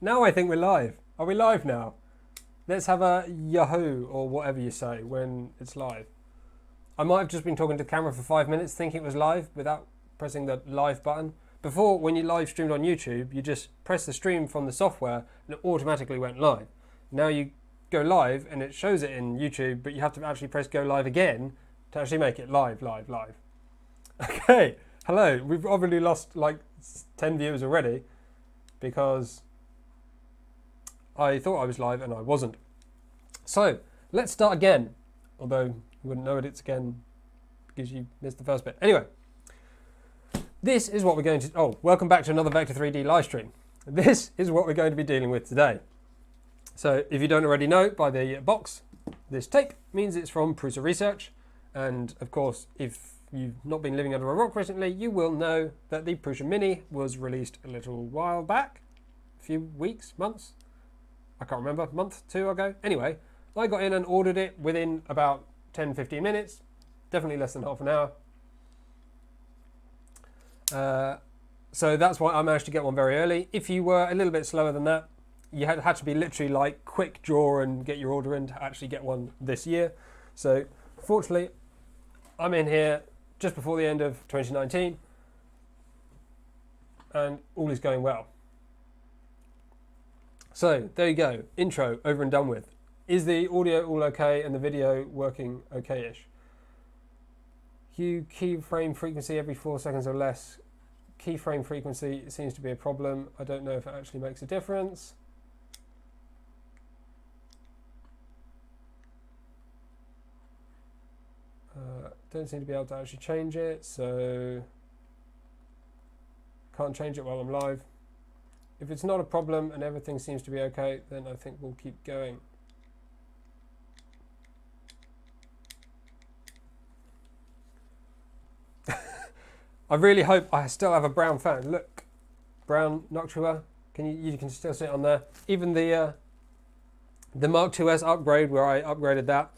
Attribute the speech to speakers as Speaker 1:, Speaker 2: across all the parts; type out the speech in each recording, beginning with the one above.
Speaker 1: Now I think we're live. Are we live now? Let's have a Yahoo or whatever you say when it's live. I might have just been talking to the camera for 5 minutes thinking it was live without pressing the live button. Before, when you live streamed on YouTube, you just press the stream from the software and it automatically went live. Now you go live and it shows it in YouTube, but you have to actually press go live again to actually make it live. Okay, hello. We've obviously lost like 10 viewers already because I thought I was live and I wasn't. So let's start again, although you wouldn't know it's again because you missed the first bit. Anyway, this is what we're going to, welcome back to another Vector 3D live stream. This is what we're going to be dealing with today. So if you don't already know by the box, this tape means it's from Prusa Research. And of course, if you've not been living under a rock recently, you will know that the Prusa Mini was released a little while back, a few weeks, months, I can't remember, month, 2 ago. Anyway, I got in and ordered it within about 10-15 minutes, definitely less than half an hour. So that's why I managed to get one very early. If you were a little bit slower than that, you had to be literally like quick draw and get your order in to actually get one this year. So fortunately, I'm in here just before the end of 2019 and all is going well. So there you go, intro over and done with. Is the audio all okay and the video working okay-ish? Keyframe frequency every 4 seconds or less. Keyframe frequency seems to be a problem. I don't know if it actually makes a difference. Don't seem to be able to actually change it, so can't change it while I'm live. If it's not a problem and everything seems to be okay, then I think we'll keep going. I really hope I still have a brown fan. Look, brown Noctua. You can still see it on there. Even the Mark IIs upgrade, where I upgraded that,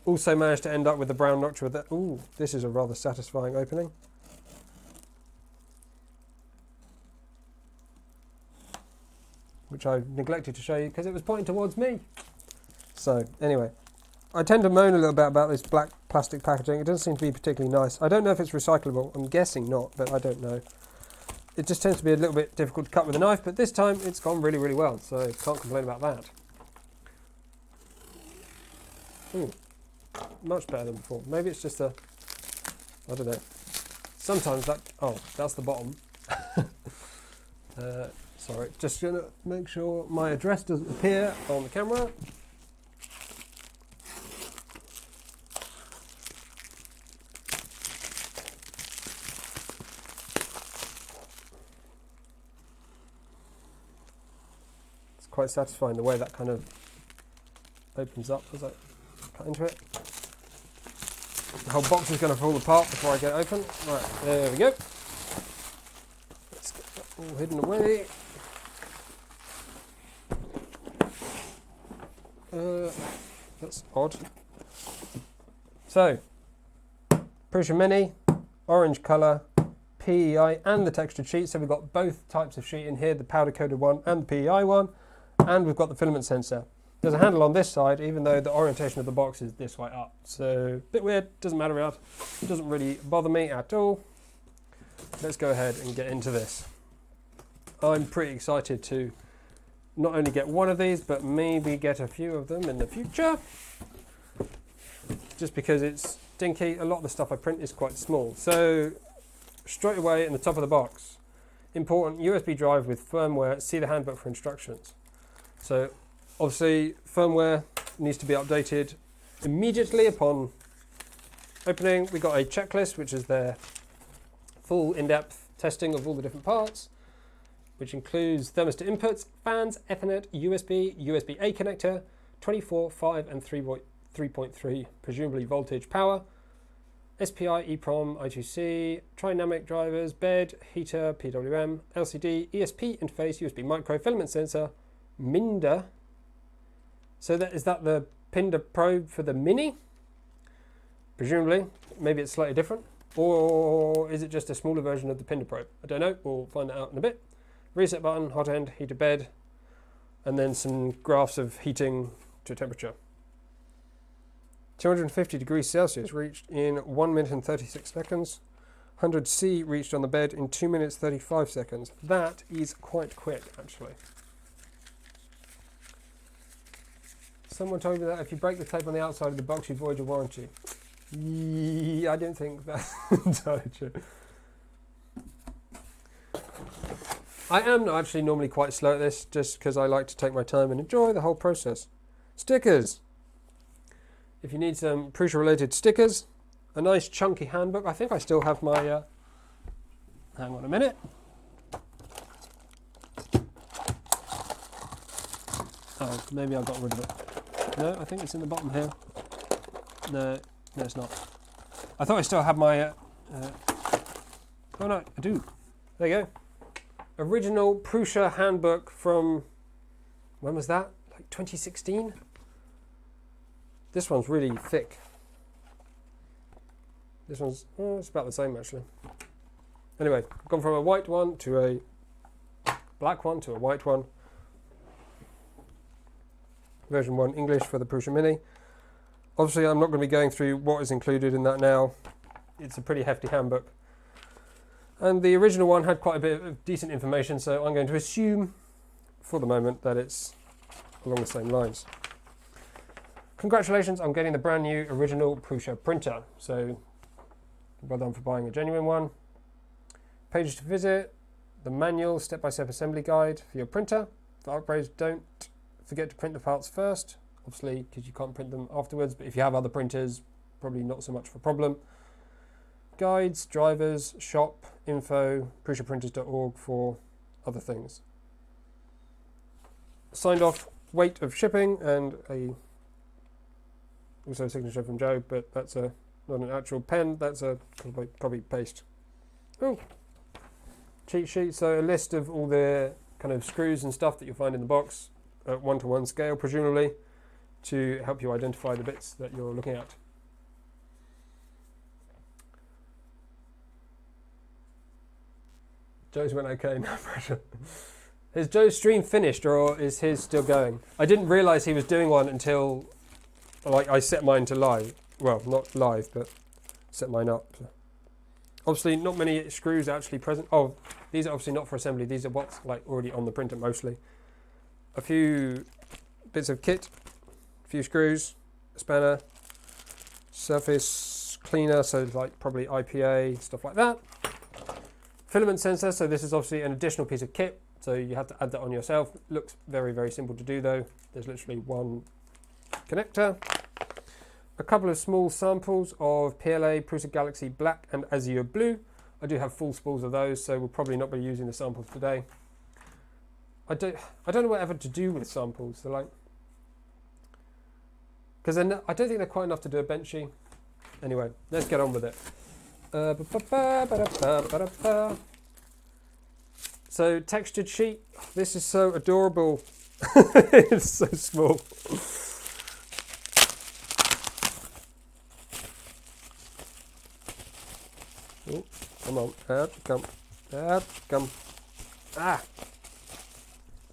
Speaker 1: also managed to end up with the brown Noctua. That, ooh, this is a rather satisfying opening. Which I neglected to show you because it was pointing towards me. So anyway, I tend to moan a little bit about this black plastic packaging. It doesn't seem to be particularly nice. I don't know if it's recyclable. I'm guessing not, but I don't know. It just tends to be a little bit difficult to cut with a knife, but this time it's gone really, really well, so can't complain about that. Ooh, much better than before. Maybe it's just I don't know. Sometimes that's the bottom. Sorry, just gonna make sure my address doesn't appear on the camera. It's quite satisfying the way that kind of opens up as I cut into it. The whole box is going to fall apart before I get it open. Right, there we go. Let's get that all hidden away. That's odd. So, Prusa Mini, orange colour, PEI and the textured sheet. So we've got both types of sheet in here, the powder coated one and the PEI one. And we've got the filament sensor. There's a handle on this side, even though the orientation of the box is this way up. So, a bit weird, doesn't matter, it doesn't really bother me at all. Let's go ahead and get into this. I'm pretty excited to not only get one of these, but maybe get a few of them in the future. Just because it's dinky, a lot of the stuff I print is quite small. So, straight away in the top of the box, important USB drive with firmware, see the handbook for instructions. So, obviously, firmware needs to be updated immediately upon opening. We got a checklist, which is their full in-depth testing of all the different parts, which includes thermistor inputs, fans, Ethernet, USB, USB-A connector, 24, 5 and 3.3 presumably voltage power, SPI, EEPROM, I2C, Trinamic drivers, bed, heater, PWM, LCD, ESP interface, USB micro, filament sensor, MINDA. So is that the Pinder probe for the Mini? Presumably, maybe it's slightly different. Or is it just a smaller version of the Pinder probe? I don't know, we'll find that out in a bit. Reset button, hot end, heater bed, and then some graphs of heating to temperature. 250 degrees Celsius reached in 1 minute and 36 seconds. 100 C reached on the bed in 2 minutes 35 seconds. That is quite quick, actually. Someone told me that if you break the tape on the outside of the box, you void your warranty. I don't think that's entirely true. I am actually normally quite slow at this, just because I like to take my time and enjoy the whole process. Stickers. If you need some Prusa related stickers, a nice chunky handbook. I think I still have my, hang on a minute. Oh, maybe I got rid of it. No, I think it's in the bottom here. No, it's not. I thought I still had my, oh no, I do. There you go. Original Prusa handbook from, when was that? Like 2016? This one's really thick. This one's, it's about the same actually. Anyway, I've gone from a white one to a black one to a white one. Version 1 English for the Prusa Mini. Obviously I'm not going to be going through what is included in that now. It's a pretty hefty handbook. And the original one had quite a bit of decent information, so I'm going to assume for the moment that it's along the same lines. Congratulations on getting the brand new original Prusa printer. So well done for buying a genuine one. Pages to visit, the manual, step-by-step assembly guide for your printer. For upgrades, don't forget to print the parts first, obviously because you can't print them afterwards, but if you have other printers, probably not so much of a problem. Guides, drivers, shop, info, prusaprinters.org for other things. Signed off weight of shipping and also a signature from Joe, but that's not an actual pen, that's a copy paste. Oh, cheat sheet, so a list of all the kind of screws and stuff that you'll find in the box at 1:1 scale, presumably, to help you identify the bits that you're looking at. Joe's went okay, no pressure. Is Joe's stream finished or is his still going? I didn't realise he was doing one until I set mine to live. Well, not live, but set mine up. Obviously, not many screws are actually present. Oh, these are obviously not for assembly. These are what's already on the printer mostly. A few bits of kit, a few screws, a spanner, surface cleaner, so probably IPA, stuff like that. Filament sensor, so this is obviously an additional piece of kit, so you have to add that on yourself. Looks very, very simple to do though. There's literally one connector. A couple of small samples of PLA, Prusa Galaxy Black and Azure Blue. I do have full spools of those, so we'll probably not be using the samples today. I don't know whatever to do with samples. They're because I don't think they're quite enough to do a benchy. Anyway, let's get on with it. So textured sheet. This is so adorable. It's so small. Oh, come on, come. Ah!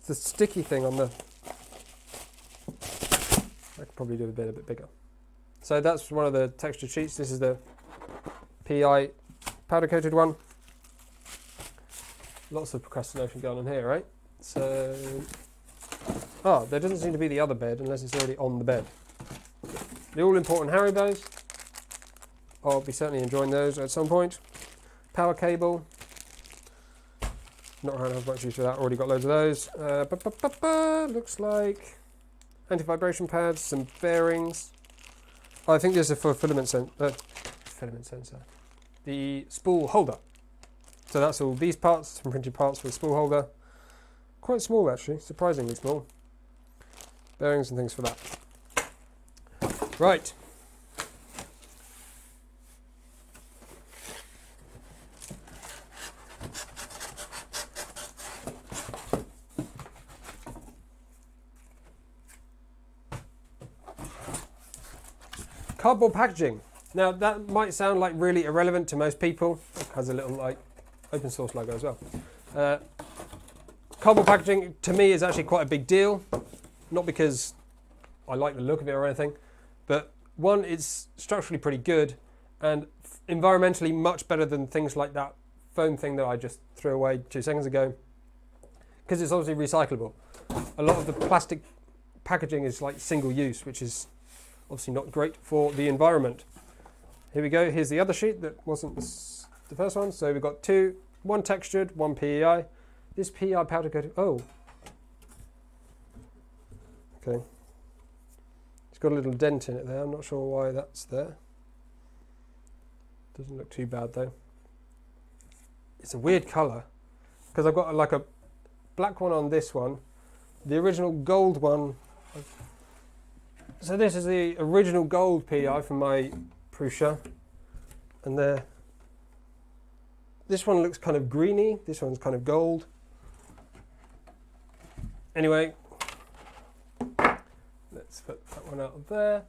Speaker 1: It's a sticky thing on the... I could probably do a bit bigger. So that's one of the textured sheets. This is the PI powder coated one. Lots of procrastination going on here, right? So... Oh, there doesn't seem to be the other bed unless it's already on the bed. The all-important Haribos. I'll be certainly enjoying those at some point. Power cable. Not had much use for that, already got loads of those. Looks like anti-vibration pads, some bearings. Oh, I think this is for filament sensor. The spool holder. So that's all these parts, some printed parts for the spool holder. Quite small actually, surprisingly small. Bearings and things for that. Right. Cardboard packaging. Now that might sound like really irrelevant to most people. It has a little open source logo as well. Cardboard packaging to me is actually quite a big deal, not because I like the look of it or anything, but one, it's structurally pretty good and environmentally much better than things like that foam thing that I just threw away 2 seconds ago, because it's obviously recyclable. A lot of the plastic packaging is like single use, which is obviously not great for the environment. Here we go, here's the other sheet that wasn't the first one. So we've got 2, 1 textured, 1 PEI. This PEI powder coating, oh. Okay. It's got a little dent in it there, I'm not sure why that's there. Doesn't look too bad though. It's a weird colour, because I've got like a black one on this one, the original gold one. So this is the original gold PEI from my Prusa, and this one looks kind of greeny, this one's kind of gold. Anyway, let's put that one out of there.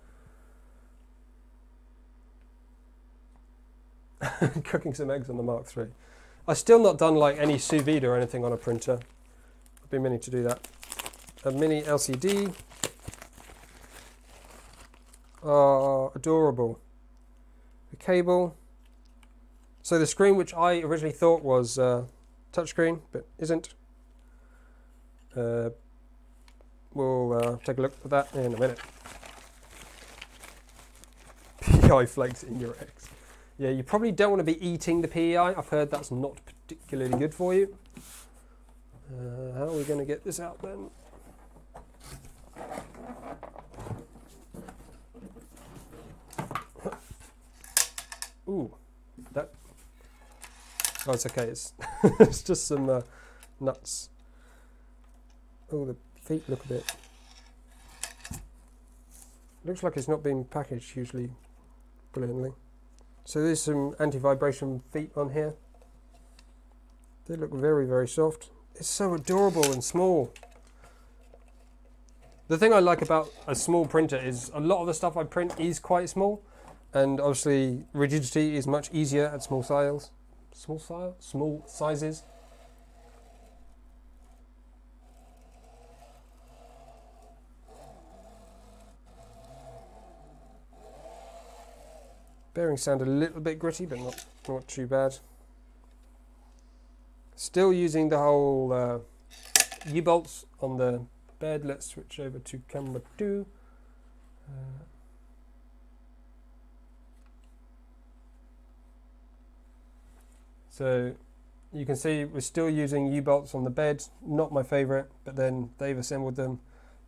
Speaker 1: Cooking some eggs on the Mark III. I've still not done like any sous vide or anything on a printer. I've been meaning to do that. A mini LCD. Oh, adorable. The cable. So the screen, which I originally thought was touchscreen, but isn't. We'll take a look at that in a minute. PEI flakes in your eggs. Yeah, you probably don't want to be eating the PEI. I've heard that's not particularly good for you. How are we going to get this out then? Ooh, that. Oh, it's okay. It's it's just some nuts. Oh, the feet look a bit. Looks like it's not been packaged hugely brilliantly. So there's some anti-vibration feet on here. They look very, very soft. It's so adorable and small. The thing I like about a small printer is a lot of the stuff I print is quite small, and obviously rigidity is much easier at small sizes. Small sizes. Bearings sound a little bit gritty, but not too bad. Still using the whole U-bolts on the bed. Let's switch over to camera 2. So you can see we're still using U-bolts on the bed. Not my favourite, but then they've assembled them.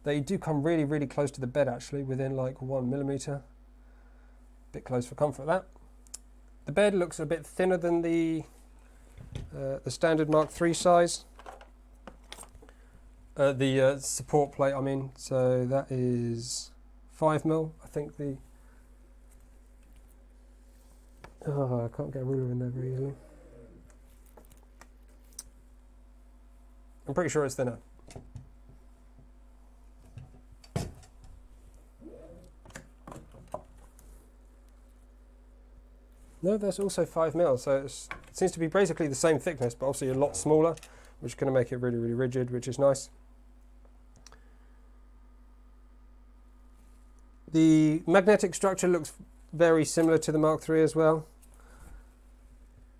Speaker 1: They do come really, really close to the bed actually, within like 1 millimetre. Bit close for comfort that. The bed looks a bit thinner than the standard Mark III size. The support plate, I mean, so that is 5mm. I think the. Oh, I can't get a ruler in there very easily. I'm pretty sure it's thinner. No, that's also 5mm, so it seems to be basically the same thickness, but obviously a lot smaller, which is going to make it really, really rigid, which is nice. The magnetic structure looks very similar to the Mark III as well.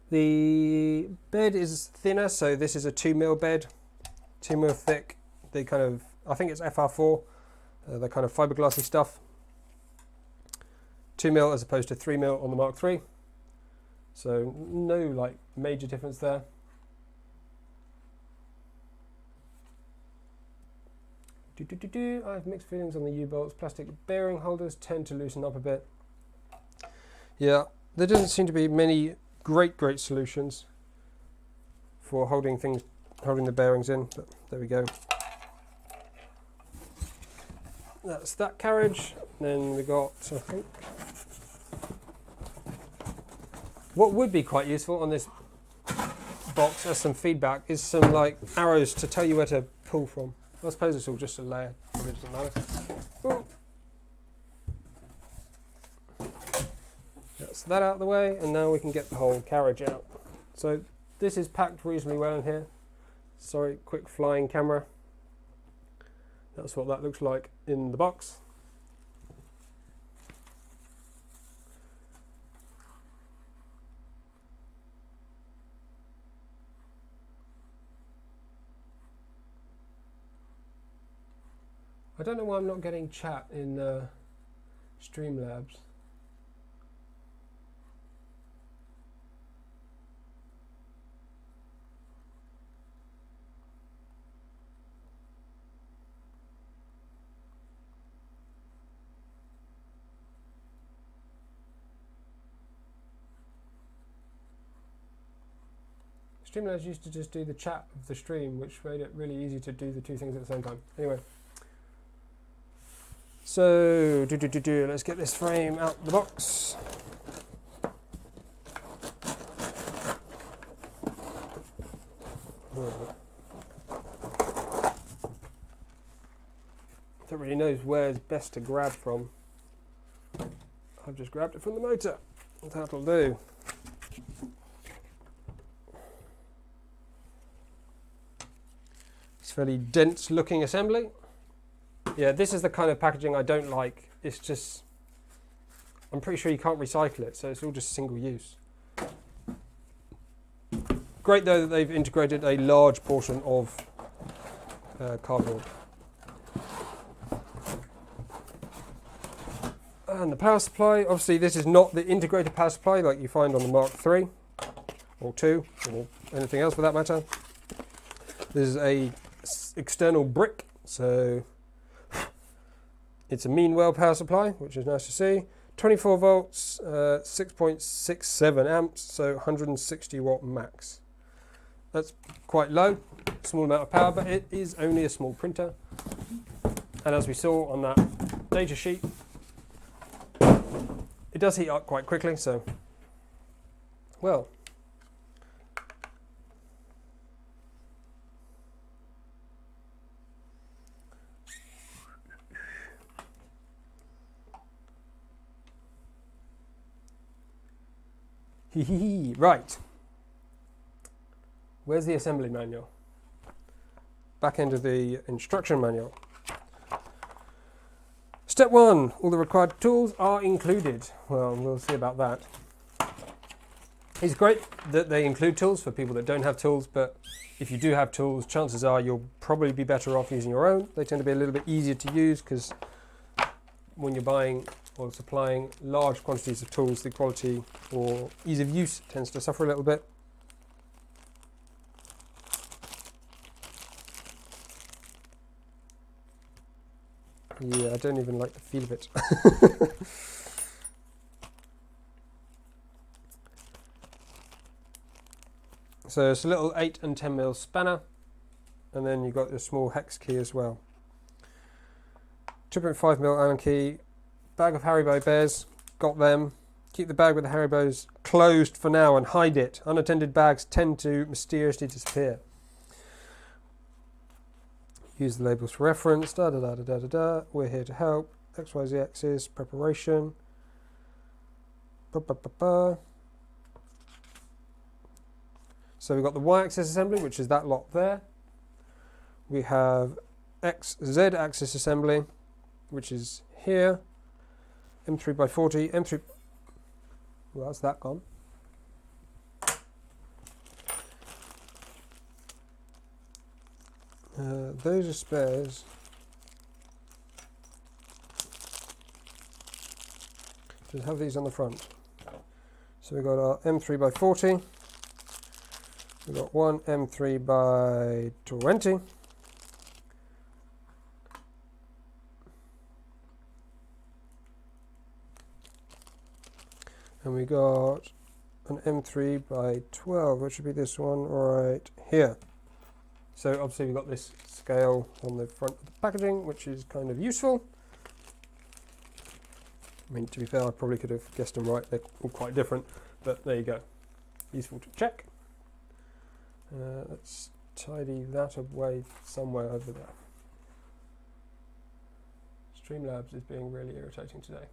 Speaker 1: The bed is thinner, so this is a 2mm bed, 2mm thick. They kind of, I think it's FR4, the kind of fiberglassy stuff. 2mm as opposed to 3mm on the Mark III. So no like major difference there. I have mixed feelings on the U-bolts. Plastic bearing holders tend to loosen up a bit. Yeah, there doesn't seem to be many great solutions for holding the bearings in, but there we go. That's that carriage. Then we got, I think, what would be quite useful on this box as some feedback is some like arrows to tell you where to pull from. I suppose it's all just a layer, it doesn't matter. Ooh. That's that out of the way, and now we can get the whole carriage out. So this is packed reasonably well in here. Sorry, quick flying camera. That's what that looks like in the box. I don't know why I'm not getting chat in Streamlabs. Streamlabs used to just do the chat of the stream, which made it really easy to do the two things at the same time. Anyway. So, let's get this frame out the box. Don't really know where it's best to grab from. I've just grabbed it from the motor. That'll do. It's fairly dense looking assembly. Yeah, this is the kind of packaging I don't like. It's just, I'm pretty sure you can't recycle it, so it's all just single use. Great though that they've integrated a large portion of cardboard. And the power supply, obviously this is not the integrated power supply like you find on the Mark III or II or anything else for that matter. This is a external brick, so it's a Meanwell power supply, which is nice to see. 24 volts, 6.67 amps, so 160 watt max. That's quite low, small amount of power, but it is only a small printer. And as we saw on that data sheet, it does heat up quite quickly, so, well. Right. Where's the assembly manual? Back end of the instruction manual. Step 1, all the required tools are included. Well, we'll see about that. It's great that they include tools for people that don't have tools, but if you do have tools, chances are you'll probably be better off using your own. They tend to be a little bit easier to use because when you're buying or supplying large quantities of tools, the quality or ease of use tends to suffer a little bit. Yeah, I don't even like the feel of it. So it's a little 8 and 10mm spanner, and then you've got the small hex key as well. 2.5mm Allen key, bag of Haribo bears, got them. Keep the bag with the Haribos closed for now and hide it. Unattended bags tend to mysteriously disappear. Use the labels for reference, da da da da da da da. We're here to help. XYZ axis, preparation. Ba, ba, ba, ba. So we've got the Y-axis assembly, which is that lot there. We have XZ axis assembly, which is here. M3x40, M3. Well, that's that gone. Those are spares. Just have these on the front. So we've got our M3x40. We've got one M3x20. And we got an M3x12, which would be this one right here. So obviously we've got this scale on the front of the packaging, which is kind of useful. I mean, to be fair, I probably could have guessed them right. They're all quite different, but there you go. Useful to check. Let's tidy that away somewhere over there. Streamlabs is being really irritating today.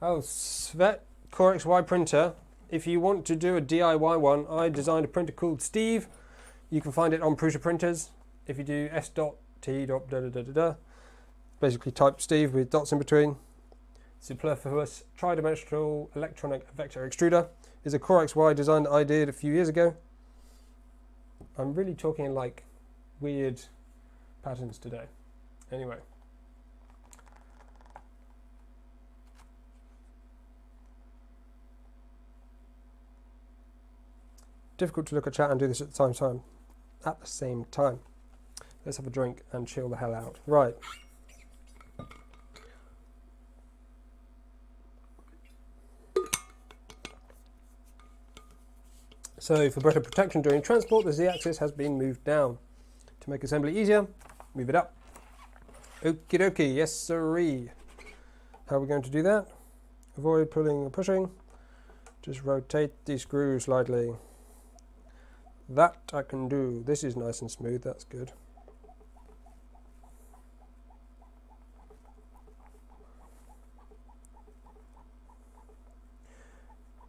Speaker 1: Oh, Svet Core XY printer. If you want to do a DIY one, I designed a printer called Steve. You can find it on Prusa printers. If you do s.t. Basically type Steve with dots in between. Superfluous tridimensional electronic vector extruder is a Core XY design that I did a few years ago. I'm really talking like weird patterns today. Anyway. Difficult to look at chat and do this at the same time. Let's have a drink and chill the hell out. Right. So for better protection during transport, the Z-axis has been moved down. To make assembly easier, move it up. Okie dokie, yes sirree. How are we going to do that? Avoid pulling or pushing. Just rotate the screw slightly. That I can do. This is nice and smooth, that's good.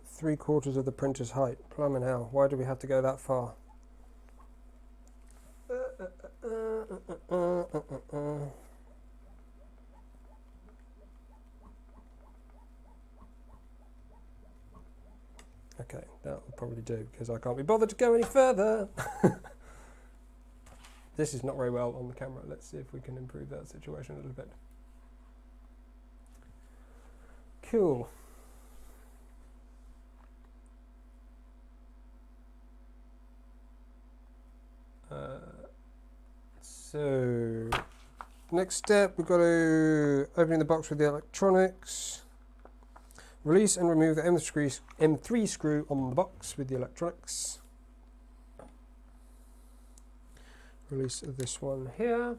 Speaker 1: Three-quarters of the printer's height. Plumb and hell. Why do we have to go that far? Okay, that will probably do because I can't be bothered to go any further. This is not very well on the camera. Let's see if we can improve that situation a little bit. Cool. So, next step, we've got to open the box with the electronics. Release and remove the M3 screw on the box with the electronics. Release this one here.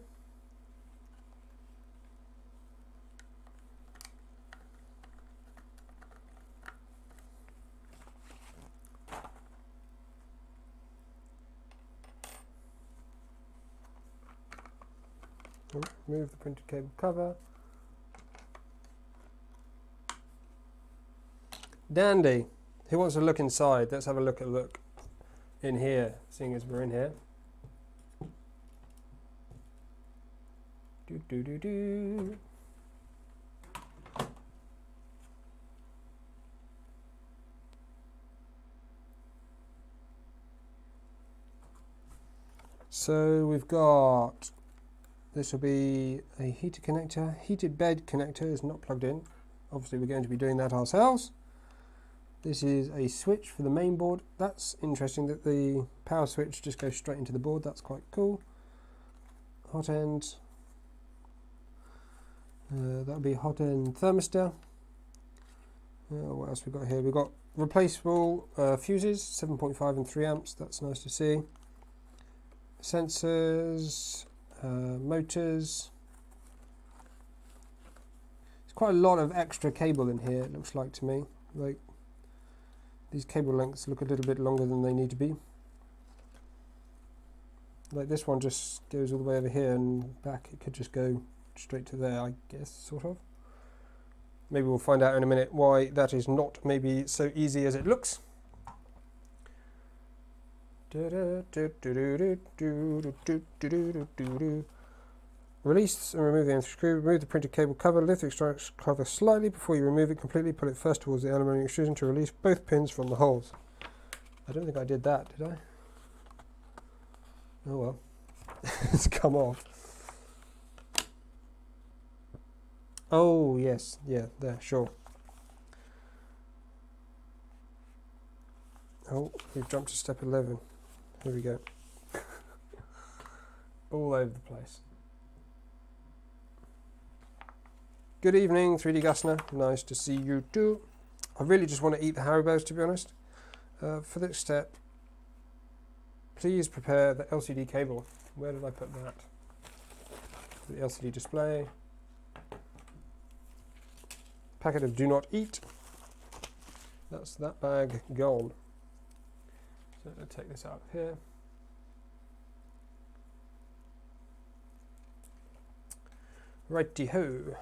Speaker 1: Remove the printed cable cover. Dandy. Who wants to look inside? Let's have a look in here, seeing as we're in here. Do do do do. So we've got, this will be a heater connector. Heated bed connector is not plugged in. Obviously we're going to be doing that ourselves. This is a switch for the main board. That's interesting that the power switch just goes straight into the board. That's quite cool. Hot end. That'll be hot end thermistor. What else we got here? We've got replaceable fuses, 7.5 and 3 amps. That's nice to see. Sensors, motors. There's quite a lot of extra cable in here, it looks like to me. Like, these cable lengths look a little bit longer than they need to be. Like this one just goes all the way over here and back. It could just go straight to there, I guess, sort of. Maybe we'll find out in a minute why that is not maybe so easy as it looks. Release and remove the end screw. Remove the printed cable cover. Lift the extraction cover slightly before you remove it completely. Pull it first towards the aluminium extrusion to release both pins from the holes. I don't think I did that, did I? Oh well. It's come off. Oh yes, yeah, there, sure. Oh, we've jumped to step 11. Here we go. All over the place. Good evening, 3D Gusner. Nice to see you too. I really just want to eat the Haribos, to be honest. For this step, please prepare the LCD cable. Where did I put that? The LCD display. packet of do not eat. That's that bag gone. So let's take this out of here. Righty-ho.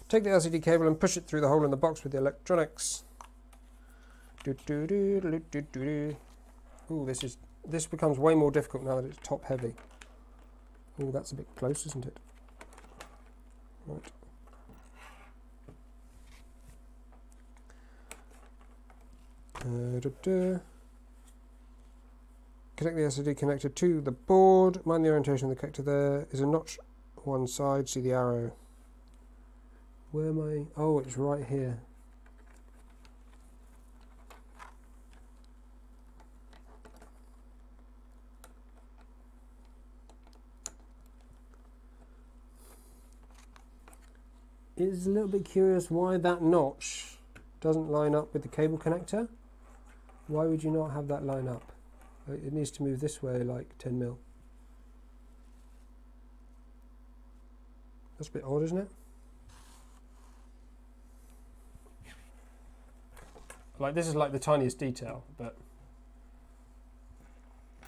Speaker 1: Take the LCD cable and push it through the hole in the box with the electronics. Ooh, this becomes way more difficult now that it's top heavy. Ooh, that's a bit close, isn't it? Right. Connect the LCD connector to the board. Mind the orientation of the connector. There is a notch one side. See the arrow. Where am I? Oh, it's right here. It's a little bit curious why that notch doesn't line up with the cable connector. Why would you not have that line up? It needs to move this way like 10 mil. That's a bit odd, isn't it? Like, this is like the tiniest detail, but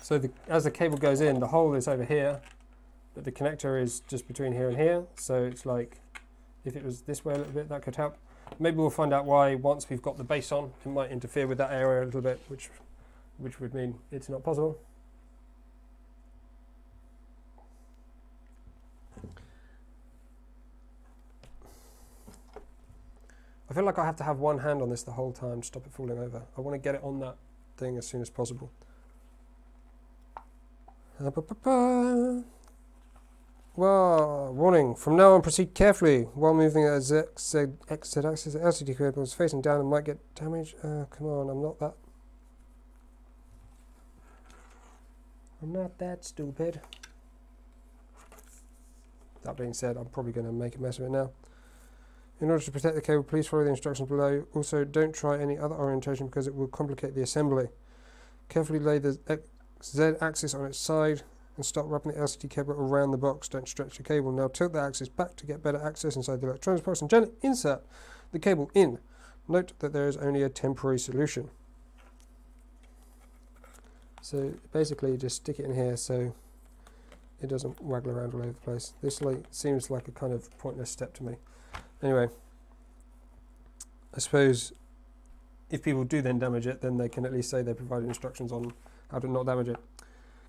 Speaker 1: so as the cable goes in, the hole is over here, but the connector is just between here and here. So it's like, if it was this way a little bit, that could help. Maybe we'll find out why once we've got the base on. It might interfere with that area a little bit, which would mean it's not possible. I feel like I have to have one hand on this the whole time to stop it falling over. I want to get it on that thing as soon as possible. Well, warning, from now on proceed carefully while moving at exit axis. The LCD cable is facing down and might get damaged. Come on, I'm not that stupid. That being said, I'm probably going to make a mess of it now. In order to protect the cable, please follow the instructions below. Also, don't try any other orientation because it will complicate the assembly. Carefully lay the Z axis on its side and start wrapping the LCD cable around the box. Don't stretch the cable. Now tilt the axis back to get better access inside the electronics box and gently insert the cable in. Note that there is only a temporary solution. So basically just stick it in here so it doesn't waggle around all over the place. This seems like a kind of pointless step to me. Anyway, I suppose if people do then damage it, then they can at least say they provided instructions on how to not damage it.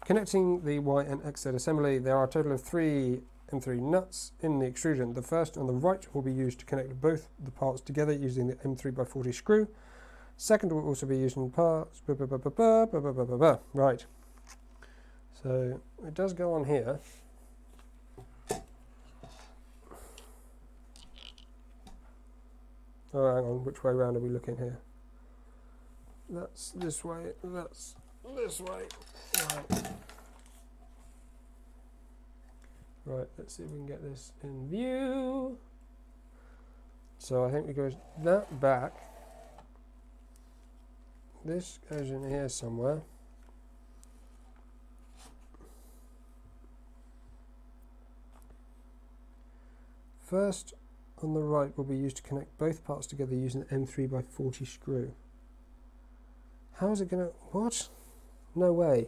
Speaker 1: Connecting the Y and X Z assembly, there are a total of 3 M3 nuts in the extrusion. The first on the right will be used to connect both the parts together using the M3x40 screw. Second will also be used in parts. Right. So it does go on here. Oh, hang on, which way round are we looking here? That's this way, that's this way. Right, let's see if we can get this in view. So I think we go that back. This goes in here somewhere. First on the right will be used to connect both parts together using the M3x40 screw. How is it going to... What? No way.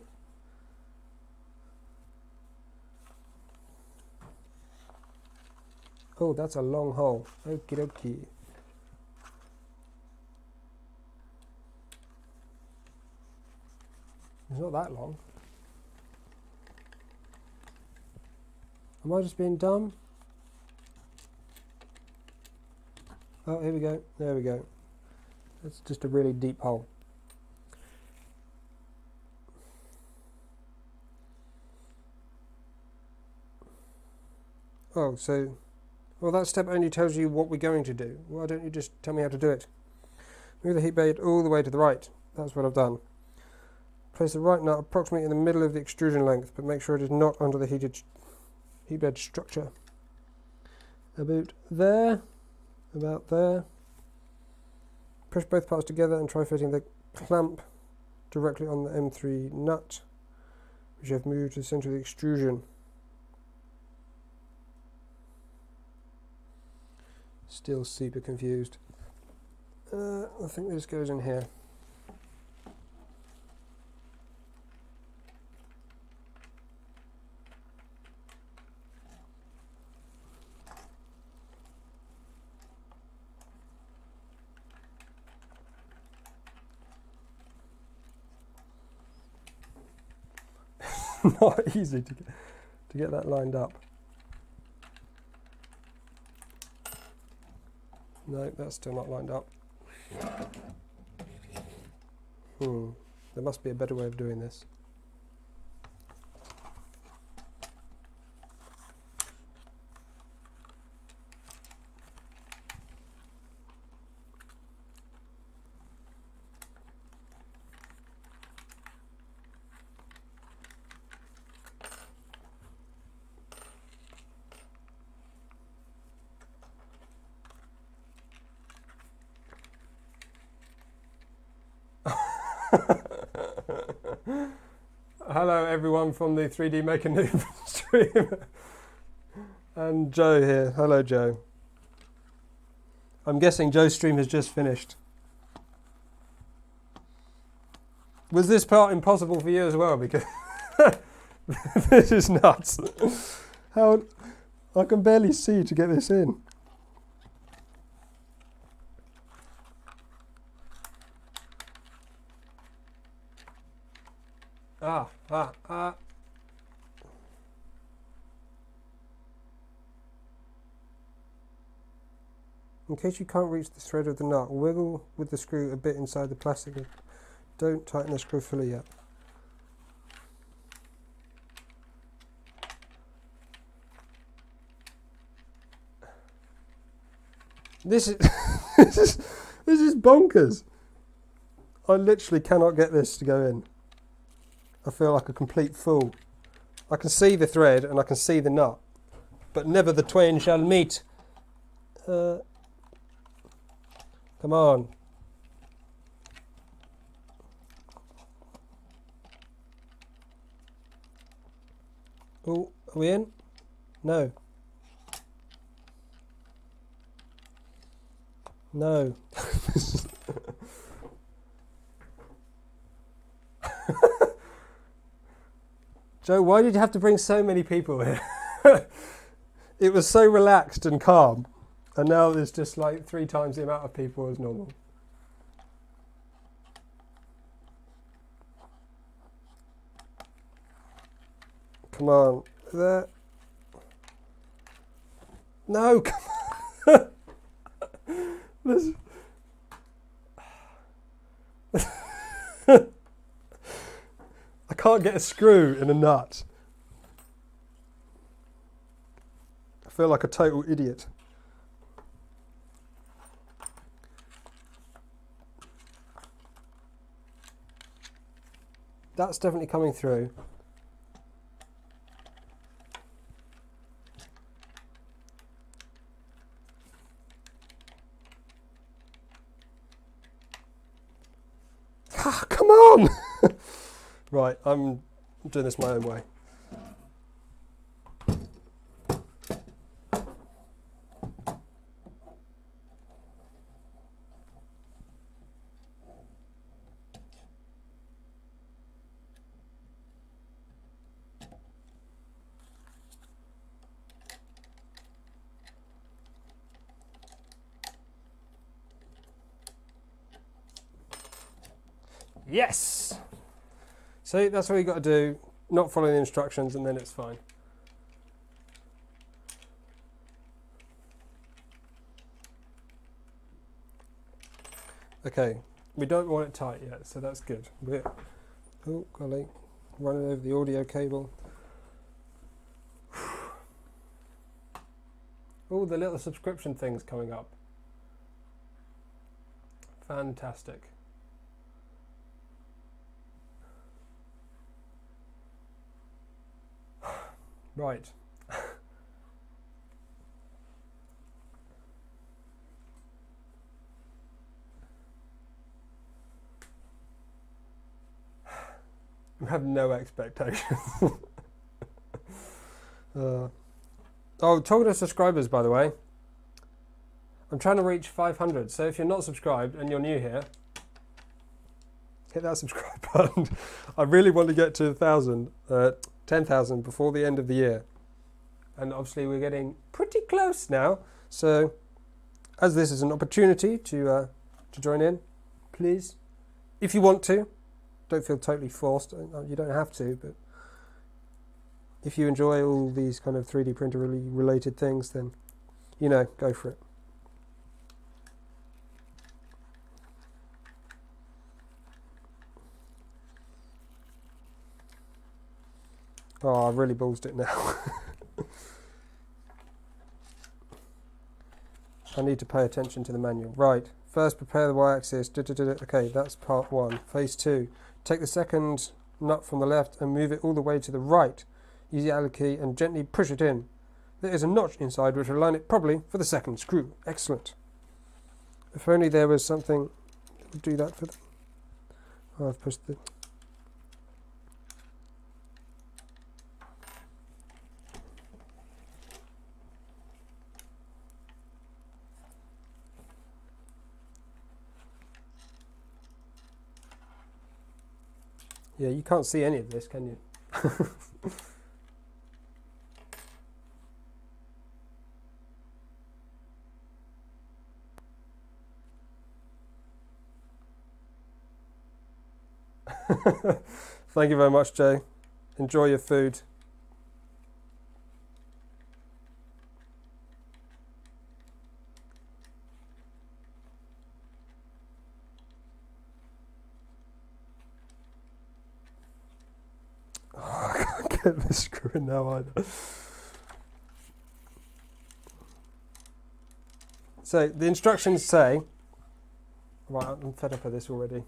Speaker 1: Oh, that's a long hole. Okie dokie. It's not that long. Am I just being dumb? Oh, here we go. There we go. That's just a really deep hole. Oh, so... Well, that step only tells you what we're going to do. Why don't you just tell me how to do it? Move the heat bed all the way to the right. That's what I've done. Place the right nut approximately in the middle of the extrusion length, but make sure it is not under the heat bed structure. About there. About there. Push both parts together and try fitting the clamp directly on the M3 nut, which you have moved to the center of the extrusion. Still super confused. I think this goes in here. Not easy to get that lined up. No, that's still not lined up. There must be a better way of doing this. Hello everyone from the 3D Maker Noob stream. And Joe here. Hello Joe. I'm guessing Joe's stream has just finished. Was this part impossible for you as well? Because this is nuts. How I can barely see to get this in. In case you can't reach the thread of the nut, wiggle with the screw a bit inside the plastic. Don't tighten the screw fully yet. This is this is bonkers. I literally cannot get this to go in. I feel like a complete fool. I can see the thread and I can see the nut, but never the twain shall meet. Come on. Oh, are we in? No. No. Joe, why did you have to bring so many people here? It was so relaxed and calm, and now there's just like 3 times the amount of people as normal. Come on, there. No, come on. This. I can't get a screw in a nut. I feel like a total idiot. That's definitely coming through. Ah, come on! Right, I'm doing this my own way. Yes! See, that's what you got to do. Not follow the instructions and then it's fine. Okay, we don't want it tight yet, so that's good. Oh, golly, running over the audio cable. Oh, the little subscription thing's coming up. Fantastic. Right. I have no expectations. Oh, talking to subscribers, by the way. I'm trying to reach 500, so if you're not subscribed and you're new here, hit that subscribe button. I really want to get to 10,000 before the end of the year. And obviously we're getting pretty close now. So as this is an opportunity to join in, please, if you want to, don't feel totally forced. You don't have to, but if you enjoy all these kind of 3D printer related things, then, you know, go for it. Oh, I've really ballsed it now. I need to pay attention to the manual. Right, first prepare the y-axis. Okay, that's part 1. Phase 2. Take the second nut from the left and move it all the way to the right. Use the Allen key and gently push it in. There is a notch inside which will align it properly for the second screw. Excellent. If only there was something that would do that for them. Oh, I've pushed the... Yeah, you can't see any of this, can you? Thank you very much, Jay. Enjoy your food. Get the screw in now either. So the instructions say, right, I'm fed up of this already.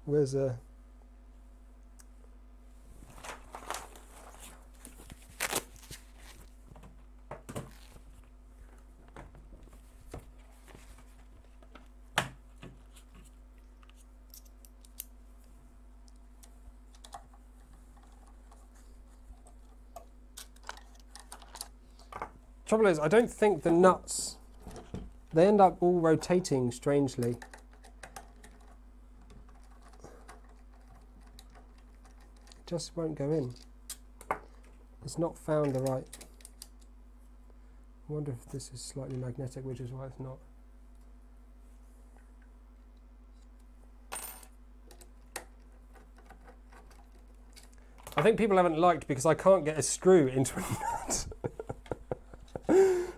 Speaker 1: Where's trouble is, I don't think the nuts, they end up all rotating strangely. It just won't go in. It's not found the right. I wonder if this is slightly magnetic, which is why it's not. I think people haven't liked because I can't get a screw into a nut.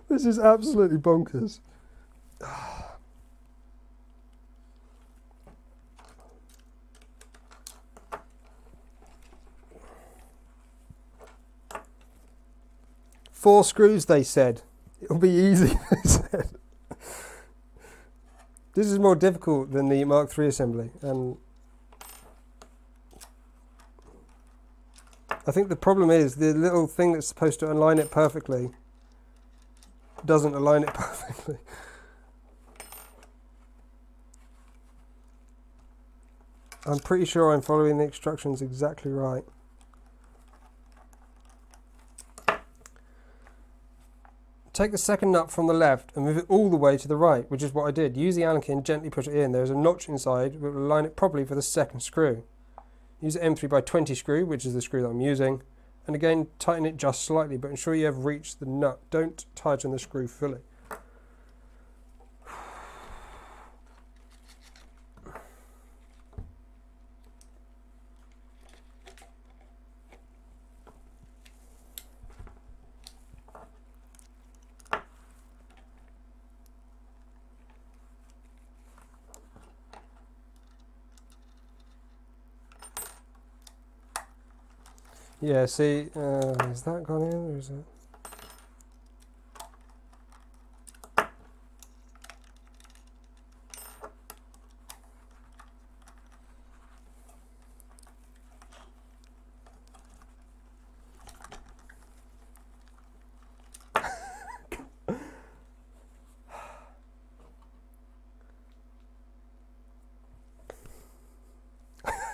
Speaker 1: This is absolutely bonkers. Four screws, they said. It'll be easy, they said. This is more difficult than the Mark III assembly, and I think the problem is the little thing that's supposed to align it perfectly doesn't align it perfectly. I'm pretty sure I'm following the instructions exactly right. Take the second nut from the left and move it all the way to the right, which is what I did. Use the Allen key and gently push it in. There is a notch inside which will align it properly for the second screw. Use the M3x20 screw, which is the screw that I'm using, and again tighten it just slightly, but ensure you have reached the nut. Don't tighten the screw fully. Yeah, see, has that gone in or is it?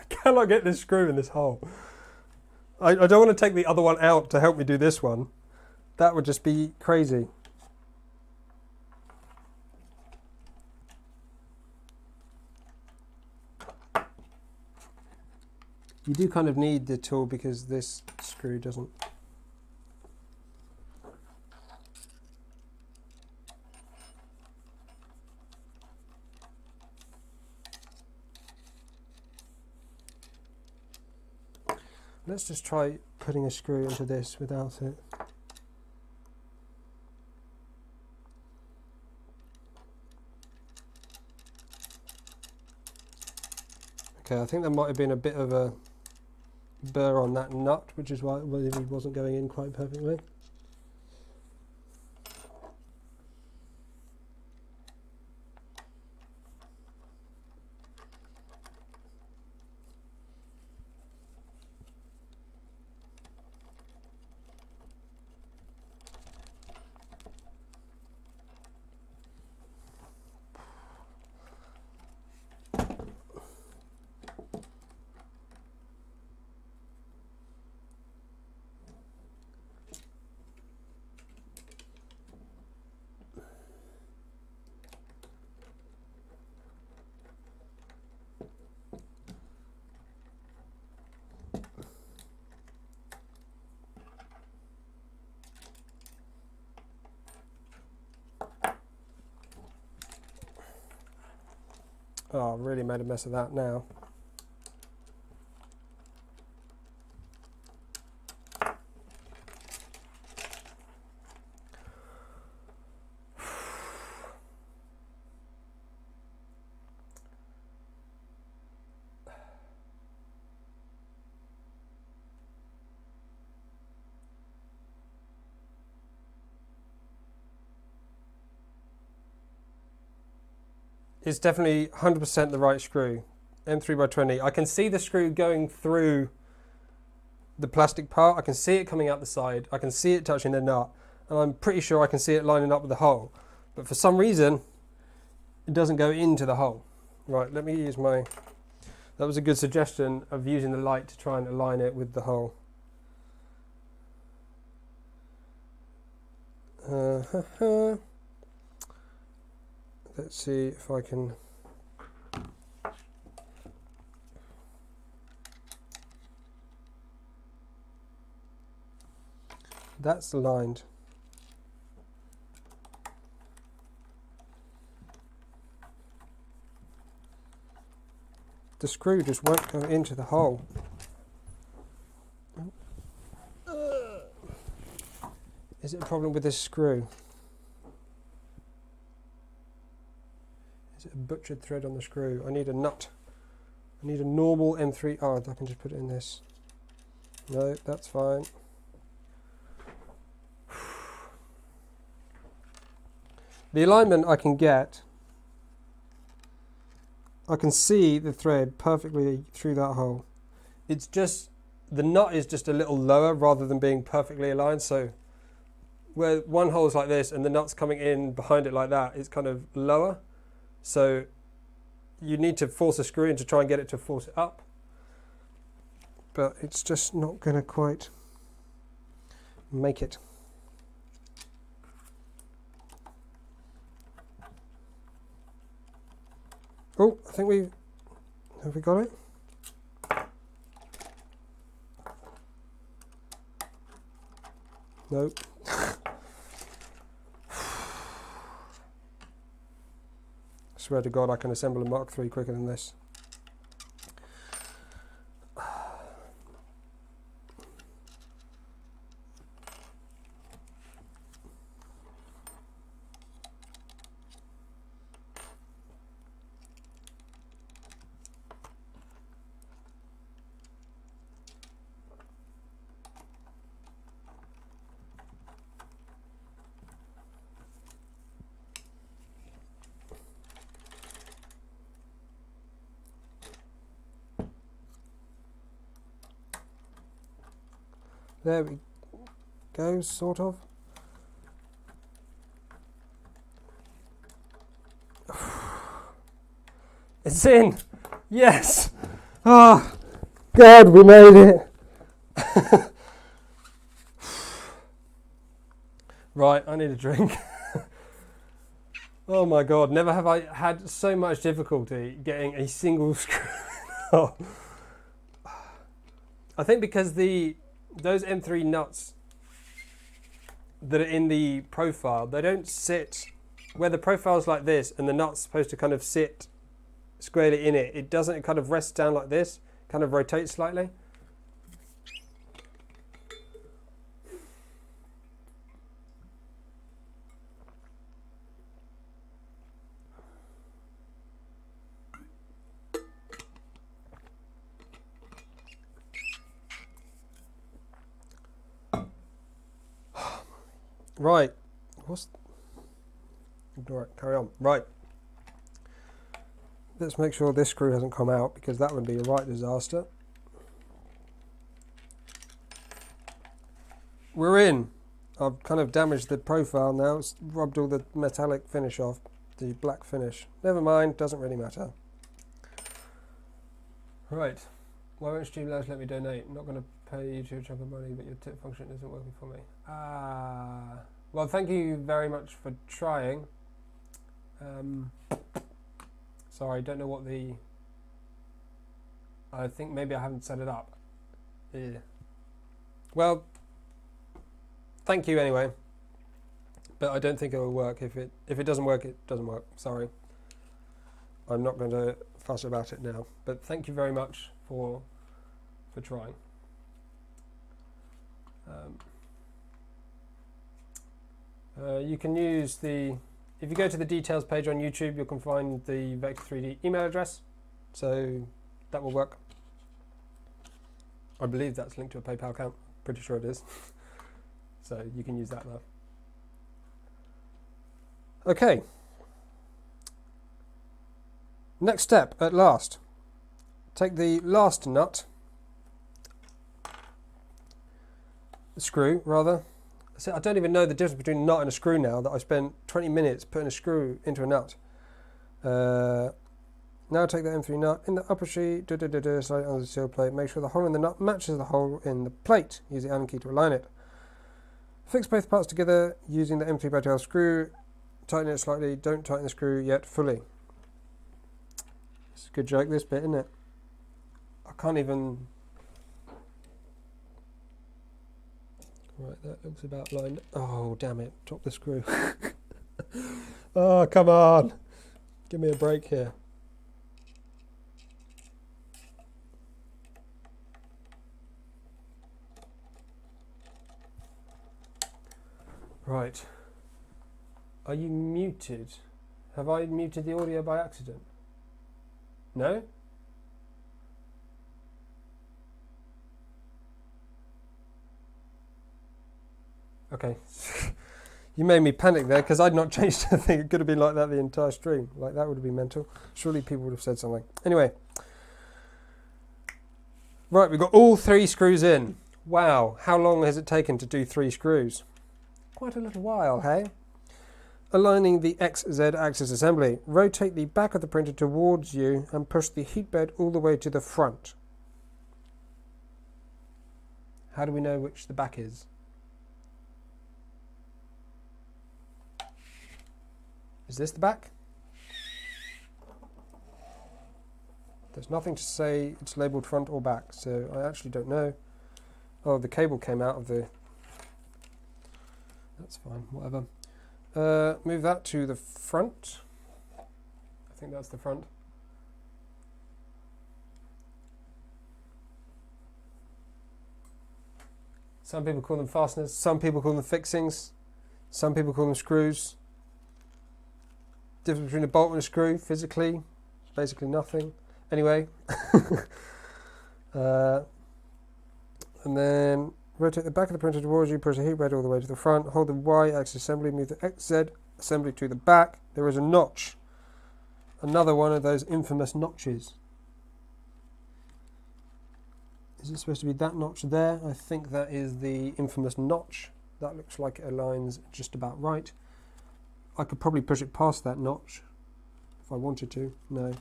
Speaker 1: Can I get this screw in this hole? I don't want to take the other one out to help me do this one. That would just be crazy. You do kind of need the tool because this screw doesn't. Let's just try putting a screw into this without it. Okay, I think there might have been a bit of a burr on that nut, which is why it wasn't going in quite perfectly. Oh, I've really made a mess of that now. It's definitely 100% the right screw. M3x20. I can see the screw going through the plastic part. I can see it coming out the side. I can see it touching the nut. And I'm pretty sure I can see it lining up with the hole. But for some reason, it doesn't go into the hole. Right, let me use my... That was a good suggestion of using the light to try and align it with the hole. Let's see if I can... That's aligned. The screw just won't go into the hole. Is it a problem with this screw? Is it a butchered thread on the screw? I need a nut. I need a normal M3. Oh, I can just put it in this. No, that's fine. The alignment I can get, I can see the thread perfectly through that hole. It's just, the nut is just a little lower rather than being perfectly aligned. So where one hole's like this and the nut's coming in behind it like that, it's kind of lower. So you need to force a screw in to try and get it to force it up. But it's just not going to quite make it. Oh, I think have we got it? Nope. I swear to God, I can assemble a Mark III quicker than this. There we go, sort of. It's in! Yes! Oh, God, we made it! Right, I need a drink. Oh my God, never have I had so much difficulty getting a single screw. I think because those M3 nuts that are in the profile, they don't sit where the profile's like this and the nut's supposed to kind of sit squarely in it. It doesn't. It kind of rests down like this, kind of rotates slightly. Right. Alright, carry on. Right. Let's make sure this screw hasn't come out, because that would be a right disaster. We're in. I've kind of damaged the profile now. It's rubbed all the metallic finish off, the black finish. Never mind, doesn't really matter. Right. Why won't Streamlabs let me donate? I'm not going to pay you a chunk of money, but your tip function isn't working for me. Well, thank you very much for trying. Sorry, don't know what the... I think maybe I haven't set it up. Yeah. Well, thank you anyway. But I don't think it will work. If it doesn't work, it doesn't work. Sorry. I'm not going to fuss about it now. But thank you very much for trying. You can use the... If you go to the details page on YouTube, you can find the Vector 3D email address. So that will work. I believe that's linked to a PayPal account. Pretty sure it is. So you can use that now. Okay. Next step, at last. Take the last nut. Screw, rather. So I don't even know the difference between a nut and a screw now that I spent 20 minutes putting a screw into a nut. Now take the M3 nut in the upper sheet, slide it on the seal plate. Make sure the hole in the nut matches the hole in the plate. Use the Allen key to align it. Fix both parts together using the M3x12 screw. Tighten it slightly. Don't tighten the screw yet fully. It's a good joke, this bit, isn't it? I can't even... Right, that looks about lined. Oh, damn it. Drop the screw. Oh, come on. Give me a break here. Right. Are you muted? Have I muted the audio by accident? No? Okay. You made me panic there because I'd not changed anything. It could have been like that the entire stream. Like, that would have been mental. Surely people would have said something. Anyway. Right, we've got all 3 screws in. Wow, how long has it taken to do 3 screws? Quite a little while, hey? Aligning the XZ axis assembly. Rotate the back of the printer towards you and push the heat bed all the way to the front. How do we know which the back is? Is this the back? There's nothing to say it's labelled front or back, so I actually don't know. Oh, the cable came out of the... That's fine, whatever. Move that to the front. I think that's the front. Some people call them fasteners, some people call them fixings, some people call them screws. Difference between a bolt and a screw, physically, basically nothing. Anyway, and then rotate the back of the printer towards you, push the heat bed all the way to the front, hold the Y-axis assembly, move the XZ assembly to the back. There is a notch, another one of those infamous notches. Is it supposed to be that notch there? I think that is the infamous notch. That looks like it aligns just about right. I could probably push it past that notch if I wanted to. No.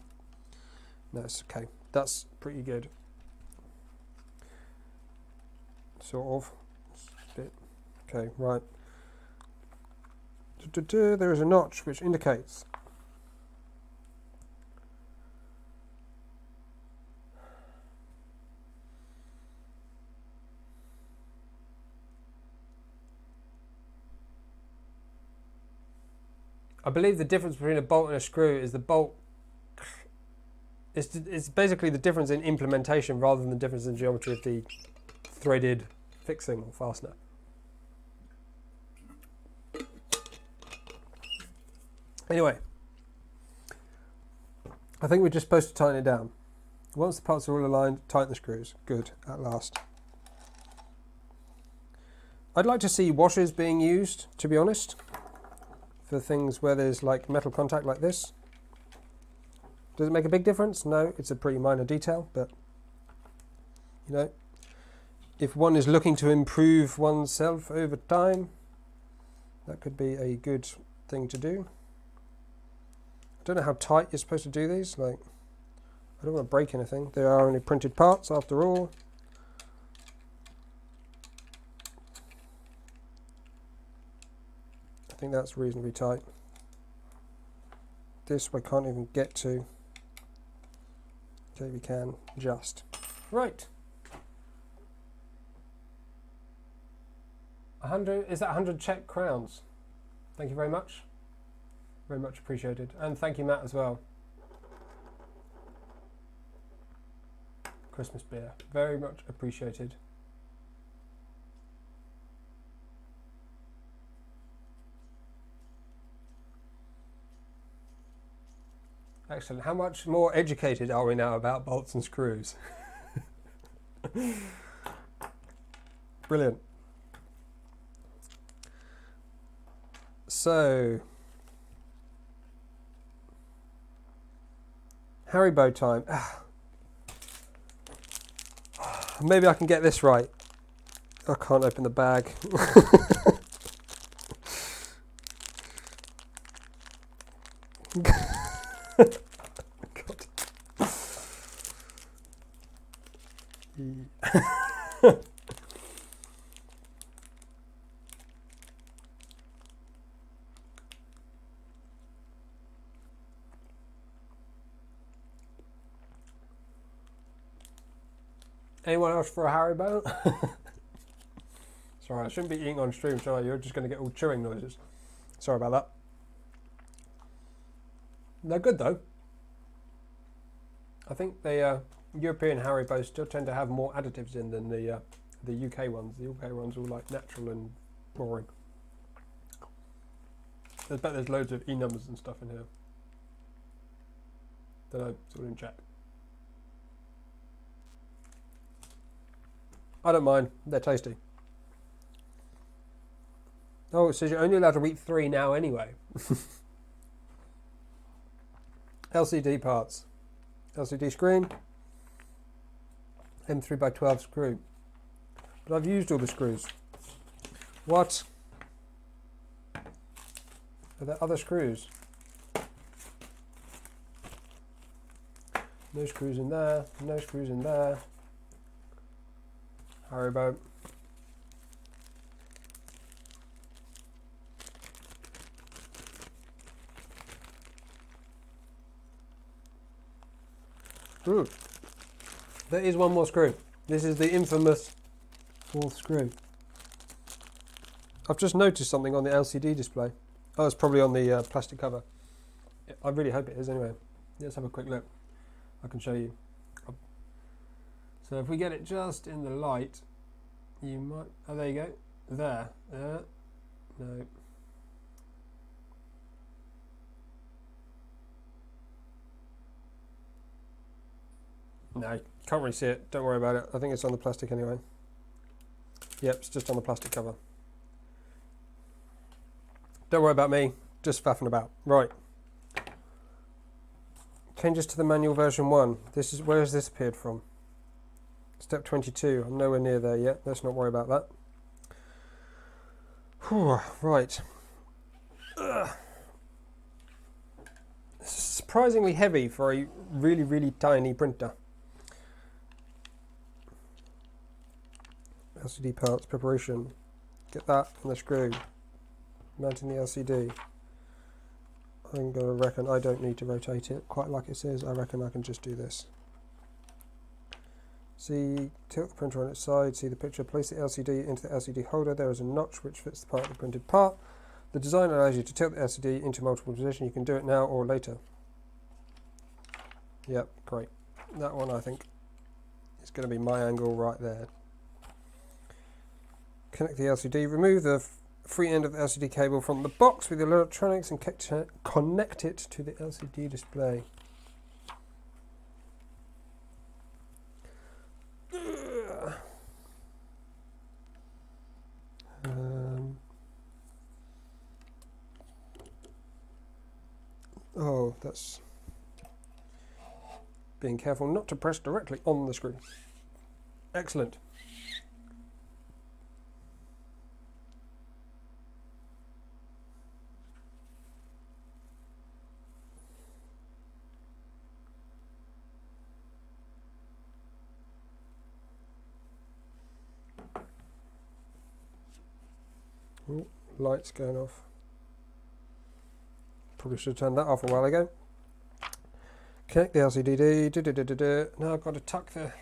Speaker 1: No, it's okay. That's pretty good. Sort of. Bit. Okay, right. There is a notch which indicates I believe the difference between a bolt and a screw is the bolt. It's basically the difference in implementation rather than the difference in geometry of the threaded fixing or fastener. Anyway, I think we're just supposed to tighten it down. Once the parts are all aligned, tighten the screws. Good, at last. I'd like to see washers being used, to be honest, for things where there's like metal contact like this. Does it make a big difference? No, it's a pretty minor detail, but you know, if one is looking to improve oneself over time, that could be a good thing to do. I don't know how tight you're supposed to do these. Like, I don't want to break anything. They are only printed parts after all. I think that's reasonably tight. This I can't even get to. Okay, we can just. Right. 100, is that 100 Czech crowns? Thank you very much. Very much appreciated. And thank you, Matt, as well. Christmas beer. Very much appreciated. Excellent. How much more educated are we now about bolts and screws? Brilliant. So, Haribo time. Maybe I can get this right. I can't open the bag. God. Anyone else for a Haribo? Sorry, I shouldn't be eating on stream, shall I? You're just going to get all chewing noises. Sorry about that. They're good though. I think the European Haribos still tend to have more additives in than the UK ones. The UK ones are all like natural and boring. I bet there's loads of E numbers and stuff in here. Don't know, it's all in chat. I don't mind, they're tasty. Oh, it says you're only allowed to eat 3 now anyway. LCD parts. LCD screen. M3x12 screw. But I've used all the screws. What? Are there other screws? No screws in there. No screws in there. Haribo. Ooh. There is one more screw. This is the infamous 4th screw. I've just noticed something on the LCD display. Oh, it's probably on the plastic cover. I really hope it is anyway. Let's have a quick look. I can show you. So if we get it just in the light, you might... Oh, there you go. There. No. No, you can't really see it. Don't worry about it. I think it's on the plastic anyway. Yep, it's just on the plastic cover. Don't worry about me. Just faffing about. Right. Changes to the manual version 1. This is... Where has this appeared from? Step 22. I'm nowhere near there yet. Let's not worry about that. Whew, right. It's surprisingly heavy for a really, really tiny printer. LCD parts, preparation. Get that on the screw. Mounting the LCD. I'm going to reckon I don't need to rotate it quite like it says. I reckon I can just do this. See, tilt the printer on its side, see the picture, place the LCD into the LCD holder. There is a notch which fits the part of the printed part. The design allows you to tilt the LCD into multiple positions. You can do it now or later. Yep, great. That one I think is going to be my angle right there. Connect the LCD. Remove the free end of the LCD cable from the box with the electronics and connect it to the LCD display. Oh, that's being careful not to press directly on the screen. Excellent. Ooh, lights going off. Probably should have turned that off a while ago. Connect the LCD. Now I've got to tuck the...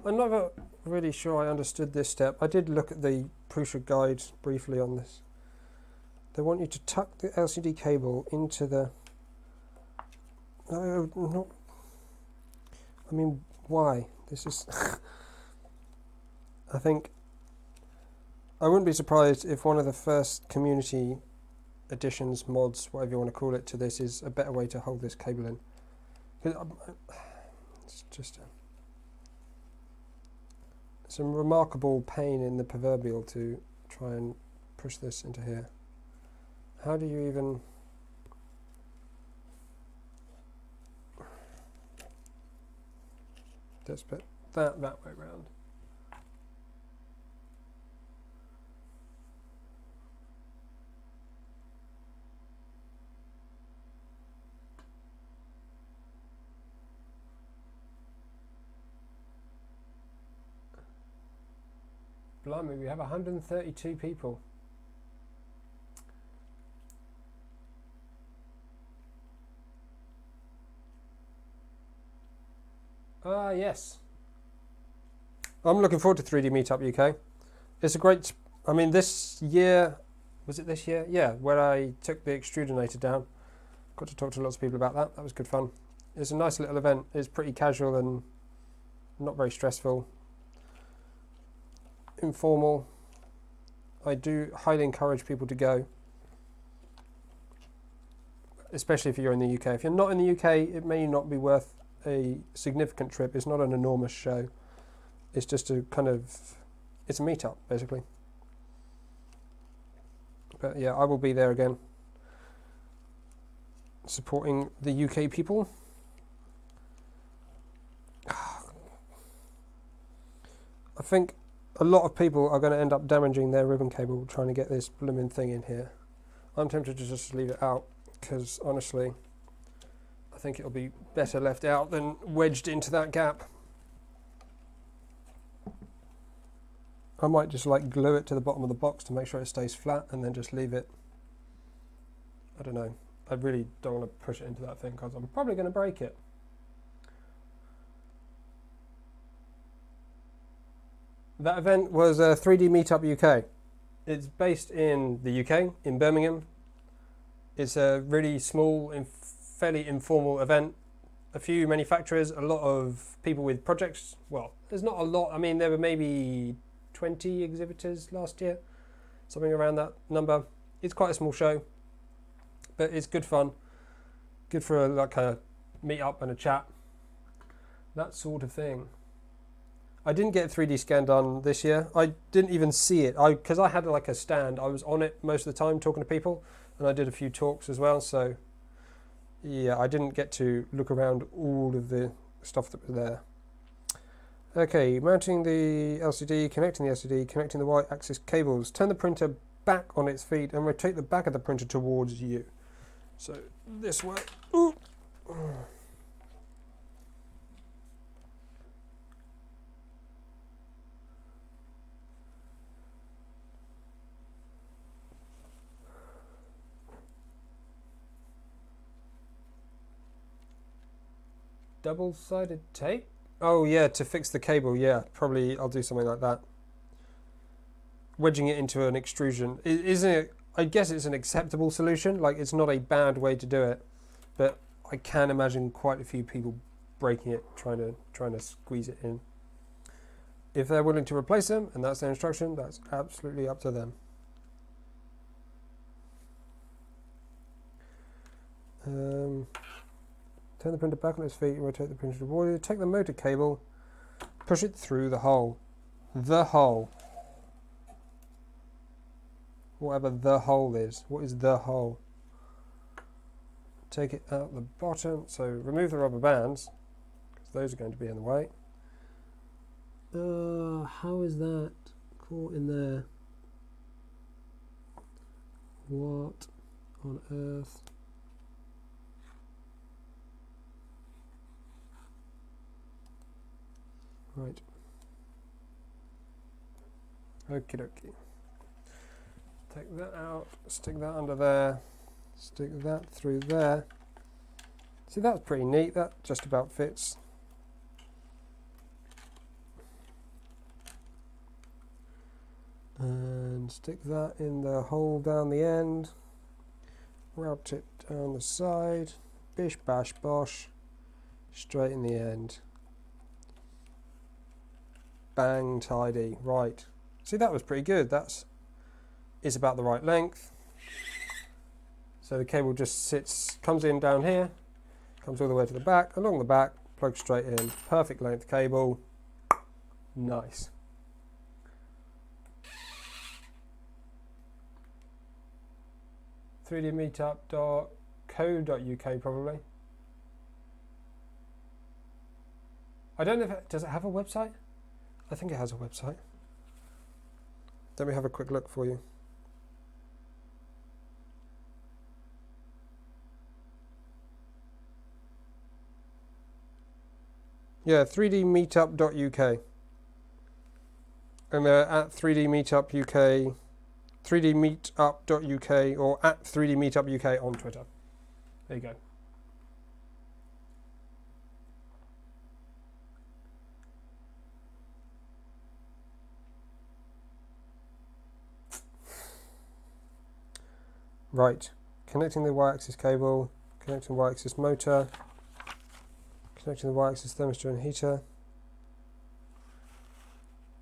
Speaker 1: I'm not really sure I understood this step. I did look at the Prusa guide briefly on this. They want you to tuck the LCD cable into the... No, I mean, why? This is... I think... I wouldn't be surprised if one of the first community additions, mods, whatever you want to call it, to this is a better way to hold this cable in. It's just it's a remarkable pain in the proverbial to try and push this into here. How do you even... Let's put that way round. Blimey, we have 132 people. Yes. I'm looking forward to 3D Meetup UK. It's a great... I mean, this year... Was it this year? Yeah, where I took the extrudinator down. Got to talk to lots of people about that. That was good fun. It's a nice little event. It's pretty casual and not very stressful. Informal. I do highly encourage people to go, especially if you're in the UK. If you're not in the UK, it may not be worth a significant trip. It's not an enormous show. It's just a kind of, it's a meetup basically. But yeah, I will be there again, supporting the UK people. I think a lot of people are going to end up damaging their ribbon cable trying to get this blooming thing in here. I'm tempted to just leave it out because honestly I think it'll be better left out than wedged into that gap. I might just like glue it to the bottom of the box to make sure it stays flat and then just leave it. I don't know. I really don't want to push it into that thing because I'm probably going to break it. That event was 3D Meetup UK. It's based in the UK, in Birmingham. It's a really small and fairly informal event. A few manufacturers, a lot of people with projects. Well, there's not a lot. I mean, there were maybe 20 exhibitors last year, something around that number. It's quite a small show, but it's good fun. Good for like a meet up and a chat, that sort of thing. I didn't get a 3D scan done this year. I didn't even see it because I had like a stand. I was on it most of the time talking to people, and I did a few talks as well. So yeah, I didn't get to look around all of the stuff that was there. Okay, mounting the LCD, connecting the LCD, connecting the Y-axis cables. Turn the printer back on its feet and rotate the back of the printer towards you. So this way. Ooh. Double-sided tape? Oh yeah, to fix the cable, yeah. Probably I'll do something like that. Wedging it into an extrusion. Isn't it I guess it's an acceptable solution. Like, it's not a bad way to do it, but I can imagine quite a few people breaking it, trying to squeeze it in. If they're willing to replace them, and that's their instruction, that's absolutely up to them. Turn the printer back on its feet and rotate the printer toward you. Take the motor cable, push it through the hole. The hole. Whatever the hole is. What is the hole? Take it out the bottom. So remove the rubber bands, because those are going to be in the way. How is that caught in there? What on earth? Right. Okie dokie. Take that out, stick that under there, stick that through there. See, that's pretty neat, that just about fits. And stick that in the hole down the end, route it down the side, bish bash bosh, straight in the end. Bang, tidy. Right. See, that was pretty good. That's about the right length. So the cable just comes in down here, comes all the way to the back, along the back, plugs straight in. Perfect length cable. Nice. .3dmeetup.co.uk probably. I don't know if does it have a website? I think it has a website. Let me have a quick look for you. Yeah, 3dmeetup.uk. And they're at 3dmeetup.uk, 3dmeetup.uk, or at 3dmeetup.uk on Twitter. There you go. Right, connecting the y-axis cable, connecting the y-axis motor, connecting the y-axis thermistor and heater.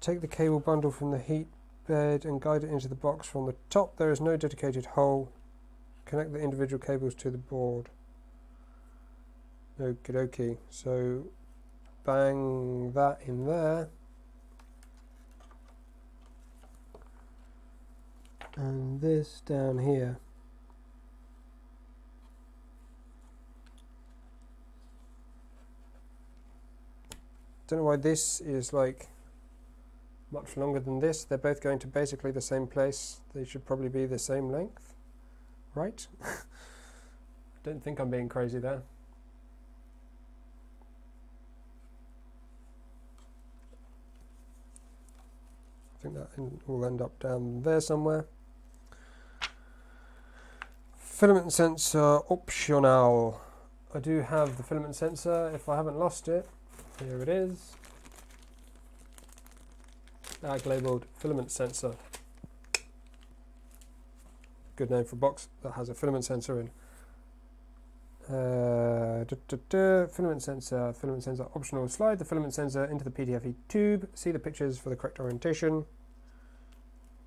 Speaker 1: Take the cable bundle from the heat bed and guide it into the box from the top. There is no dedicated hole. Connect the individual cables to the board. Okie dokie. So bang that in there. And this down here. Don't know why this is like much longer than this. They're both going to basically the same place. They should probably be the same length, right? I don't think I'm being crazy there. I think that will end up down there somewhere. Filament sensor optional. I do have the filament sensor if I haven't lost it. Here it is. Tag labelled filament sensor. Good name for a box that has a filament sensor in. Filament sensor optional. Slide the filament sensor into the PTFE tube. See the pictures for the correct orientation.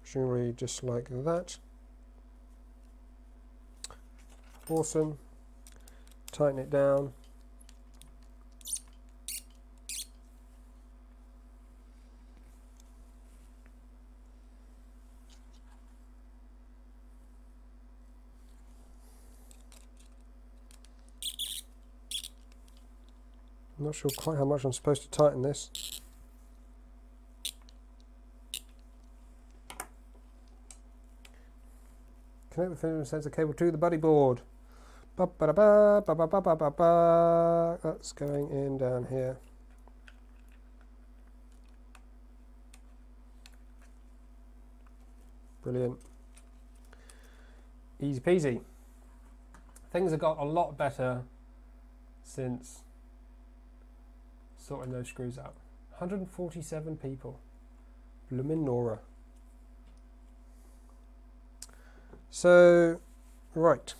Speaker 1: Presumably just like that. Awesome. Tighten it down. I'm not sure quite how much I'm supposed to tighten this. Connect the filament sensor cable to the buddy board. Ba -ba -da -ba, ba -ba -ba -ba -ba -ba. That's going in down here. Brilliant. Easy peasy. Things have got a lot better since sorting those screws out. 147 people. Bloomin' Nora. So, right.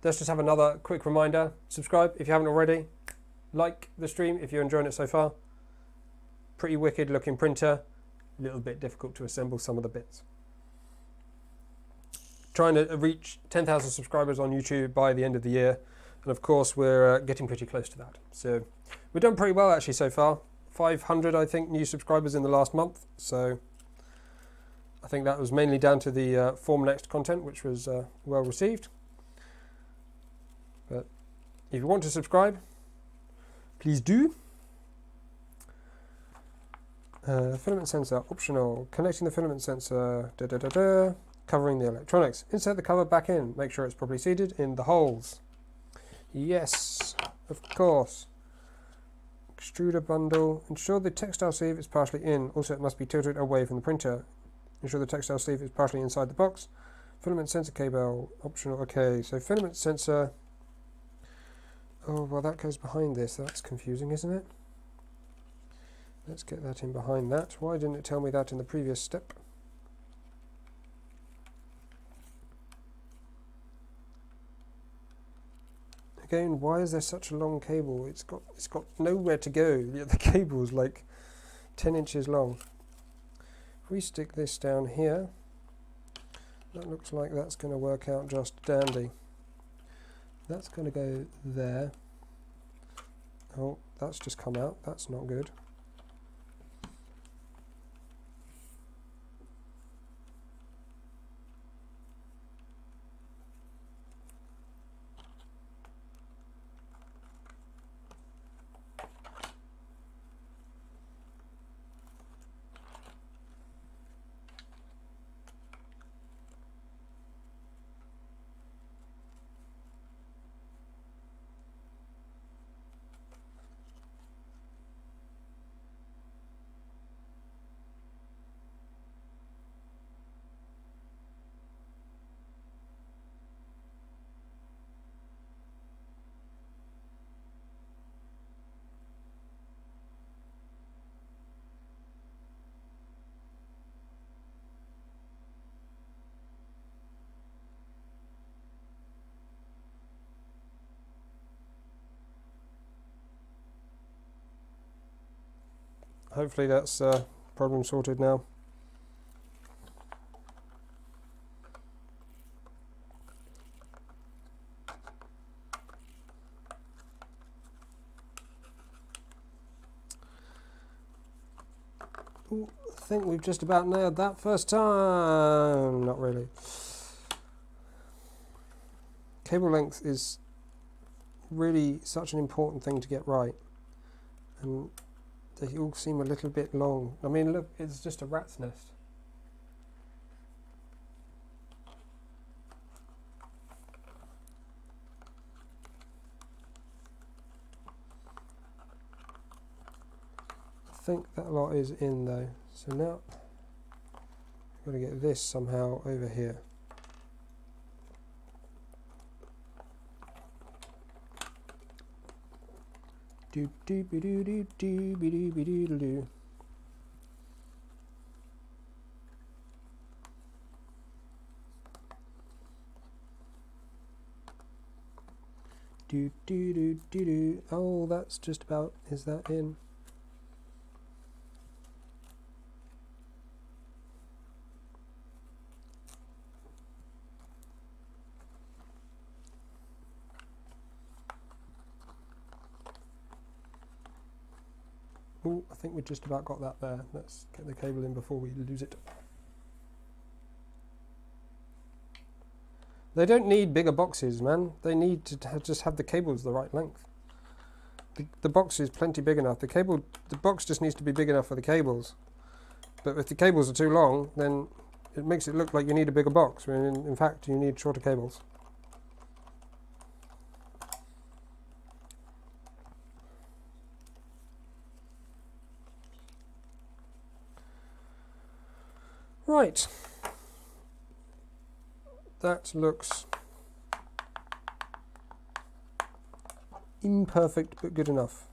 Speaker 1: Let's just have another quick reminder. Subscribe if you haven't already. Like the stream if you're enjoying it so far. Pretty wicked looking printer. A little bit difficult to assemble some of the bits. Trying to reach 10,000 subscribers on YouTube by the end of the year. And of course, we're getting pretty close to that. So we've done pretty well actually so far. 500, I think, new subscribers in the last month. So I think that was mainly down to the Form Next content, which was well received. But if you want to subscribe, please do. Filament sensor, optional. Connecting the filament sensor, covering the electronics. Insert the cover back in. Make sure it's properly seated in the holes. Yes, of course. Extruder bundle. Ensure the textile sleeve is partially in. Also, it must be tilted away from the printer. Ensure the textile sleeve is partially inside the box. Filament sensor cable, optional. Okay, so filament sensor. Oh, well, that goes behind this. That's confusing, isn't it? Let's get that in behind that. Why didn't it tell me that in the previous step? Again, why is there such a long cable? It's got nowhere to go. The cable is like 10 inches long. If we stick this down here, that looks like that's going to work out just dandy. That's going to go there. Oh, that's just come out. That's not good. Hopefully that's problem sorted now. Ooh, I think we've just about nailed that first time. Not really. Cable length is really such an important thing to get right. And they all seem a little bit long. I mean, look, it's just a rat's nest. I think that lot is in though. So now I've got to get this somehow over here. Do do be do do do be do be do do. Do do do do do. Oh, that's just about. Is that in? Oh, I think we just about got that there. Let's get the cable in before we lose it. They don't need bigger boxes, man. They need to just have the cables the right length. The box is plenty big enough. The box just needs to be big enough for the cables. But if the cables are too long, then it makes it look like you need a bigger box, when in fact you need shorter cables. Right, that looks imperfect but good enough.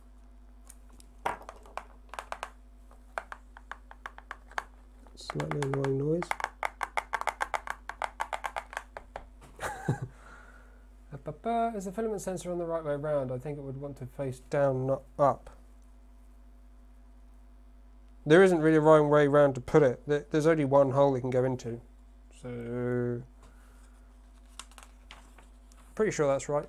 Speaker 1: Slightly annoying noise. But is the filament sensor on the right way around? I think it would want to face down, not up. There isn't really a wrong way round to put it. There's only one hole it can go into. So, pretty sure that's right.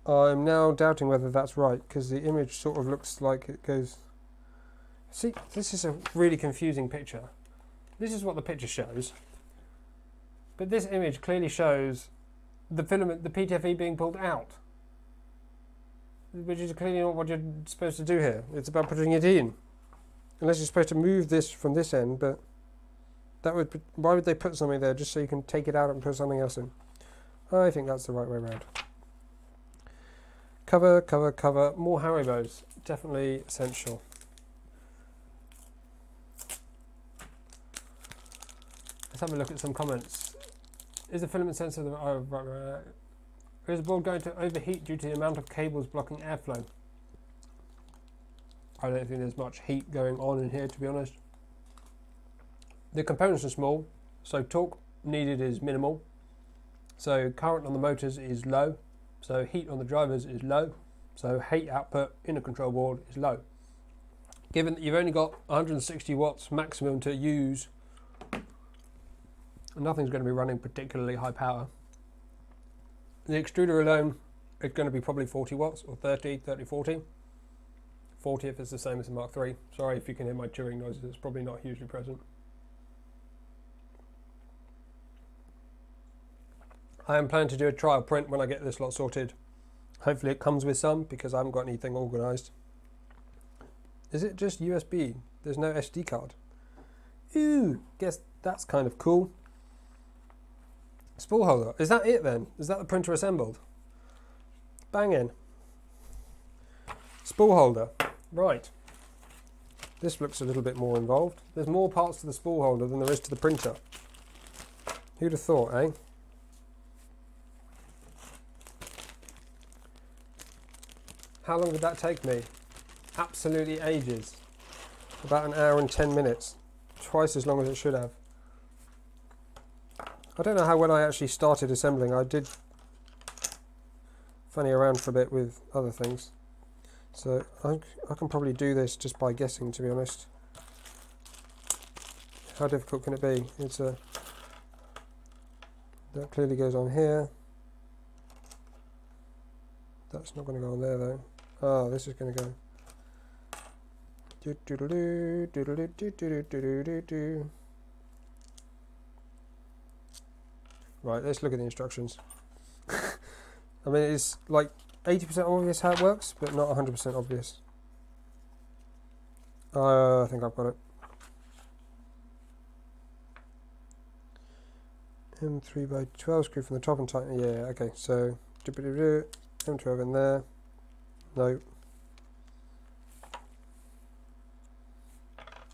Speaker 1: I'm now doubting whether that's right, because the image sort of looks like it goes... See, this is a really confusing picture. This is what the picture shows. But this image clearly shows the filament, the PTFE being pulled out. Which is clearly not what you're supposed to do here. It's about putting it in. Unless you're supposed to move this from this end, but that would... Why would they put something there just so you can take it out and put something else in? I think that's the right way around. Cover, cover, cover. More Haribos. Definitely essential. Let's have a look at some comments. Is the filament sensor... Is the board going to overheat due to the amount of cables blocking airflow? I don't think there's much heat going on in here, to be honest. The components are small, so torque needed is minimal. So current on the motors is low. So heat on the drivers is low, so heat output in a control board is low. Given that you've only got 160 watts maximum to use, nothing's going to be running particularly high power. The extruder alone is going to be probably 40 watts, or 30, 40. 40 if it's the same as the Mark III. Sorry if you can hear my chewing noises, it's probably not hugely present. I am planning to do a trial print when I get this lot sorted. Hopefully it comes with some, because I haven't got anything organised. Is it just USB? There's no SD card. Ooh, guess that's kind of cool. Spool holder. Is that it then? Is that the printer assembled? Banging. Spool holder. Right. This looks a little bit more involved. There's more parts to the spool holder than there is to the printer. Who'd have thought, eh? How long did that take me? Absolutely ages. About an hour and 10 minutes. Twice as long as it should have. I don't know how when I actually started assembling, I did funny around for a bit with other things. So I can probably do this just by guessing, to be honest. How difficult can it be? It's a... That clearly goes on here. That's not going to go on there though. Oh, this is going to go. Right, let's look at the instructions. I mean, it's like 80% obvious how it works, but not 100% obvious. I think I've got it. M3x12 screw from the top and tighten. Yeah, okay, so M12 in there. No.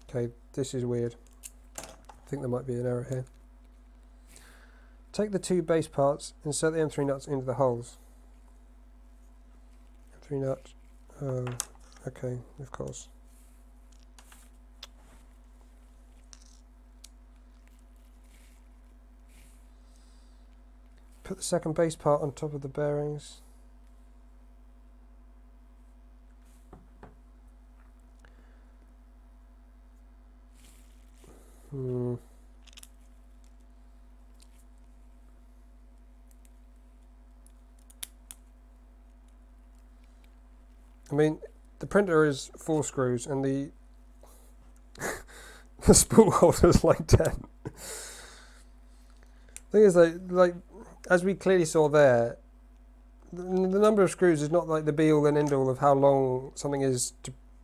Speaker 1: Okay, this is weird. I think there might be an error here. Take the two base parts, insert the M3 nuts into the holes. M3 nut. Oh, okay, of course. Put the second base part on top of the bearings. I mean, the printer is 4 screws and the the spool holder is like 10. Thing is, like as we clearly saw there, the number of screws is not like the be-all and end-all of how long something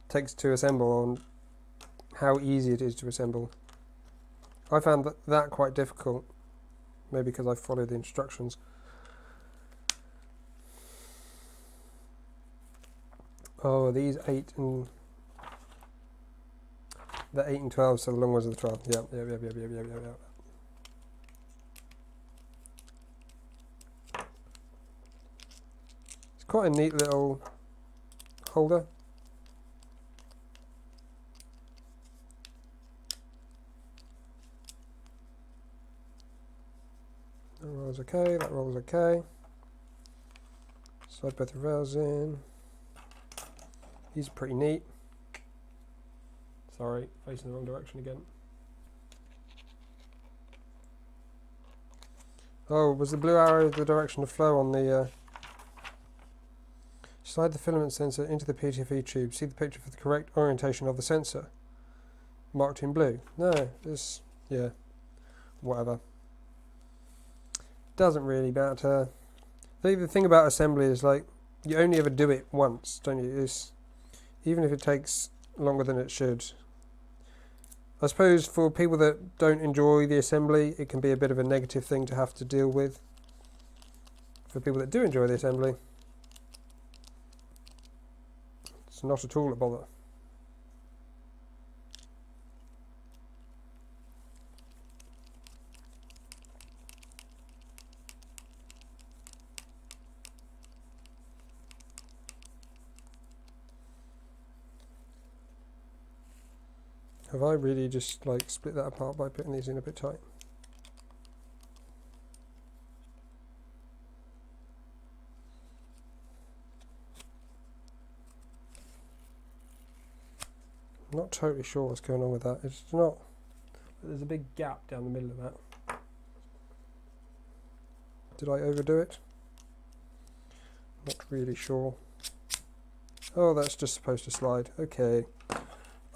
Speaker 1: takes to assemble and how easy it is to assemble. I found that quite difficult, maybe because I followed the instructions. Oh, these 8 and The 8 and 12, so the long ones are the 12. Yeah. It's quite a neat little holder. That rolls okay, that rolls okay. Slide both the rails in. These are pretty neat. Sorry, facing the wrong direction again. Oh, was the blue arrow the direction of flow on the... Slide the filament sensor into the PTFE tube. See the picture for the correct orientation of the sensor. Marked in blue. No, it's... yeah. Whatever. Doesn't really matter. The thing about assembly is, like, you only ever do it once, don't you? It's, even if it takes longer than it should. I suppose for people that don't enjoy the assembly, it can be a bit of a negative thing to have to deal with. For people that do enjoy the assembly, it's not at all a bother. Have I really just like split that apart by putting these in a bit tight? I'm not totally sure what's going on with that. It's not. There's a big gap down the middle of that. Did I overdo it? Not really sure. Oh, that's just supposed to slide. Okay,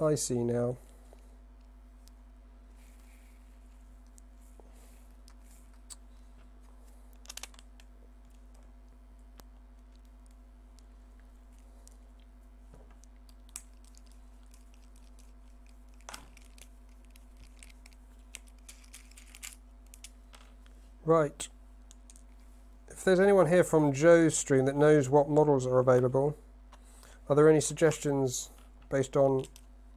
Speaker 1: I see now. Right. If there's anyone here from Joe's stream that knows what models are available, are there any suggestions based on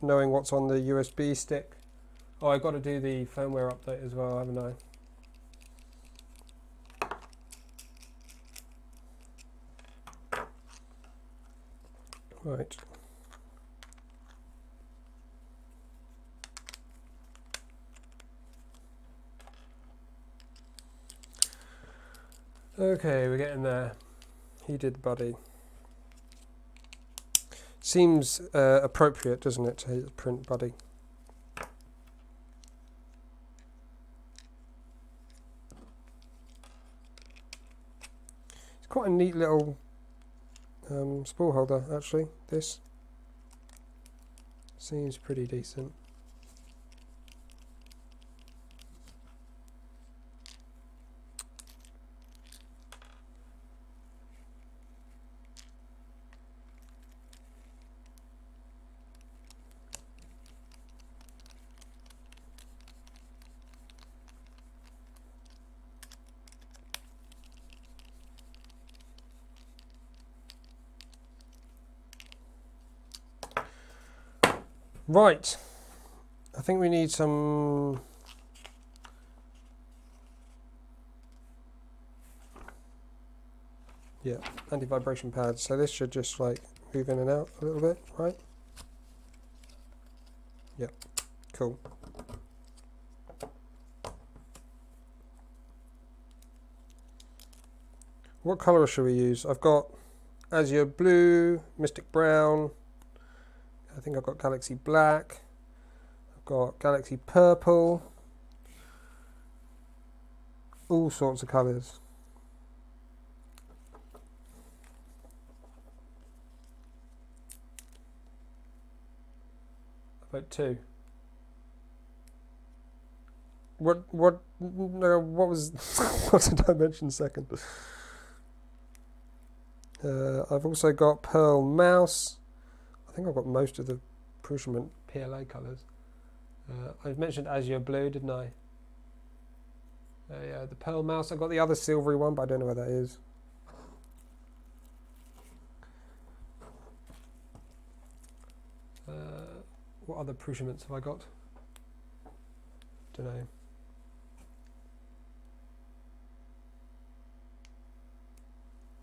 Speaker 1: knowing what's on the USB stick? Oh, I've got to do the firmware update as well, haven't I? Right. Okay, we're getting there. He did the body. Seems appropriate, doesn't it, to print body? It's quite a neat little spool holder, actually. This seems pretty decent. Right, I think we need some anti-vibration pads. So this should just like move in and out a little bit, right? Yep, cool. What colour should we use? I've got Azure Blue, Mystic Brown. I think I've got Galaxy Black, I've got Galaxy Purple, all sorts of colours. About two. What was what did I mention second? I've also got Pearl Mouse. I think I've got most of the Prusa PLA colours. I've mentioned Azure Blue, didn't I? Yeah, the Pearl Mouse. I've got the other silvery one, but I don't know where that is. What What other Prusa have I got? Don't know.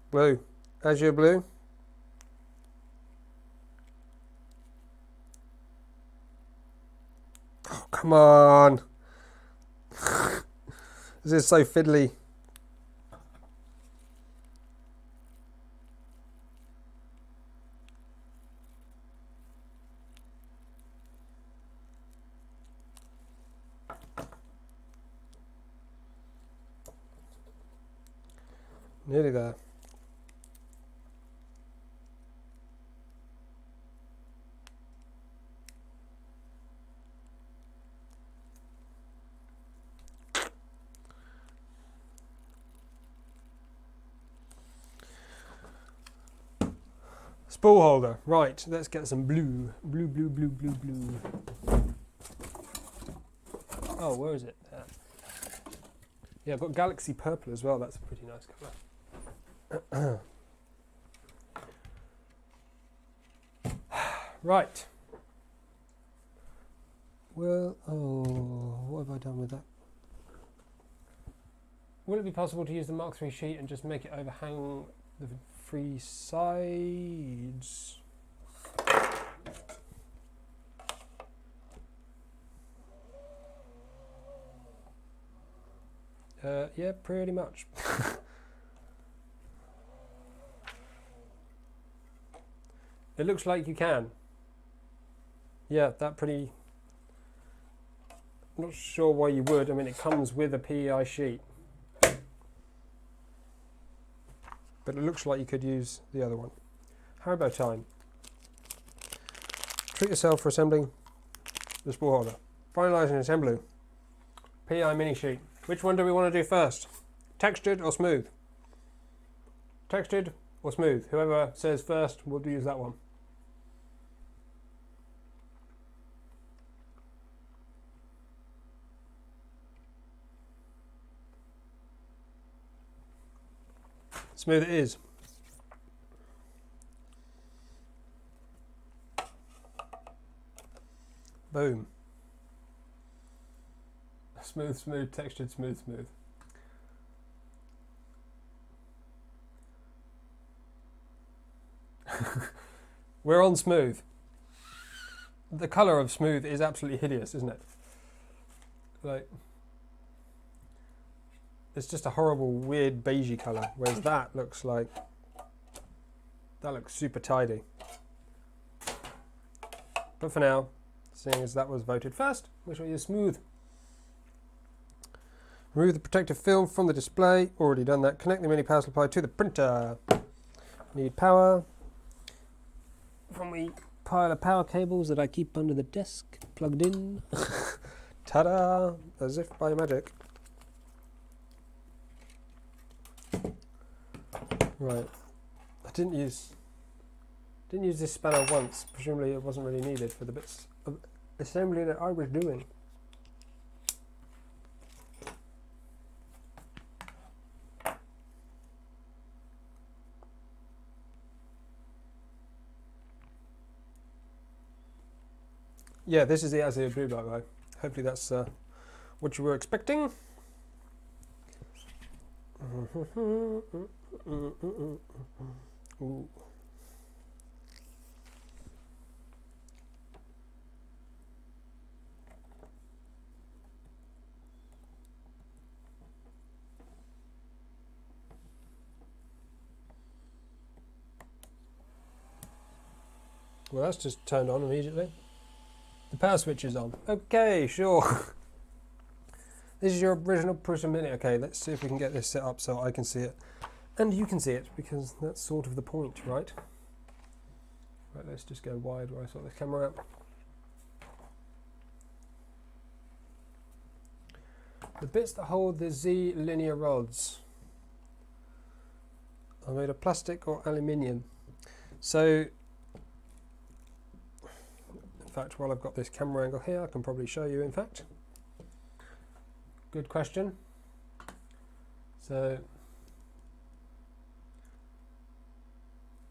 Speaker 1: Blue. Azure blue. Oh, come on. This is so fiddly. Nearly there. Spool holder. Right, let's get some blue. Blue, blue, blue, blue, blue. Oh, where is it? Yeah, I've got Galaxy Purple as well. That's a pretty nice colour. Right. Well, oh, what have I done with that? Will it be possible to use the Mark III sheet and just make it overhang the three sides? Yeah, pretty much. It looks like you can. Yeah, that pretty... I'm not sure why you would. I mean, it comes with a PEI sheet. But it looks like you could use the other one. Haribo time. Treat yourself for assembling the spool holder. Finalising assembly. PEI mini sheet. Which one do we want to do first? Textured or smooth? Textured or smooth? Whoever says first, we'll use that one. Smooth it is. Boom. Smooth, smooth, textured, smooth, smooth. We're on smooth. The colour of smooth is absolutely hideous, isn't it? Like, it's just a horrible, weird beigey colour, whereas that looks like, that looks super tidy. But for now, seeing as that was voted first, we shall use smooth. Remove the protective film from the display. Already done that. Connect the mini power supply to the printer. Need power from the pile of power cables that I keep under the desk, plugged in. Ta-da! As if by magic. Right. I didn't use this spanner once. Presumably it wasn't really needed for the bits of assembly that I was doing. Yeah, this is the Azure blue light though. Hopefully that's what you were expecting. Ooh. Well, that's just turned on immediately. The power switch is on. Okay, sure. This is your original Prusa Mini. Okay, let's see if we can get this set up so I can see it. And you can see it, because that's sort of the point, right? Right, let's just go wide where I sort this camera out. The bits that hold the Z linear rods are made of plastic or aluminium. So, in fact, while I've got this camera angle here, I can probably show you, in fact. Good question. So,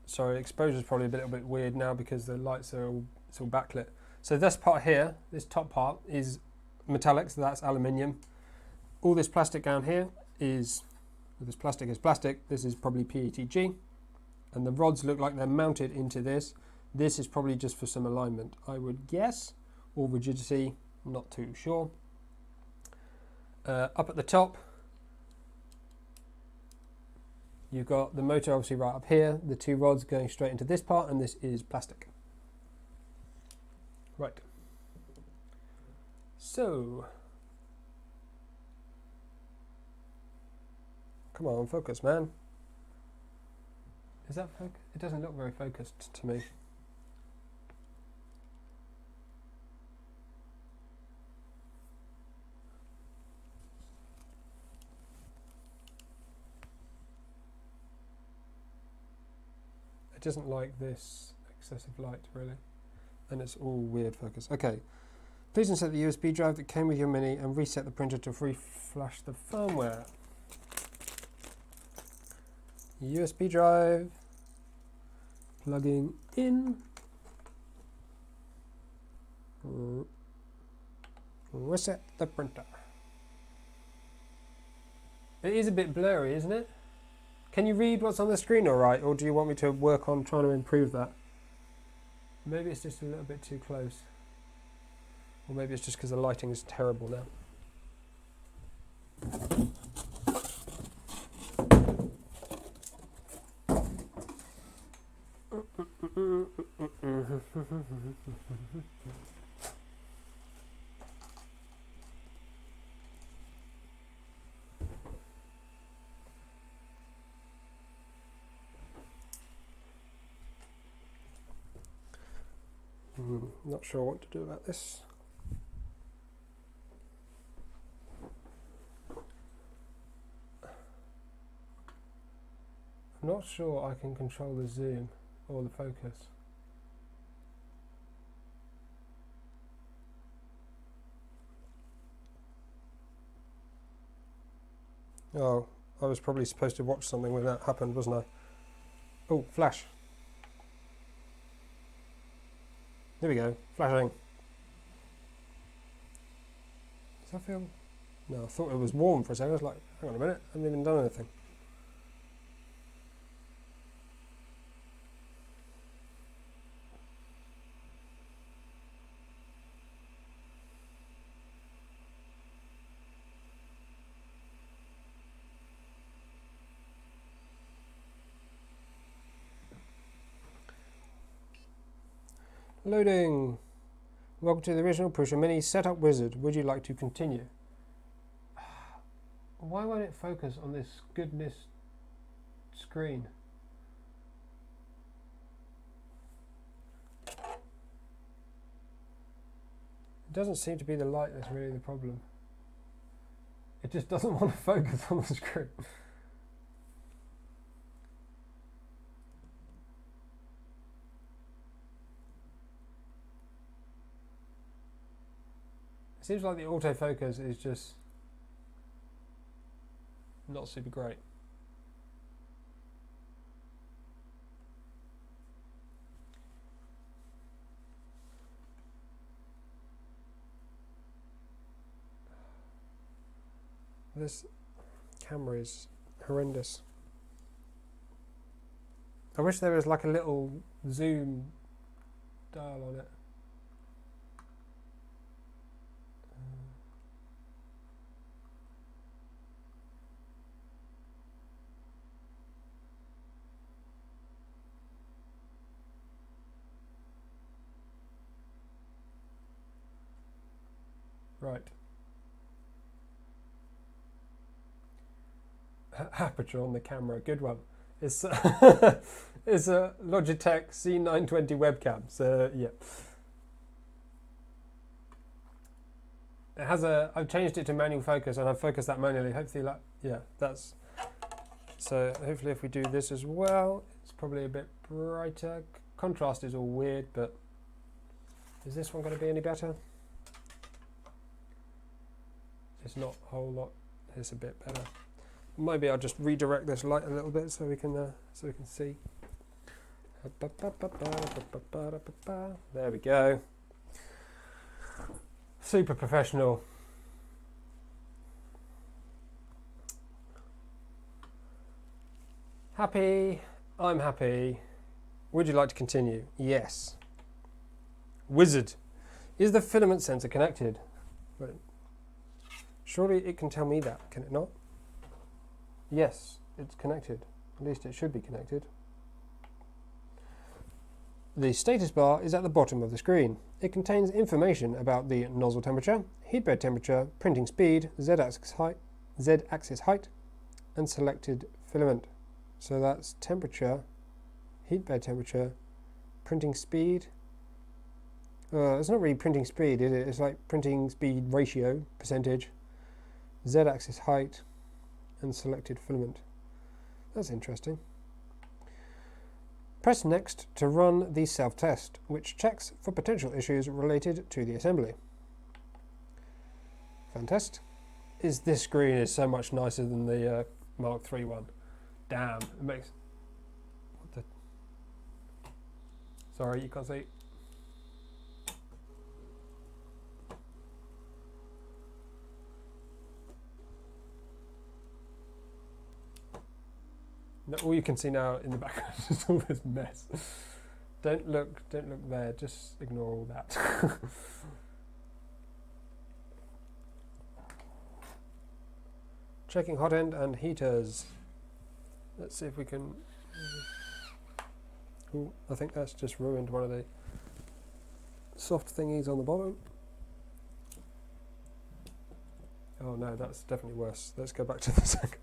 Speaker 1: sorry, exposure is probably a little bit weird now because the lights are all, it's all backlit. So this part here, this top part is metallic, so that's aluminium. All this plastic down here is, well, this plastic is plastic, this is probably PETG, and the rods look like they're mounted into this. This is probably just for some alignment, I would guess, or rigidity, not too sure. Up at the top, you've got the motor obviously right up here, the two rods going straight into this part, and this is plastic. Right. So, come on, focus, man. Is that focus? It doesn't look very focused to me. It doesn't like this excessive light, really. And it's all weird focus. Okay. Please insert the USB drive that came with your Mini and reset the printer to reflash the firmware. USB drive, plugging in, reset the printer. It is a bit blurry, isn't it? Can you read what's on the screen all right, or do you want me to work on trying to improve that? Maybe it's just a little bit too close. Or maybe it's just because the lighting is terrible now. Not sure what to do about this. I'm not sure I can control the zoom or the focus. Oh, I was probably supposed to watch something when that happened, wasn't I? Oh, flash. There we go, flashing. Does that feel? No, I thought it was warm for a second. I was like, hang on a minute, I haven't even done anything. Loading. Welcome to the original Prusa Mini Setup Wizard. Would you like to continue? Why won't it focus on this goodness screen? It doesn't seem to be the light that's really the problem. It just doesn't want to focus on the screen. It seems like the autofocus is just not super great. This camera is horrendous. I wish there was like a little zoom dial on it. Right. Aperture on the camera, good one. It's it's a Logitech C920 webcam. So yeah, it has a. I've changed it to manual focus, and I've focused that manually. Hopefully, like yeah, that's. So hopefully, if we do this as well, it's probably a bit brighter. Contrast is all weird, but is this one going to be any better? It's not a whole lot. It's a bit better. Maybe I'll just redirect this light a little bit so we can see. There we go. Super professional. Happy? I'm happy. Would you like to continue? Yes. Wizard. Is the filament sensor connected? But surely it can tell me that, can it not? Yes, it's connected. At least it should be connected. The status bar is at the bottom of the screen. It contains information about the nozzle temperature, heat bed temperature, printing speed, z-axis height, and selected filament. So that's temperature, heat bed temperature, printing speed. It's not really printing speed, is it? It's like printing speed ratio, percentage, z-axis height, and selected filament. That's interesting. Press Next to run the self-test, which checks for potential issues related to the assembly. Fantast. This screen is so much nicer than the Mark III one. Damn, it makes... What the... Sorry, you can't see. No, all you can see now in the background is all this mess. Don't look there, just ignore all that. Checking hot end and heaters. Let's see if we can... Ooh, I think that's just ruined one of the soft thingies on the bottom. Oh no, that's definitely worse. Let's go back to the second.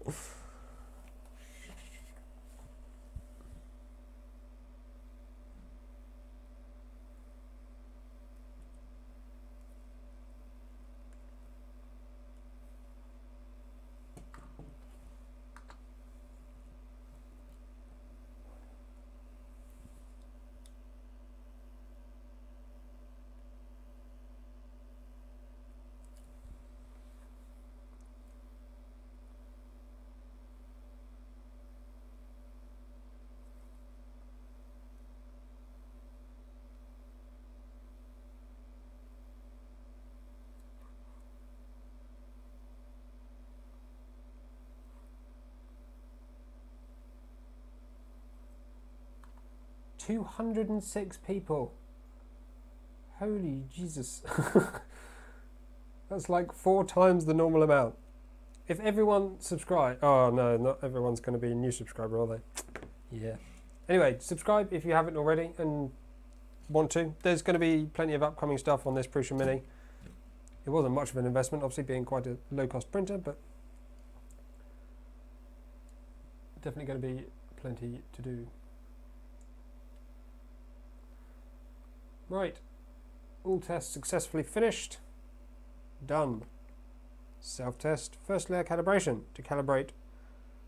Speaker 1: 206 people. Holy Jesus. That's like 4 times the normal amount. If everyone subscribe... Oh no, not everyone's going to be a new subscriber, are they? Yeah. Anyway, subscribe if you haven't already and want to. There's going to be plenty of upcoming stuff on this Prusa Mini. It wasn't much of an investment, obviously being quite a low-cost printer, but definitely going to be plenty to do. Right, all tests successfully finished. Done. Self-test, first layer calibration. To calibrate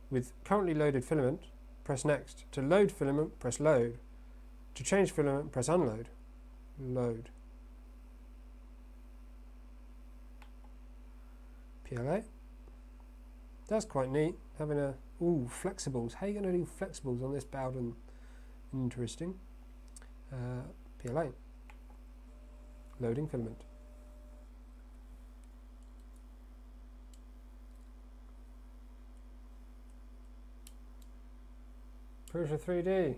Speaker 1: with currently loaded filament, press Next. To load filament, press Load. To change filament, press Unload. Load. PLA. That's quite neat, having a... Ooh, flexibles. How are you going to do flexibles on this Bowden? Interesting. PLA. Loading filament. Prusa 3D.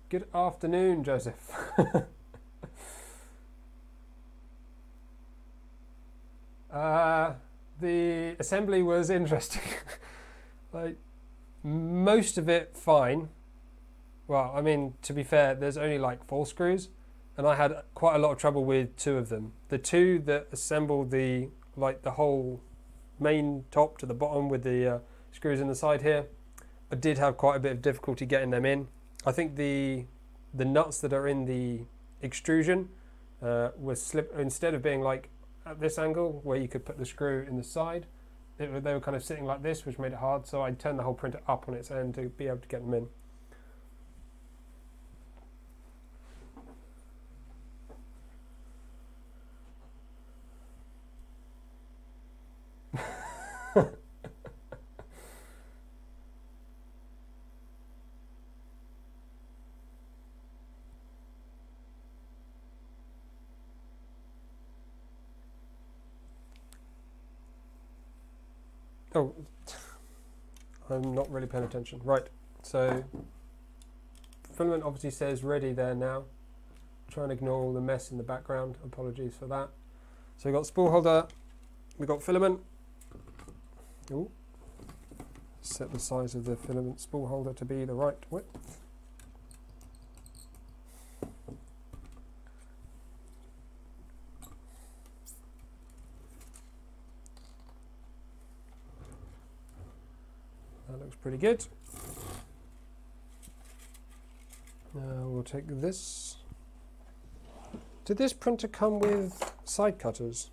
Speaker 1: Good afternoon, Joseph. The assembly was interesting. Like, most of it fine. Well, I mean, to be fair, there's only like 4 screws, and I had quite a lot of trouble with 2 of them. The 2 that assemble the whole main top to the bottom with the screws in the side here, I did have quite a bit of difficulty getting them in. I think the nuts that are in the extrusion were instead of being like at this angle where you could put the screw in the side, they were kind of sitting like this, which made it hard. So I turned the whole printer up on its end to be able to get them in. Oh, I'm not really paying attention. Right, so filament obviously says ready there now. Try and ignore all the mess in the background. Apologies for that. So we've got spool holder, we've got filament. Ooh. Set the size of the filament spool holder to be the right width. That looks pretty good. Now we'll take this. Did this printer come with side cutters?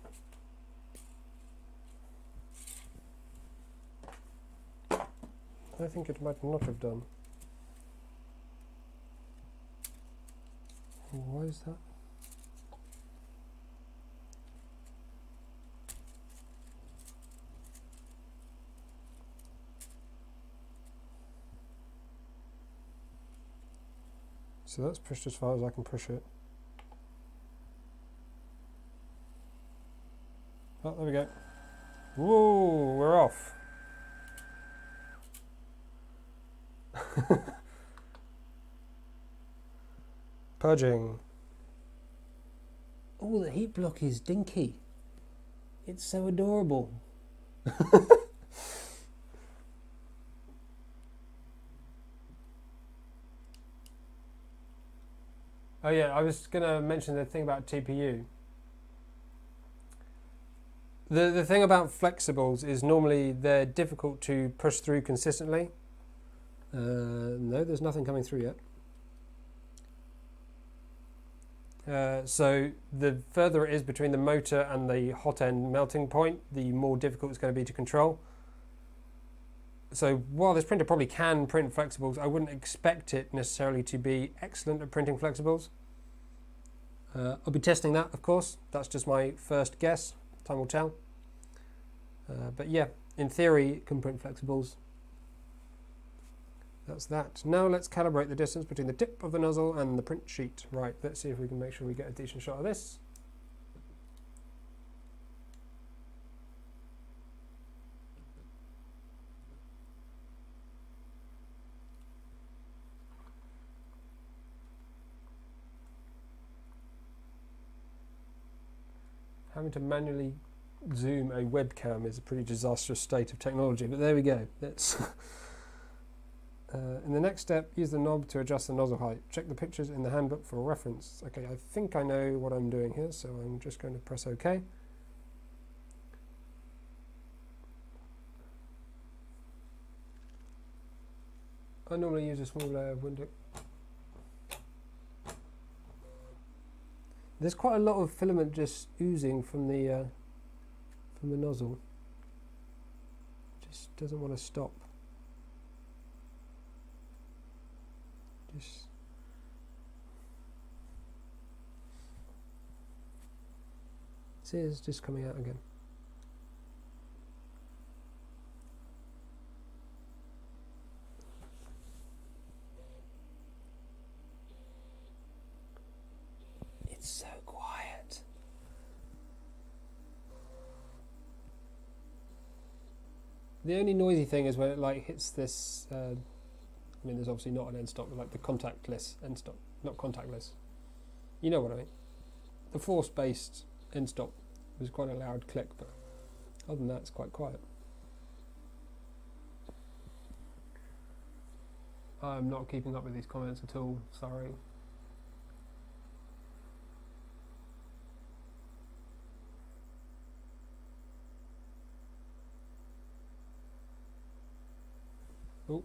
Speaker 1: I think it might not have done. Why is that? So that's pushed as far as I can push it. Oh, there we go. Whoa, we're off. Purging. Oh, the heat block is dinky. It's so adorable. Oh yeah, I was going to mention the thing about TPU. The thing about flexibles is normally they're difficult to push through consistently. No, there's nothing coming through yet. So the further it is between the motor and the hot end melting point, the more difficult it's going to be to control. So while this printer probably can print flexibles, I wouldn't expect it necessarily to be excellent at printing flexibles. I'll be testing that, of course. That's just my first guess. Time will tell. But yeah, in theory, it can print flexibles. That's that. Now let's calibrate the distance between the tip of the nozzle and the print sheet. Right, let's see if we can make sure we get a decent shot of this. Having to manually zoom a webcam is a pretty disastrous state of technology, but there we go. That's in the next step, use the knob to adjust the nozzle height. Check the pictures in the handbook for reference. Okay, I think I know what I'm doing here, so I'm just going to press OK. I normally use a small layer of window. There's quite a lot of filament just oozing from the nozzle. Just doesn't want to stop. Just see, it's just coming out again. It's so quiet. The only noisy thing is when it like hits this. I mean, there's obviously not an end stop, but like the contactless end stop, not contactless. You know what I mean? The force-based end stop was quite a loud click, but other than that, it's quite quiet. I'm not keeping up with these comments at all. Sorry. Oh.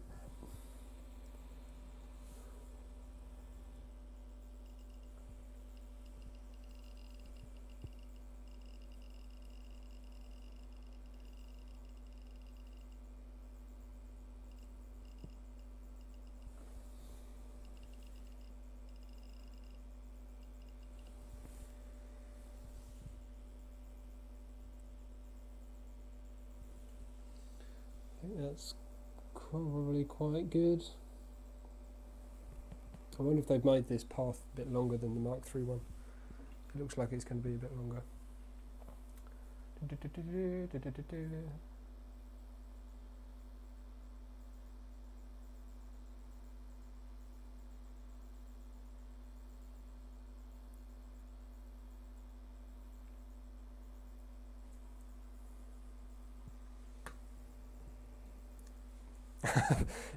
Speaker 1: I think that's probably quite good. I wonder if they've made this path a bit longer than the Mark III one. It looks like it's going to be a bit longer.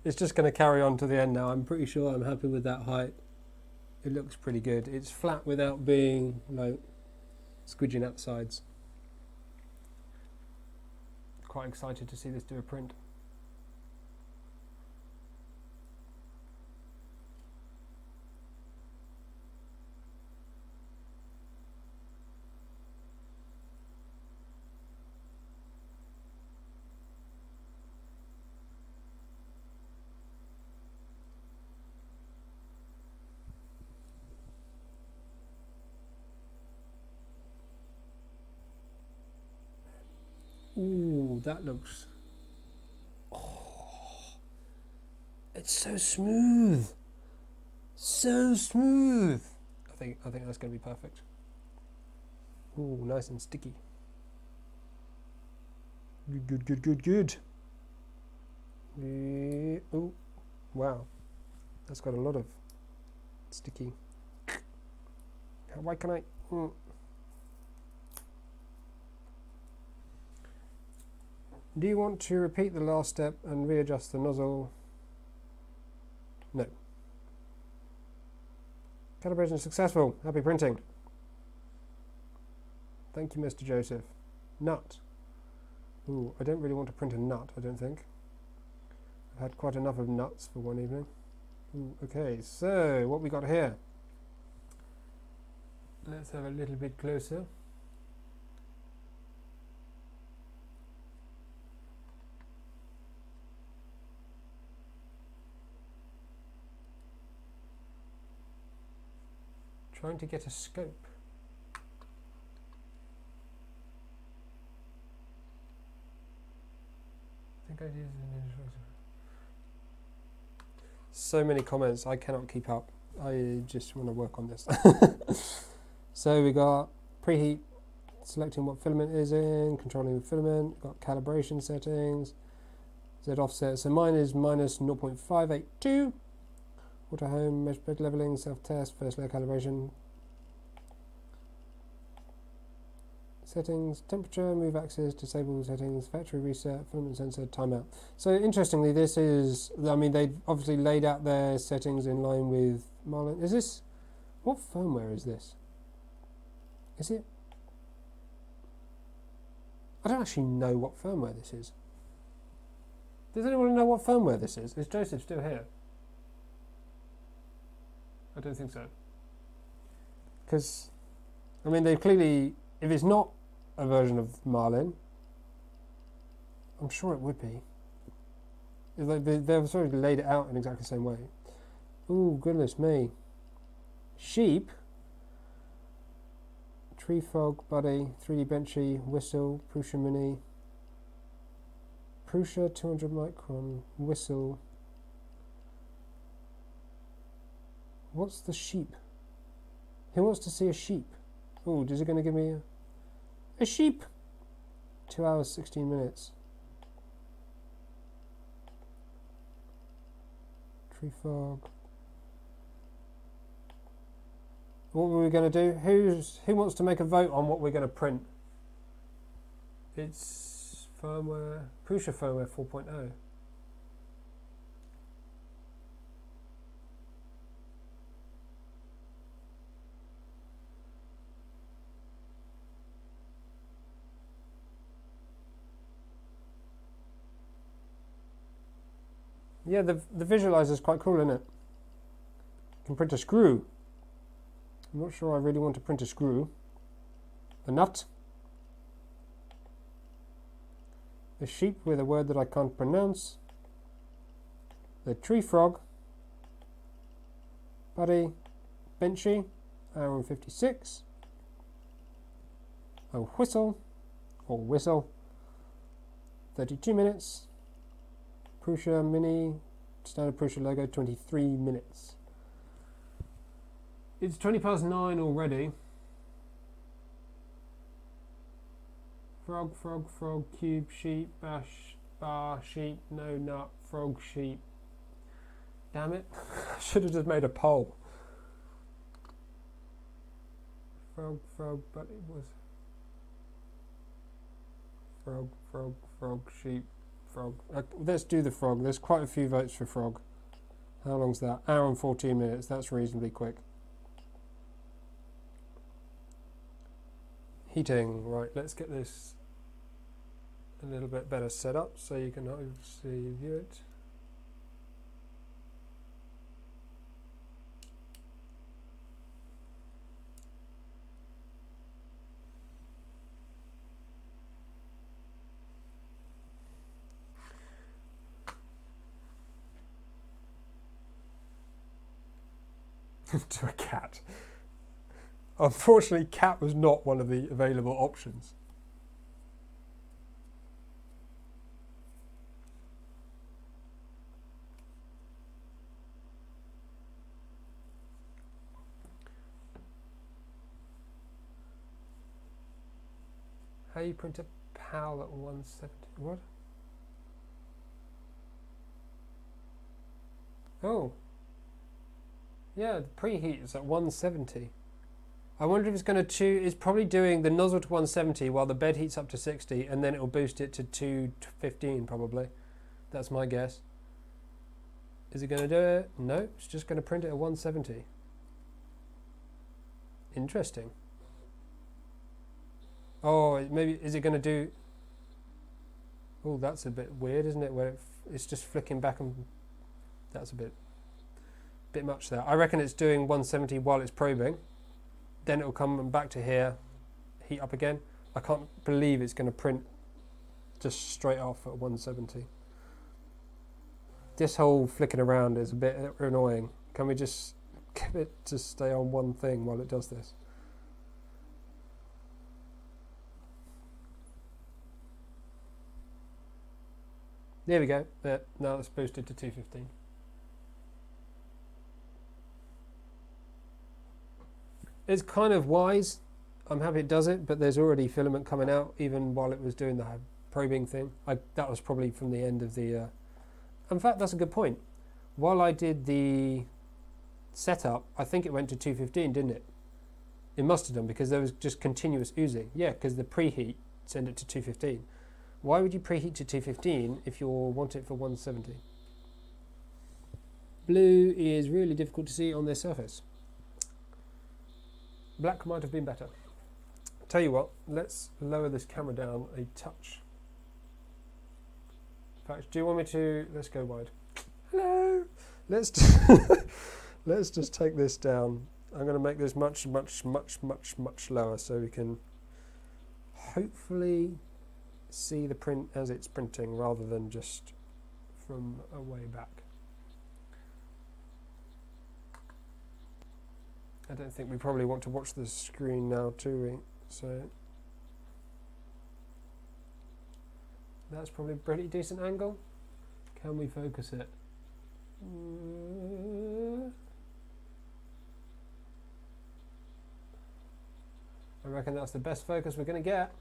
Speaker 1: It's just going to carry on to the end now. I'm pretty sure I'm happy with that height. It looks pretty good. It's flat without being like squidging out the sides. Quite excited to see this do a print. Ooh, that looks... Oh, it's so smooth. So smooth. I think that's going to be perfect. Ooh, nice and sticky. Good. Oh, wow. That's got a lot of sticky. Why can I... Do you want to repeat the last step and readjust the nozzle? No. Calibration successful. Happy printing. Thank you, Mr. Joseph. Nut. Ooh, I don't really want to print a nut, I don't think. I've had quite enough of nuts for one evening. Ooh, okay, so what we got here? Let's have a little bit closer. Trying to get a scope. I think I did. So many comments, I cannot keep up. I just want to work on this. So we got preheat, selecting what filament is in, controlling the filament, got calibration settings, Z offset. So mine is minus 0.582. Auto home, mesh bed leveling, self-test, first layer calibration. Settings, temperature, move axis, disable settings, factory reset, filament sensor, timeout. So interestingly, this is, I mean, they've obviously laid out their settings in line with Marlin. Is this, what firmware is this? Is it? I don't actually know what firmware this is. Does anyone know what firmware this is? Is Joseph still here? I don't think so. Because, I mean, they've clearly, if it's not a version of Marlin, I'm sure it would be. It's like they've sort of laid it out in exactly the same way. Ooh, goodness me. Sheep. Tree frog, buddy, 3D benchy, whistle, Prusa mini. Prusa 200 micron, whistle. What's the sheep? Who wants to see a sheep? Oh, is it going to give me a sheep? 2 hours, 16 minutes. Tree frog. What were we going to do? Who wants to make a vote on what we're going to print? It's firmware, Prusa firmware 4.0. Yeah, the visualizer is quite cool, isn't it? You can print a screw. I'm not sure I really want to print a screw. A nut. A sheep with a word that I can't pronounce. The tree frog. Buddy. Benchy. Hour and 56. A whistle. Or whistle. 32 minutes. Prusa mini. Standard Prusa logo. 23 minutes. It's 20 past 9 already. Frog, frog, frog, cube, sheep, bash, bar, sheep, no nut, frog, sheep. Damn it. I should have just made a poll. Frog, frog, but it was... Frog, frog, frog, sheep, Frog. Let's do the frog. There's quite a few votes for frog. How long's that? Hour and 14 minutes. That's reasonably quick. Heating. Right, let's get this a little bit better set up so you can obviously view it. To a cat. Unfortunately, cat was not one of the available options. How you print a PAL at 170? What? Oh. Yeah, the preheat is at 170. I wonder if it's going to choose. It's probably doing the nozzle to 170 while the bed heats up to 60, and then it will boost it to 215 probably. That's my guess. Is it going to do it? No, it's just going to print it at 170. Interesting. Oh, maybe is it going to do? Oh, that's a bit weird, isn't it? Where it's just flicking back and that's a bit much there. I reckon it's doing 170 while it's probing. Then it will come back to here, heat up again. I can't believe it's going to print just straight off at 170. This whole flicking around is a bit annoying. Can we just get it to stay on one thing while it does this? There we go. There. Now it's boosted to 215. It's kind of wise. I'm happy it does it, but there's already filament coming out even while it was doing the probing thing. That was probably from the end of the... In fact, that's a good point. While I did the setup, I think it went to 215, didn't it? It must have done because there was just continuous oozing. Yeah, because the preheat sent it to 215. Why would you preheat to 215 if you want it for 170? Blue is really difficult to see on this surface. Black might have been better. Tell you what, let's lower this camera down a touch. In fact, do you want me to... Let's go wide. Hello! Let's just take this down. I'm going to make this much lower so we can hopefully see the print as it's printing rather than just from a way back. I don't think we probably want to watch the screen now, do we? So that's probably a pretty decent angle. Can we focus it? I reckon that's the best focus we're going to get.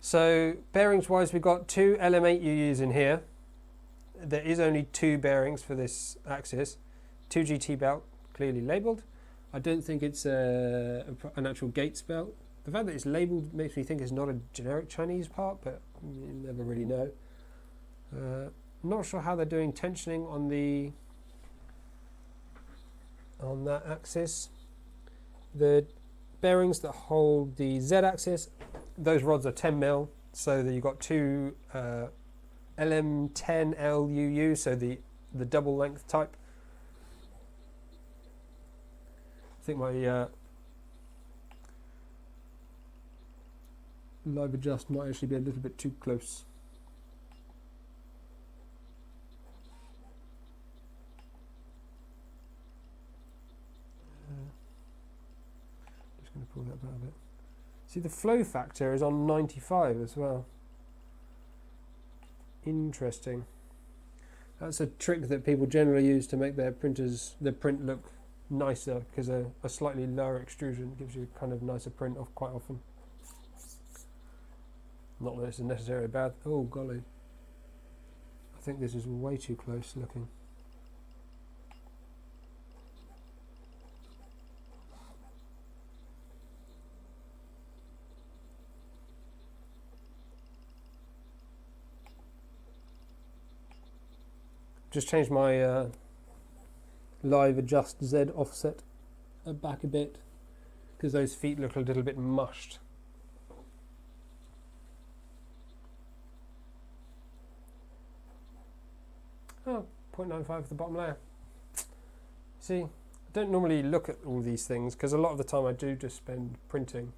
Speaker 1: So bearings wise, we've got two LM8 UUs in here. There is only two bearings for this axis. 2 GT belt, clearly labelled. I don't think it's an actual Gates belt. The fact that it's labelled makes me think it's not a generic Chinese part, but you never really know. Not sure how they're doing tensioning on that axis. The bearings that hold the Z axis, those rods are 10 mil, so that you've got two LM10 LUU, so the double length type. I think my live adjust might actually be a little bit too close. Just going to pull that back a bit. See, the flow factor is on 95 as well. Interesting. That's a trick that people generally use to make their print look nicer, because a slightly lower extrusion gives you kind of nicer print off quite often. Not that it's necessarily bad. Oh golly, I think this is way too close looking. just changed my live adjust Z offset back a bit because those feet look a little bit mushed. Oh, 0.95 for the bottom layer. See, I don't normally look at all these things because a lot of the time I do just spend printing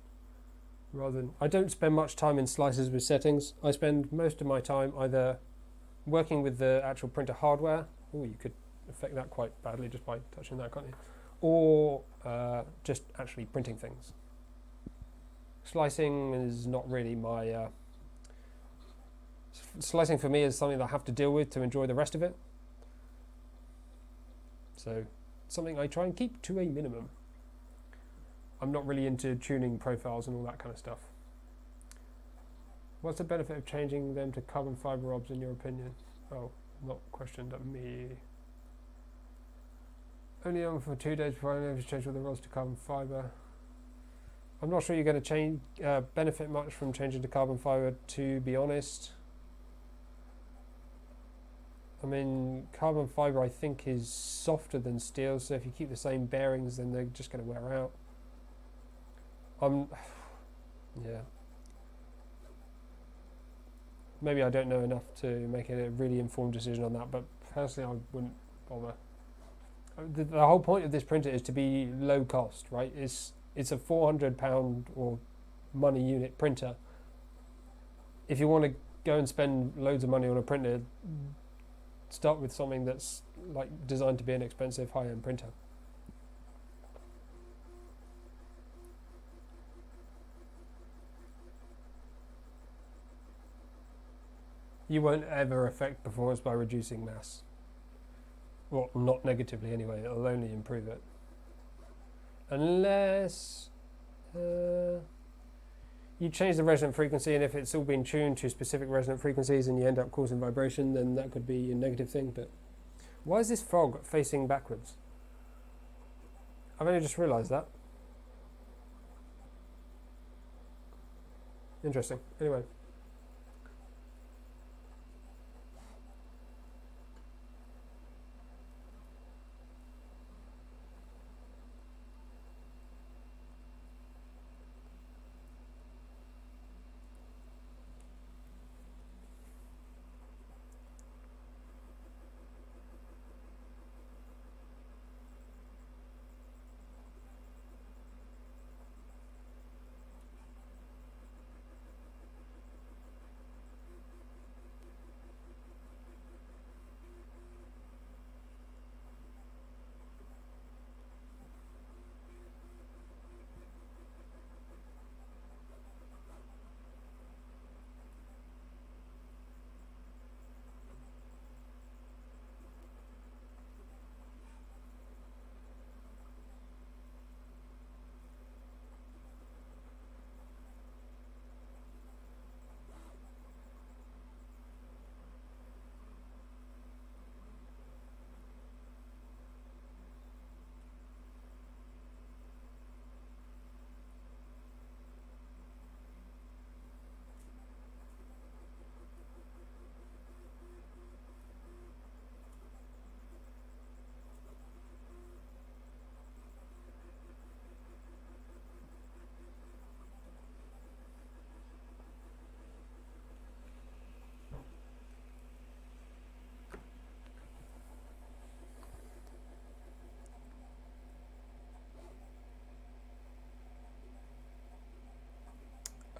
Speaker 1: rather than... I don't spend much time in slices with settings. I spend most of my time either working with the actual printer hardware. Oh, you could affect that quite badly just by touching that, can't you? Or just actually printing things. Slicing is not really my... slicing for me is something that I have to deal with to enjoy the rest of it. So, something I try and keep to a minimum. I'm not really into tuning profiles and all that kind of stuff. What's the benefit of changing them to carbon fibre obs in your opinion? Oh, not questioned at me. Only on for 2 days before I know if to change all the rods to carbon fibre. I'm not sure you're going to change benefit much from changing to carbon fibre, to be honest. I mean, carbon fibre I think is softer than steel, so if you keep the same bearings then they're just going to wear out. Yeah. Maybe I don't know enough to make a really informed decision on that, but personally I wouldn't bother. The whole point of this printer is to be low cost, right? It's a £400 or money unit printer. If you want to go and spend loads of money on a printer, start with something that's like designed to be an expensive high-end printer. You won't ever affect performance by reducing mass. Well, not negatively anyway, it'll only improve it. Unless you change the resonant frequency, and if it's all been tuned to specific resonant frequencies and you end up causing vibration, then that could be a negative thing. But why is this frog facing backwards? I've only just realised that. Interesting. Anyway.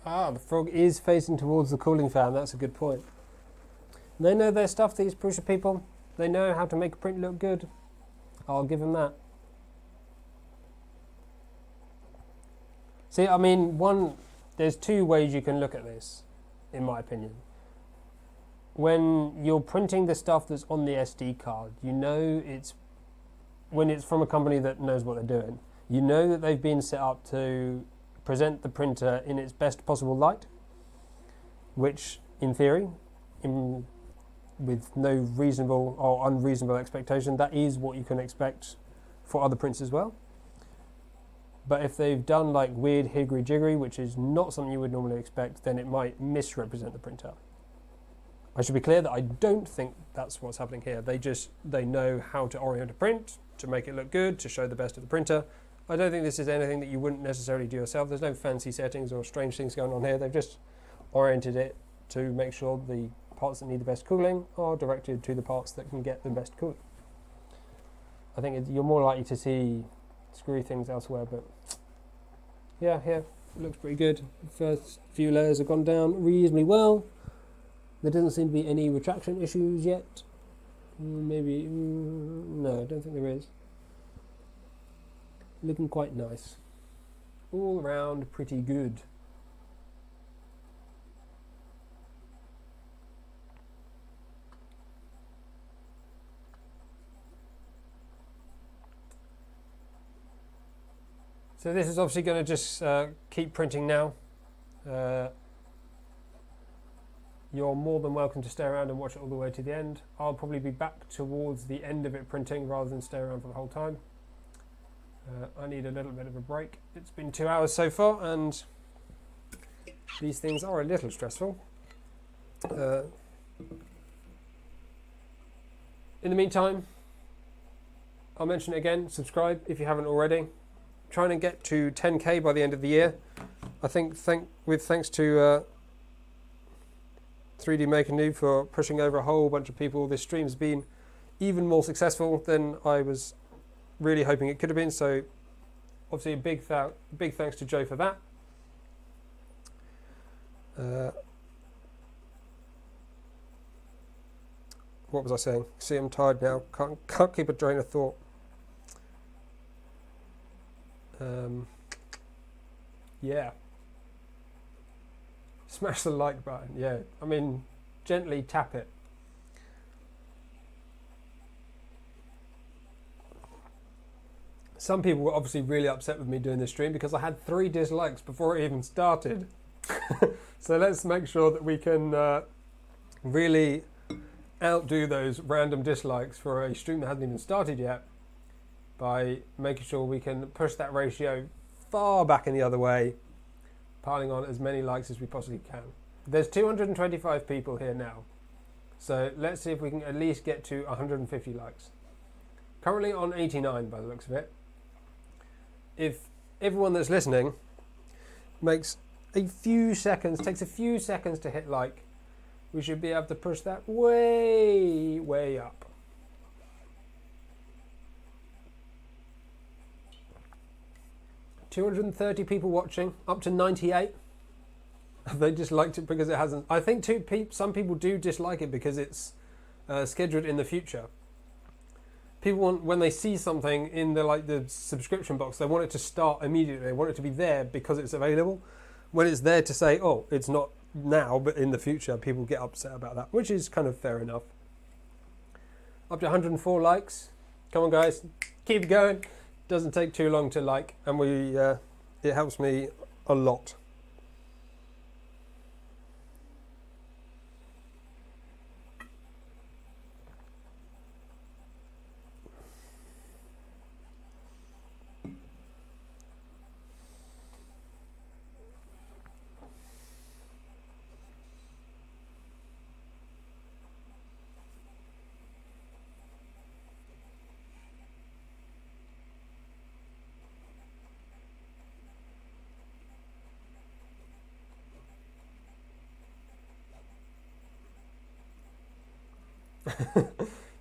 Speaker 1: Ah, the frog is facing towards the cooling fan. That's a good point. They know their stuff, these Prusa people. They know how to make a print look good. I'll give them that. See, I mean, there's two ways you can look at this, in my opinion. When you're printing the stuff that's on the SD card, you know when it's from a company that knows what they're doing, you know that they've been set up to present the printer in its best possible light, which in theory, with no reasonable or unreasonable expectation, that is what you can expect for other prints as well. But if they've done like weird higgery-jiggery, which is not something you would normally expect, then it might misrepresent the printer. I should be clear that I don't think that's what's happening here. They know how to orient a print to make it look good, to show the best of the printer. I don't think this is anything that you wouldn't necessarily do yourself. There's no fancy settings or strange things going on here. They've just oriented it to make sure the parts that need the best cooling are directed to the parts that can get the best cooling. I think you're more likely to see screwy things elsewhere, but yeah, here it looks pretty good. The first few layers have gone down reasonably well. There doesn't seem to be any retraction issues yet. Maybe, no, I don't think there is. Looking quite nice. All around pretty good. So this is obviously going to just keep printing now. You're more than welcome to stay around and watch it all the way to the end. I'll probably be back towards the end of it printing rather than stay around for the whole time. I need a little bit of a break. It's been 2 hours so far and these things are a little stressful. In the meantime, I'll mention it again, subscribe if you haven't already. Trying to get to 10k by the end of the year. I think thanks to 3D Maker Noob for pushing over a whole bunch of people, this stream's been even more successful than I was really hoping it could have been. So obviously a big thanks to Joe for that. What was I saying? See, I'm tired now. Can't keep a train of thought. Yeah. Smash the like button. Yeah. I mean, gently tap it. Some people were obviously really upset with me doing this stream because I had 3 dislikes before it even started. So let's make sure that we can really outdo those random dislikes for a stream that hasn't even started yet by making sure we can push that ratio far back in the other way, piling on as many likes as we possibly can. There's 225 people here now, so let's see if we can at least get to 150 likes. Currently on 89 by the looks of it. If everyone that's listening takes a few seconds to hit like, we should be able to push that way, way up. $230 people watching, up to 98. They disliked it because it hasn't. I think some people do dislike it because it's scheduled in the future. People want, when they see something in the subscription box, they want it to start immediately. They want it to be there because it's available. When it's there to say, oh, it's not now, but in the future, people get upset about that, which is kind of fair enough. Up to 104 likes. Come on, guys, keep it going. Doesn't take too long to like, and it helps me a lot.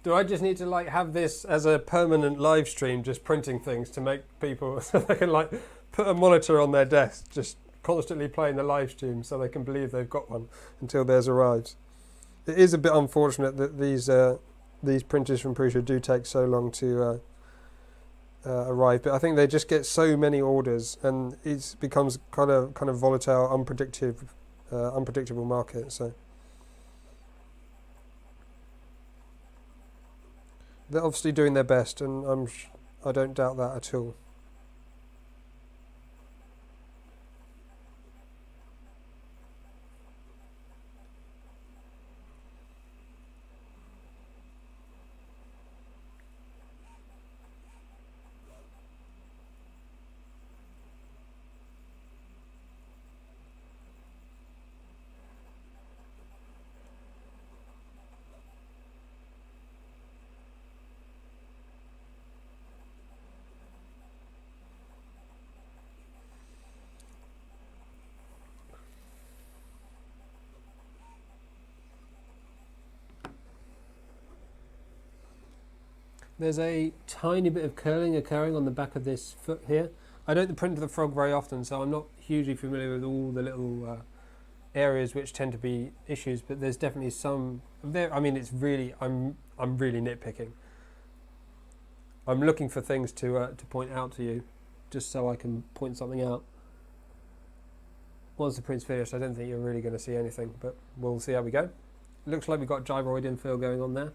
Speaker 1: Do I just need to have this as a permanent live stream, just printing things to make people so they can put a monitor on their desk, just constantly playing the live stream so they can believe they've got one until theirs arrives. It is a bit unfortunate that these printers from Prusa do take so long to arrive, but I think they just get so many orders and it becomes kind of volatile, unpredictable market. So they're obviously doing their best, and I don't doubt that at all. There's a tiny bit of curling occurring on the back of this foot here. I don't print the frog very often, so I'm not hugely familiar with all the little areas which tend to be issues, but there's definitely some there. I mean, it's really, I'm really nitpicking. I'm looking for things to point out to you, just so I can point something out. Once the print's finished, I don't think you're really going to see anything, but we'll see how we go. Looks like we've got gyroid infill going on there,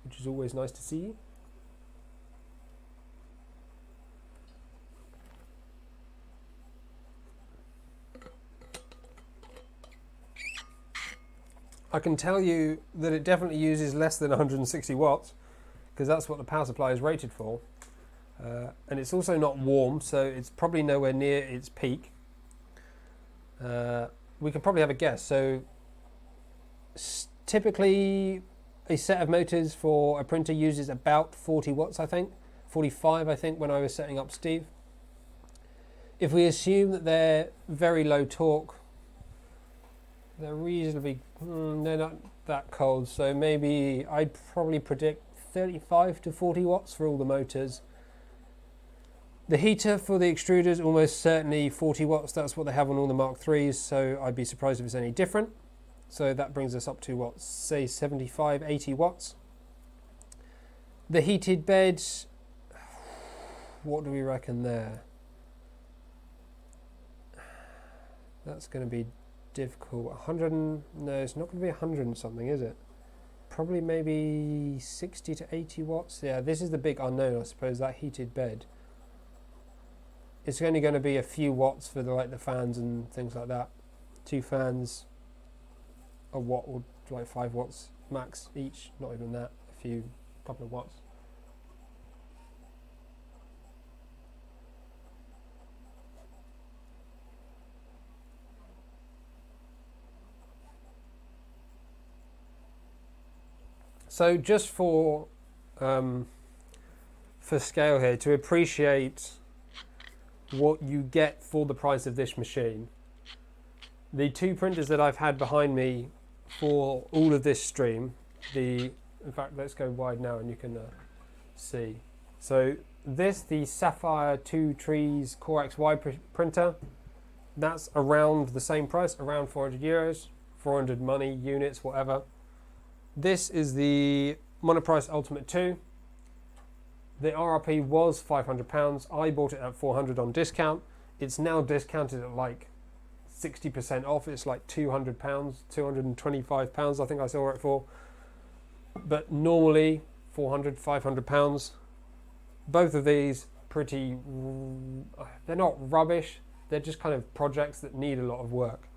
Speaker 1: which is always nice to see. I can tell you that it definitely uses less than 160 watts, because that's what the power supply is rated for. And it's also not warm, so it's probably nowhere near its peak. We could probably have a guess. So typically a set of motors for a printer uses about 40 watts, I think. 45, I think, when I was setting up Steve. If we assume that they're very low torque, they're reasonably, they're not that cold, so maybe I'd probably predict 35 to 40 watts for all the motors. The heater for the extruders, almost certainly 40 watts. That's what they have on all the Mark IIIs, so I'd be surprised if it's any different. So that brings us up to what, say 75, 80 watts. The heated bed, what do we reckon there? That's going to be difficult. 100, no, it's not going to be 100 and something, is it? Probably maybe 60 to 80 watts. Yeah, this is the big unknown, I suppose, that heated bed. It's only going to be a few watts for the fans and things like that. 2 fans, a watt or like 5 watts max each, not even that, couple of watts. So just for scale here, to appreciate what you get for the price of this machine, the 2 printers that I've had behind me for all of this stream, in fact, let's go wide now and you can see. So the Sapphire 2 Trees Core XY printer, that's around the same price, around 400 euros, 400 money, units, whatever. This is the Monoprice Ultimate 2. The RRP was £500. I bought it at 400 on discount. It's now discounted at like 60% off. It's like £200, £225, I think I saw it for. But normally 400, £500. Both of these they're not rubbish. They're just kind of projects that need a lot of work.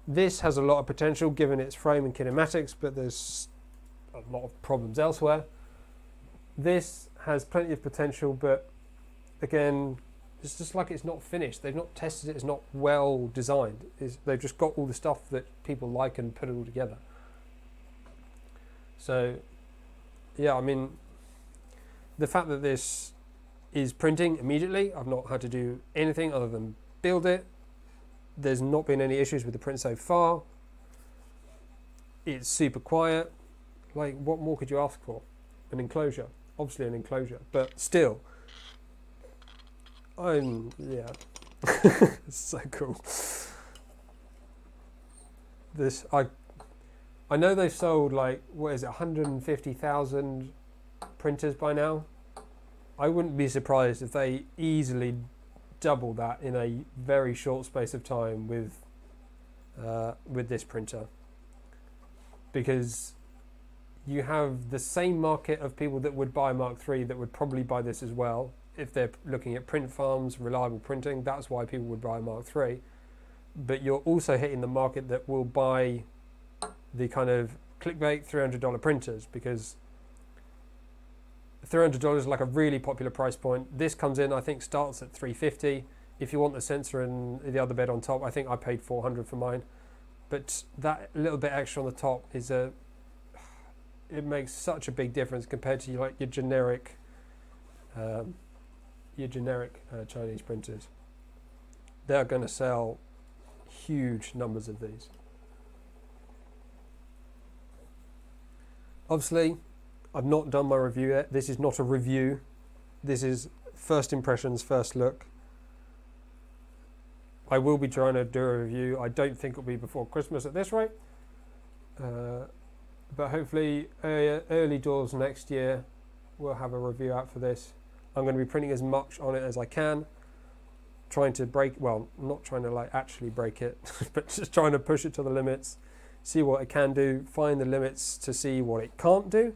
Speaker 1: This has a lot of potential given its frame and kinematics, but there's a lot of problems elsewhere. This has plenty of potential, but again, it's just like it's not finished. They've not tested it. It's not well designed. They've just got all the stuff that people like and put it all together. So, yeah, I mean, the fact that this is printing immediately, I've not had to do anything other than build it. There's not been any issues with the print so far. It's super quiet. Like, what more could you ask for? An enclosure. Obviously an enclosure, but still. Yeah. It's so cool. I know they've sold like, 150,000 printers by now. I wouldn't be surprised if they easily double that in a very short space of time with this printer, because you have the same market of people that would buy Mark III that would probably buy this as well. If they're looking at print farms, reliable printing, that's why people would buy Mark III. But you're also hitting the market that will buy the kind of clickbait $300 printers, because $300 is like a really popular price point. This comes in, I think, starts at $350. If you want the sensor and the other bed on top, I think I paid $400 for mine. But that little bit extra on the top it makes such a big difference compared to your generic Chinese printers. They're going to sell huge numbers of these. Obviously, I've not done my review yet. This is not a review. This is first impressions, first look. I will be trying to do a review. I don't think it'll be before Christmas at this rate. But hopefully early doors next year we'll have a review out for this. I'm going to be printing as much on it as I can. Trying to not trying to like actually break it, but just trying to push it to the limits. See what it can do. Find the limits to see what it can't do.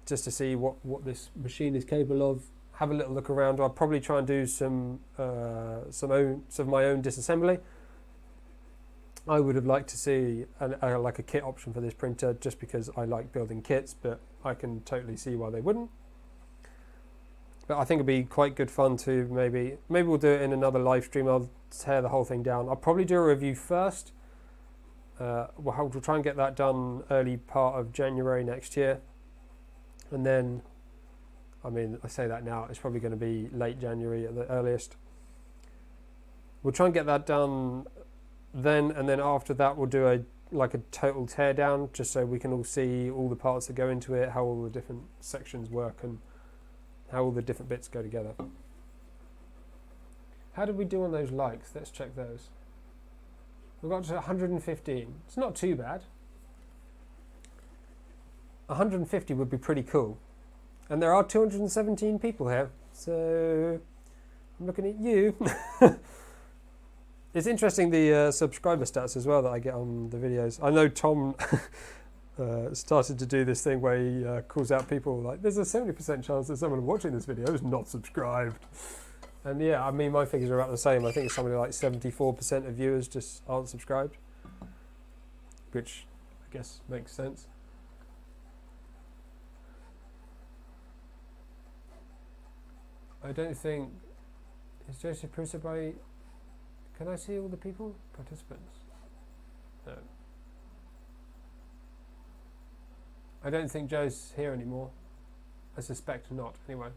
Speaker 1: Just to see what this machine is capable of. Have a little look around. I'll probably try and do some of my own disassembly. I would have liked to see like a kit option for this printer, just because I like building kits, but I can totally see why they wouldn't. But I think it'd be quite good fun to maybe we'll do it in another live stream. I'll tear the whole thing down. I'll probably do a review first. We'll try and get that done early part of January next year, and then, I mean, I say that now, it's probably going to be late January at the earliest. We'll try and get that done then, and then after that we'll do a total tear down, just so we can all see all the parts that go into it, how all the different sections work, and how all the different bits go together. How did we do on those likes? Let's check those. We got to 115. It's not too bad. 150 would be pretty cool. And there are 217 people here, so I'm looking at you. It's interesting, the subscriber stats as well that I get on the videos. I know Tom started to do this thing where he calls out people like, there's a 70% chance that someone watching this video is not subscribed. And yeah, I mean, my figures are about the same. I think it's something like 74% of viewers just aren't subscribed, which I guess makes sense. I don't think, is Joseph Prusa by, can I see all the people? Participants? No. I don't think Joe's here anymore. I suspect not, anyway.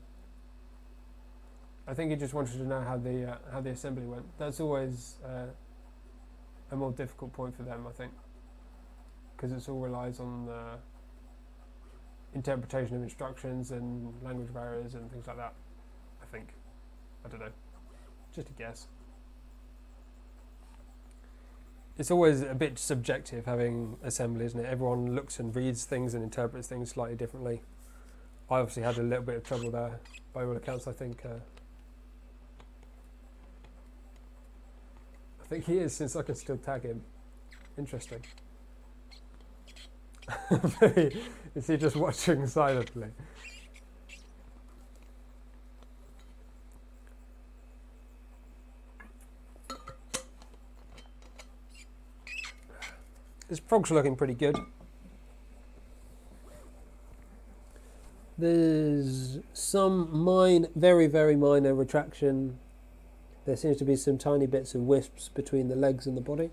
Speaker 1: I think he just wanted to know how the assembly went. That's always a more difficult point for them, I think, because it all relies on interpretation of instructions and language barriers and things like that. I think. I don't know. Just a guess. It's always a bit subjective having assembly, isn't it? Everyone looks and reads things and interprets things slightly differently. I obviously had a little bit of trouble there, by all accounts. I think he is, since I can still tag him. Interesting. Is he just watching silently? This frog's looking pretty good. There's some very, very minor retraction. There seems to be some tiny bits of wisps between the legs and the body.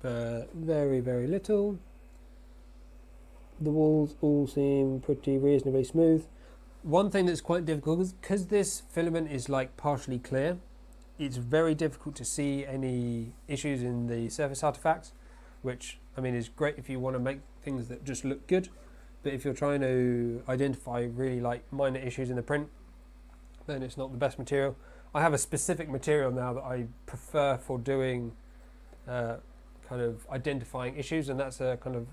Speaker 1: But very, very little. The walls all seem pretty reasonably smooth. One thing that's quite difficult is because this filament is like partially clear, it's very difficult to see any issues in the surface artifacts, which, I mean, is great if you want to make things that just look good, but if you're trying to identify really like minor issues in the print, then it's not the best material. I have a specific material now that I prefer for doing kind of identifying issues, and that's a kind of,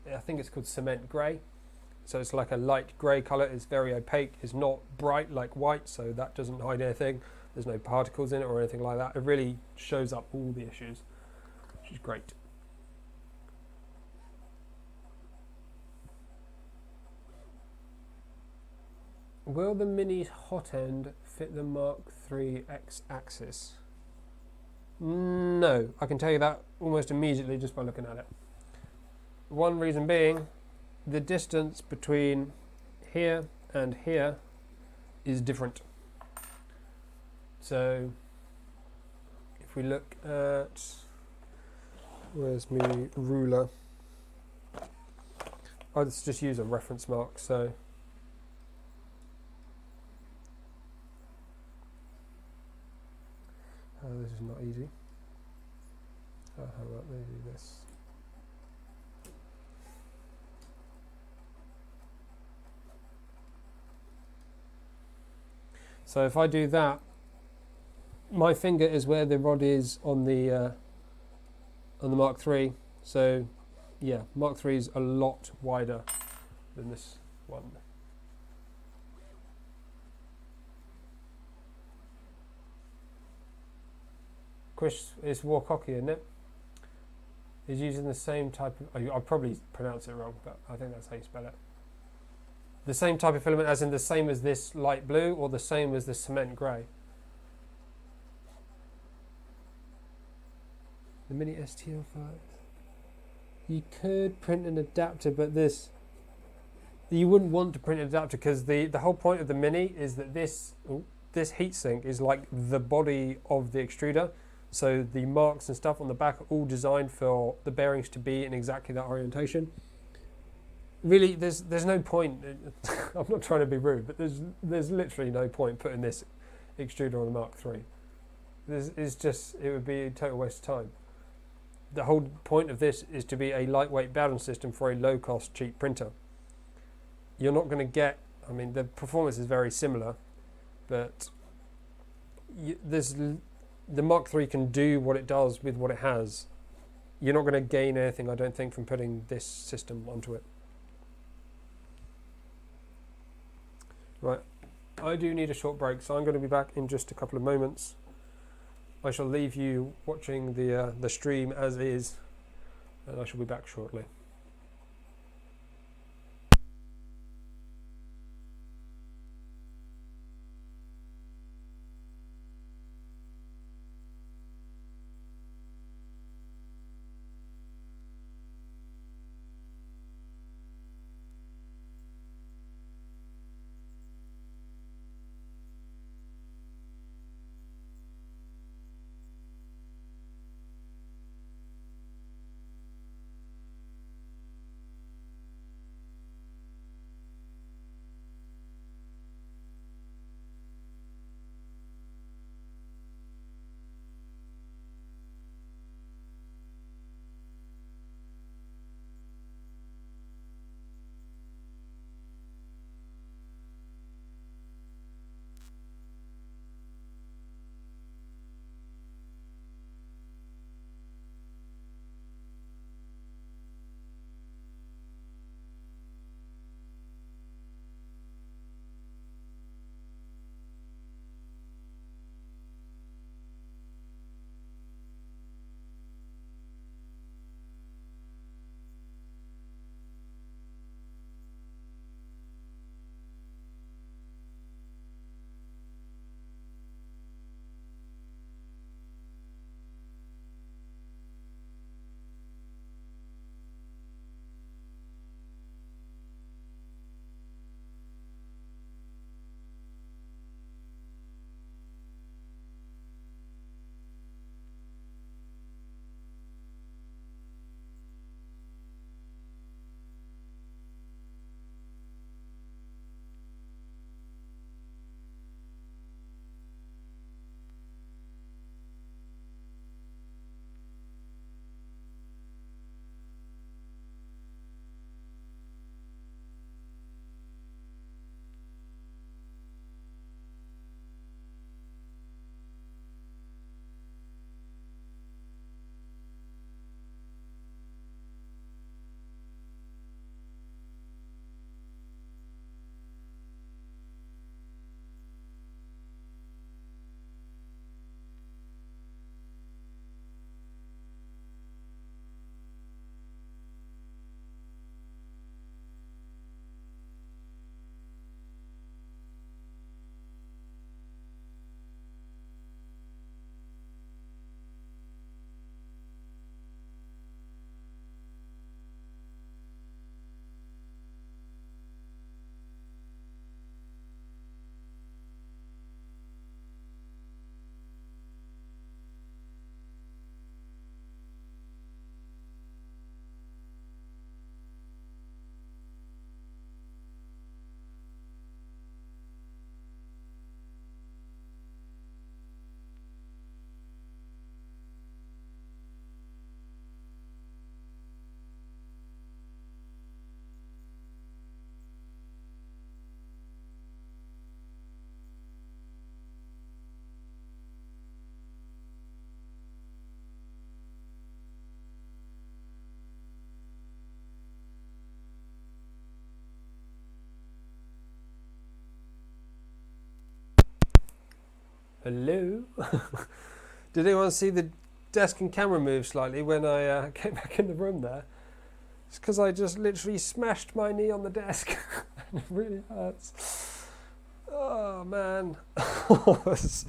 Speaker 1: I think it's called cement grey. So it's like a light grey colour. It's very opaque. It's not bright like white, so that doesn't hide anything. There's no particles in it or anything like that. It really shows up all the issues, which is great. Will the Mini's hot end fit the Mark III X-axis? No, I can tell you that almost immediately just by looking at it. One reason being, the distance between here and here is different. So if we look at, where's my ruler? I'll just use a reference mark. So this is not easy. How about maybe this? So if I do that, my finger is where the rod is on the Mark III. So yeah, Mark III is a lot wider than this one. Chris is Warcocky, isn't it? He's using the same type of... I'll probably pronounce it wrong, but I think that's how you spell it. The same type of filament as in the same as this light blue or the same as the cement grey? The Mini STL5. You could print an adapter, but this... You wouldn't want to print an adapter because the whole point of the Mini is that this heatsink is like the body of the extruder. So the marks and stuff on the back are all designed for the bearings to be in exactly that orientation. Really, there's no point. I'm not trying to be rude, but there's literally no point putting this extruder on the Mark III. It would be a total waste of time. The whole point of this is to be a lightweight bearing system for a low-cost, cheap printer. You're not going to get... I mean, the performance is very similar, but the Mark III can do what it does with what it has. You're not going to gain anything, I don't think, from putting this system onto it. Right, I do need a short break, so I'm going to be back in just a couple of moments. I shall leave you watching the stream as is, and I shall be back shortly. Hello? Did anyone see the desk and camera move slightly when I came back in the room there? It's because I just literally smashed my knee on the desk. And it really hurts. Oh, man. It's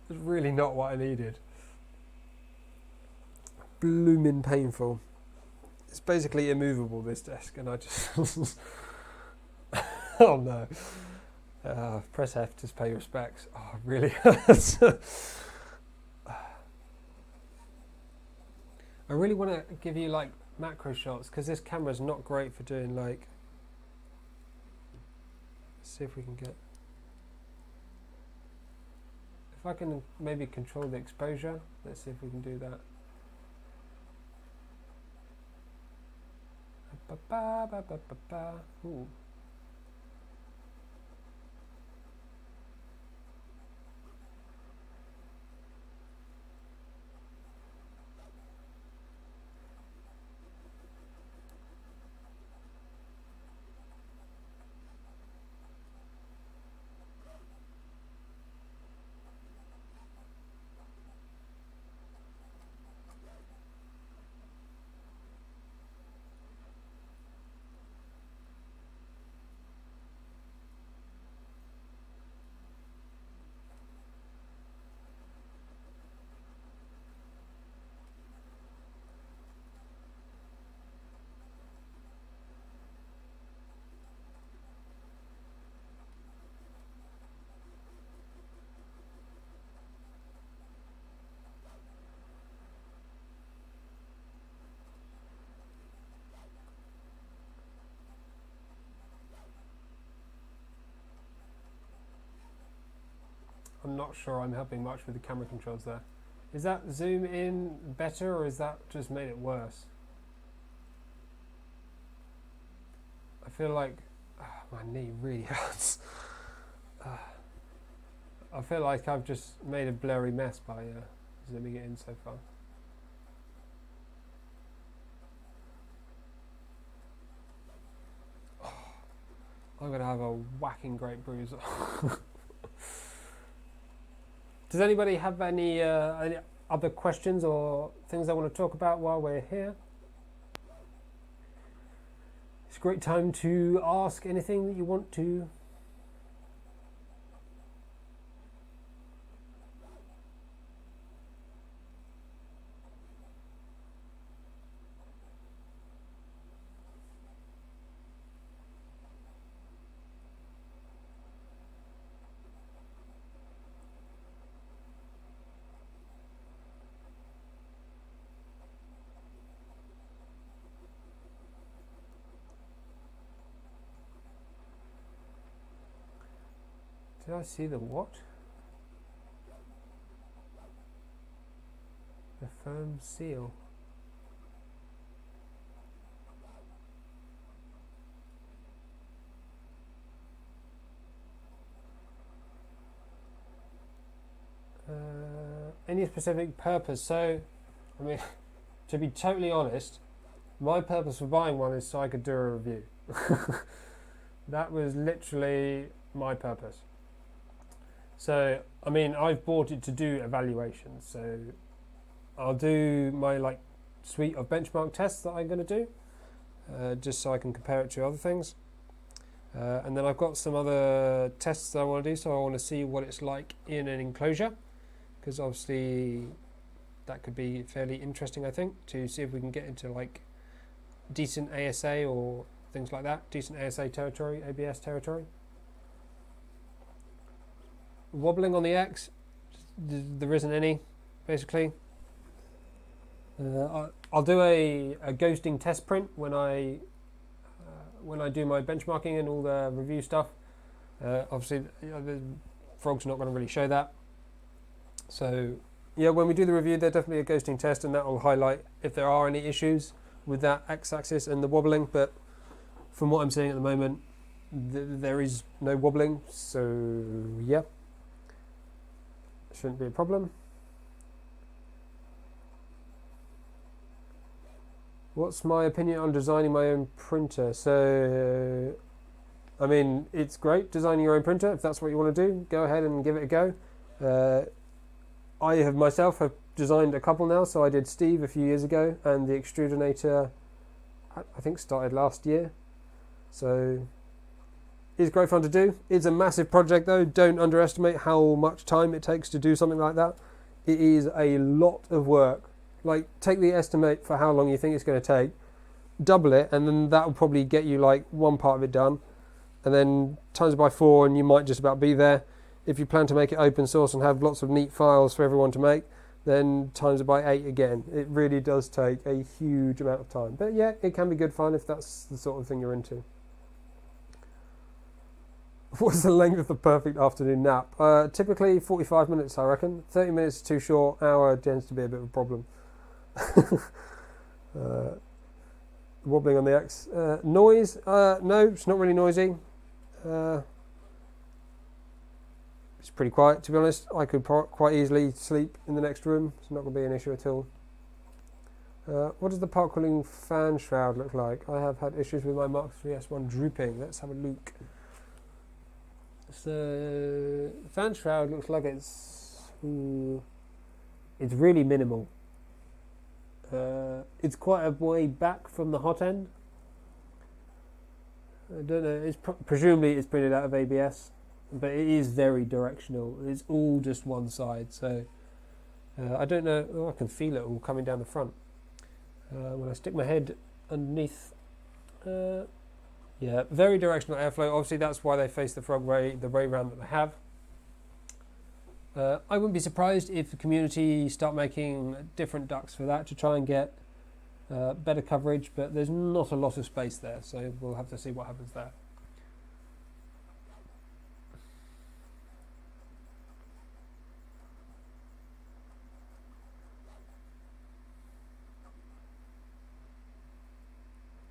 Speaker 1: really not what I needed. Blooming painful. It's basically immovable, this desk, and I just... Oh, no. Press F to pay respects. Oh, it really hurts. I really want to give you like macro shots because this camera's not great for doing like. Let's see if we can get. If I can maybe control the exposure, let's see if we can do that. Ooh. I'm not sure I'm helping much with the camera controls there. Is that zoom in better or is that just made it worse? I feel like my knee really hurts. I feel like I've just made a blurry mess by zooming it in so far. I'm going to have a whacking great bruise. Does anybody have any other questions or things they want to talk about while we're here? It's a great time to ask anything that you want to. Did I see the what? The firm seal. Any specific purpose? So, I mean, to be totally honest, my purpose for buying one is so I could do a review. That was literally my purpose. So, I mean, I've bought it to do evaluations. So, I'll do my suite of benchmark tests that I'm going to do, just so I can compare it to other things. And then I've got some other tests that I want to do. So, I want to see what it's like in an enclosure, because obviously that could be fairly interesting, I think, to see if we can get into decent ASA or things like that, decent ASA territory, ABS territory. Wobbling on the X, there isn't any, basically. I'll do a ghosting test print when I do my benchmarking and all the review stuff. Obviously, the Frog's not going to really show that. So, yeah, when we do the review, there's definitely a ghosting test, and that will highlight if there are any issues with that X-axis and the wobbling. But from what I'm seeing at the moment, there is no wobbling. So, yeah. Shouldn't be a problem. What's my opinion on designing my own printer? So I mean, it's great designing your own printer. If that's what you want to do, go ahead and give it a go. I have myself have designed a couple now. So I did Steve a few years ago, and the Extrudinator, I think, started last year. So it's great fun to do. It's a massive project though. Don't underestimate how much time it takes to do something like that. It is a lot of work. Like, take the estimate for how long you think it's going to take, double it, and then that will probably get you like one part of it done, and then times it by 4 and you might just about be there. If you plan to make it open source and have lots of neat files for everyone to make, then times it by 8 again. It really does take a huge amount of time. But yeah, it can be good fun if that's the sort of thing you're into. What's the length of the perfect afternoon nap? Typically 45 minutes, I reckon. 30 minutes is too short. Hour tends to be a bit of a problem. Wobbling on the X. Noise? No, it's not really noisy. It's pretty quiet, to be honest. I could quite easily sleep in the next room. It's not going to be an issue at all. What does the part cooling fan shroud look like? I have had issues with my Mark III S1 drooping. Let's have a look. So, fan shroud looks like it's really minimal. It's quite a way back from the hot end. I don't know. It's presumably it's printed out of ABS, but it is very directional. It's all just one side, so I don't know. Oh, I can feel it all coming down the front when I stick my head underneath. Yeah, very directional airflow. Obviously, that's why they face the way round that they have. I wouldn't be surprised if the community start making different ducts for that to try and get better coverage, but there's not a lot of space there, so we'll have to see what happens there.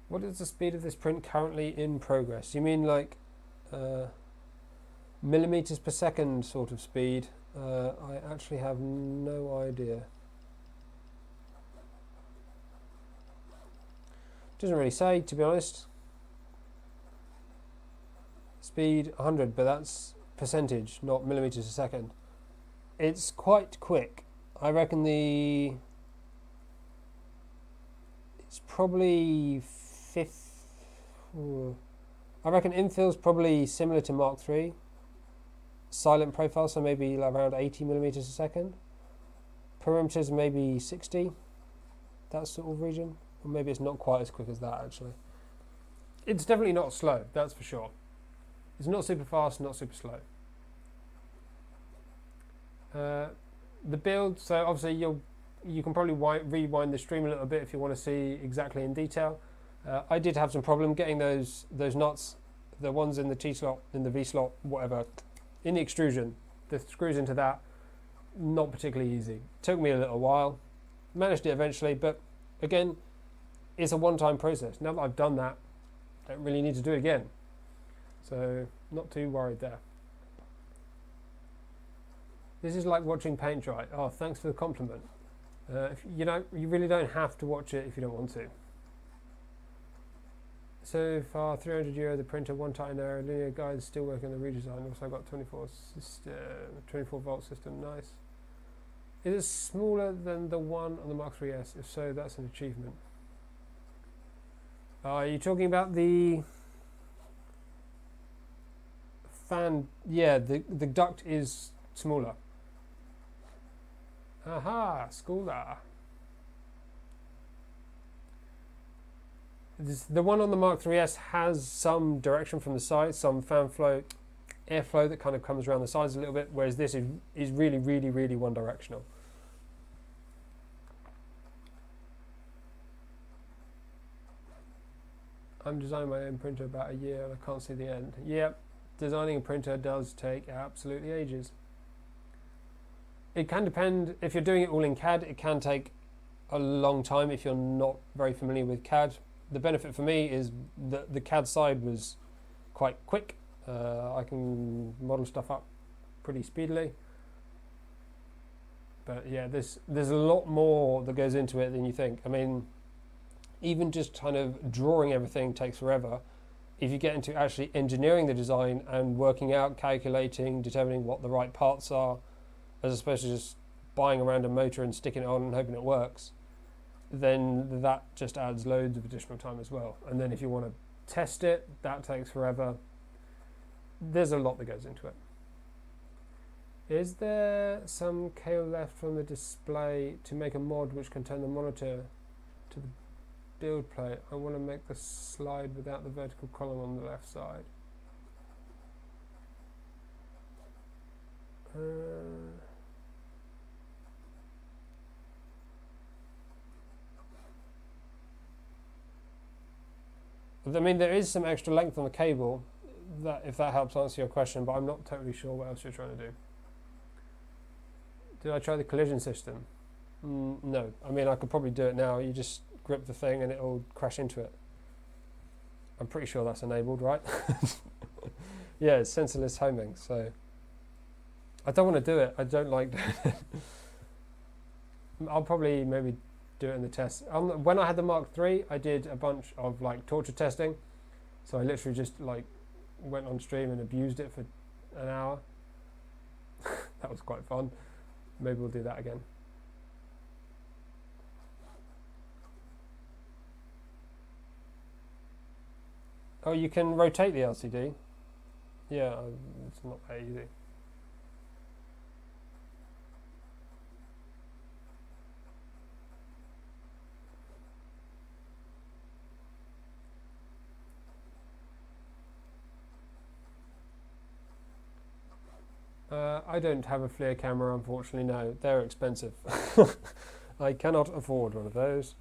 Speaker 1: What is the speed of this print currently in progress? You mean like millimeters per second sort of speed? I actually have no idea. Doesn't really say, to be honest. Speed 100, but that's percentage, not millimeters a second. It's quite quick. I reckon it's probably I reckon infill's probably similar to Mark III. Silent profile, so maybe around 80 millimeters a second. Perimeters maybe 60, that sort of region. Or maybe it's not quite as quick as that, actually. It's definitely not slow, that's for sure. It's not super fast, not super slow. The build, so obviously you can probably rewind the stream a little bit if you want to see exactly in detail. I did have some problem getting those knots, the ones in the T-slot, in the V-slot, whatever, in the extrusion, the screws into that, not particularly easy. Took me a little while, managed it eventually, but again, it's a one-time process. Now that I've done that, I don't really need to do it again. So, not too worried there. This is like watching paint dry. Oh, thanks for the compliment. You really don't have to watch it if you don't want to. So far, €300 the printer, one titan error, linear guides, still working on the redesign. Also, I got 24 volt system, nice. Is it smaller than the one on the Mark III's? If so, that's an achievement. Are you talking about the fan? Yeah, the duct is smaller. Aha, schooler. The one on the Mark III's has some direction from the side, some fan flow, airflow that kind of comes around the sides a little bit, whereas this is really, really, really one directional. I'm designing my own printer about a year and I can't see the end. Yep, designing a printer does take absolutely ages. It can depend, if you're doing it all in CAD, it can take a long time if you're not very familiar with CAD. The benefit for me is that the CAD side was quite quick. I can model stuff up pretty speedily. But yeah, there's a lot more that goes into it than you think. I mean, even just kind of drawing everything takes forever. if you get into actually engineering the design and working out, calculating, determining what the right parts are, as opposed to just buying a random motor and sticking it on and hoping it works, then that just adds loads of additional time as well. And then if you want to test it, that takes forever. There's a lot that goes into it. Is there some cable left from the display to make a mod which can turn the monitor to the build plate? I want to make the slide without the vertical column on the left side. I mean, there is some extra length on the cable, that if that helps answer your question, but I'm not totally sure what else you're trying to do. Did I try the collision system? No. I mean, I could probably do it now. You just grip the thing and it'll crash into it. I'm pretty sure that's enabled, right? Yeah, it's sensorless homing, so I don't want to do it. I don't like doing it. I'll probably maybe do it in the test. When I had the Mark III, I did a bunch of like torture testing. So I literally just like went on stream and abused it for an hour. That was quite fun. Maybe we'll do that again. Oh, you can rotate the LCD. Yeah, it's not that easy. I don't have a FLIR camera, unfortunately. No, they're expensive. I cannot afford one of those.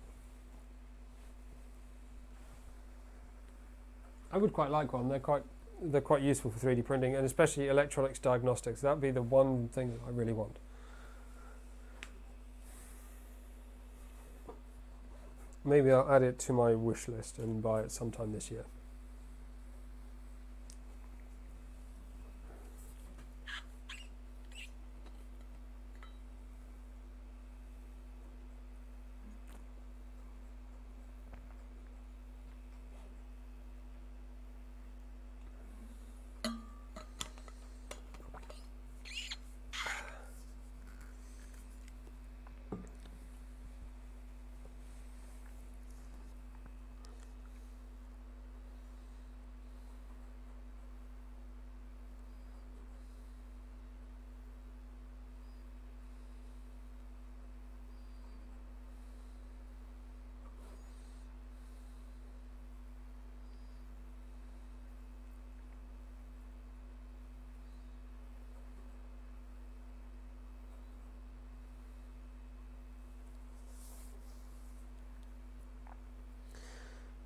Speaker 1: I would quite like one. They're quite useful for 3D printing, and especially electronics diagnostics. That'd be the one thing that I really want. Maybe I'll add it to my wish list and buy it sometime this year.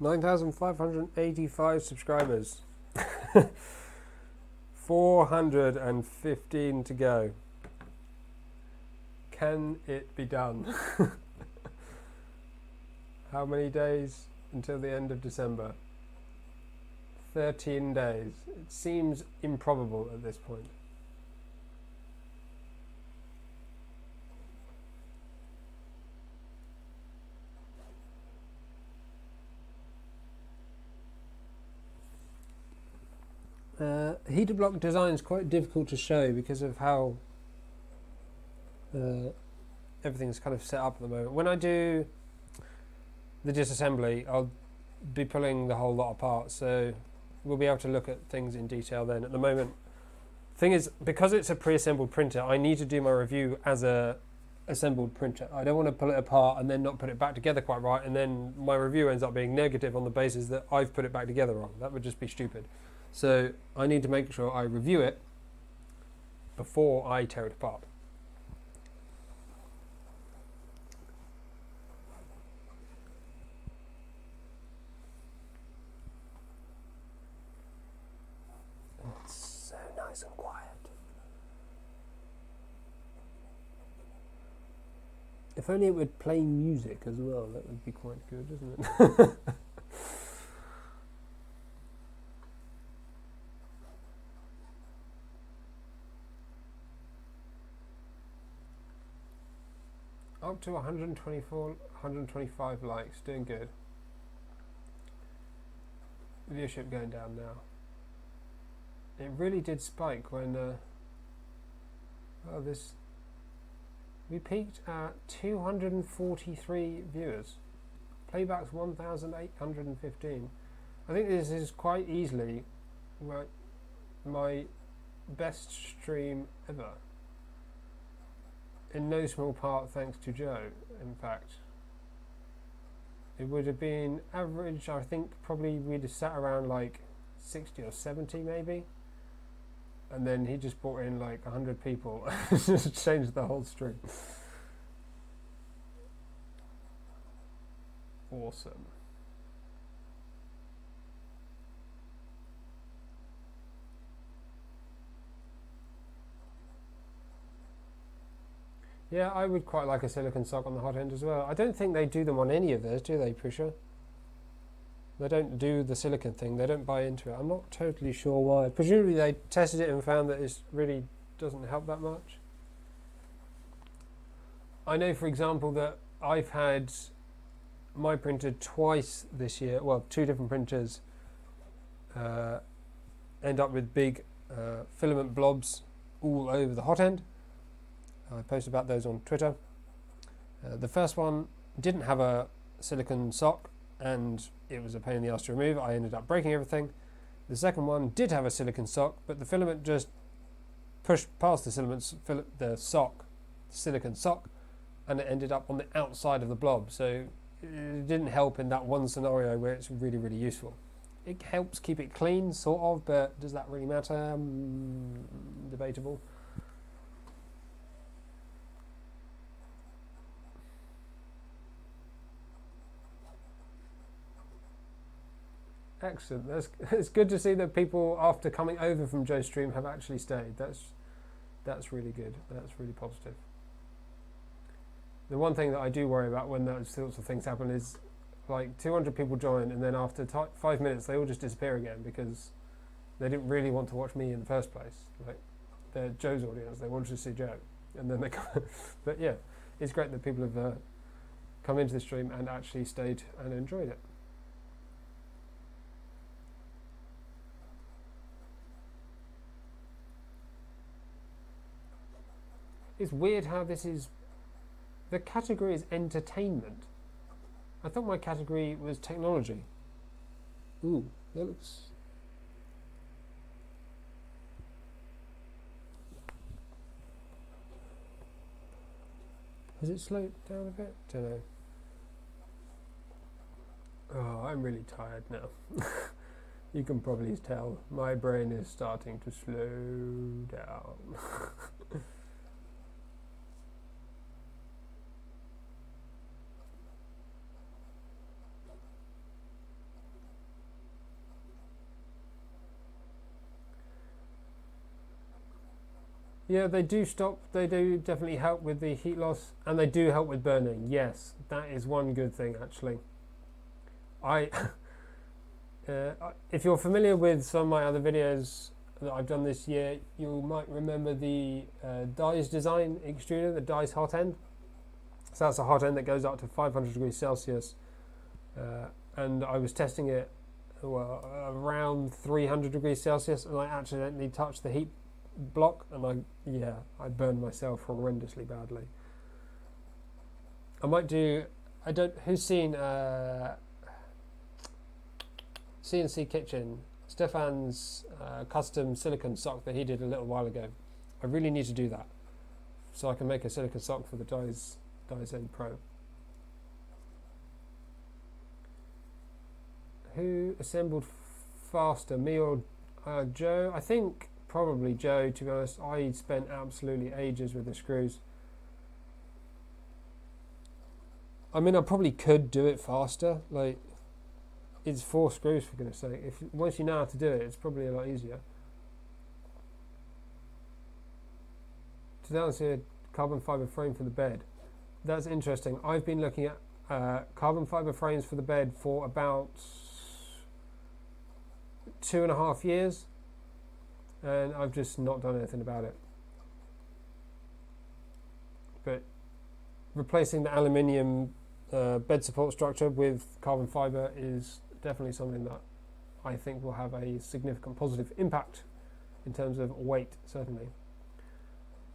Speaker 1: $9,585 subscribers. 415 to go. Can it be done? How many days until the end of December? 13 days. It seems improbable at this point. Heater block design is quite difficult to show because of how everything's kind of set up at the moment. When I do the disassembly, I'll be pulling the whole lot apart, so we'll be able to look at things in detail then. At the moment, thing is, because it's a pre-assembled printer, I need to do my review as a assembled printer. I don't want to pull it apart and then not put it back together quite right, and then my review ends up being negative on the basis that I've put it back together wrong. That would just be stupid. So I need to make sure I review it before I tear it apart. It's so nice and quiet. If only it would play music as well, that would be quite good, isn't it? Up to 124, 125 likes, doing good. viewership going down now. It really did spike when we peaked at 243 viewers. Playbacks 1,815. I think this is quite easily my best stream ever. In no small part thanks to Joe, in fact. It would have been average, I think probably we'd have sat around like 60 or 70 maybe. And then he just brought in like 100 people and just changed the whole stream. Awesome. Yeah, I would quite like a silicon sock on the hot end as well. I don't think they do them on any of theirs, do they, Prusa? They don't do the silicon thing. They don't buy into it. I'm not totally sure why. Presumably they tested it and found that it really doesn't help that much. I know, for example, that I've had my printer twice this year, well, 2 different printers, end up with big filament blobs all over the hot end. I posted about those on Twitter. The first one didn't have a silicon sock and it was a pain in the ass to remove. I ended up breaking everything. The second one did have a silicon sock, but the filament just pushed past the silicon sock, and it ended up on the outside of the blob. So it didn't help in that one scenario where it's really, really useful. It helps keep it clean, sort of, but does that really matter? Debatable. Excellent. It's good to see that people, after coming over from Joe's stream, have actually stayed. That's really good. That's really positive. The one thing that I do worry about when those sorts of things happen is like 200 people join and then after 5 minutes they all just disappear again because they didn't really want to watch me in the first place. Like, they're Joe's audience. They wanted to see Joe, and then they come. But yeah, it's great that people have come into the stream and actually stayed and enjoyed it. It's weird how this is. The category is entertainment. I thought my category was technology. Ooh, that looks. Has it slowed down a bit? Don't know. Oh, I'm really tired now. You can probably tell my brain is starting to slow down. Yeah, they do stop. They do definitely help with the heat loss, and they do help with burning. Yes, that is one good thing actually. If you're familiar with some of my other videos that I've done this year, you might remember the Dies design extruder, the Dies hot end. So that's a hot end that goes up to 500 degrees Celsius, and I was testing it around 300 degrees Celsius, and I accidentally touched the heat block, and I burned myself horrendously badly. I might do. Who's seen CNC Kitchen, Stefan's custom silicon sock that he did a little while ago? I really need to do that so I can make a silicon sock for the Dies End Pro. Who assembled faster, me or Joe? I think probably Joe, to be honest. I spent absolutely ages with the screws. I mean, I probably could do it faster. Like, it's 4 screws, for goodness sake. Once you know how to do it, it's probably a lot easier. To down to a carbon fibre frame for the bed. That's interesting. I've been looking at carbon fibre frames for the bed for about 2.5 years, and I've just not done anything about it. But replacing the aluminium bed support structure with carbon fibre is definitely something that I think will have a significant positive impact in terms of weight, certainly.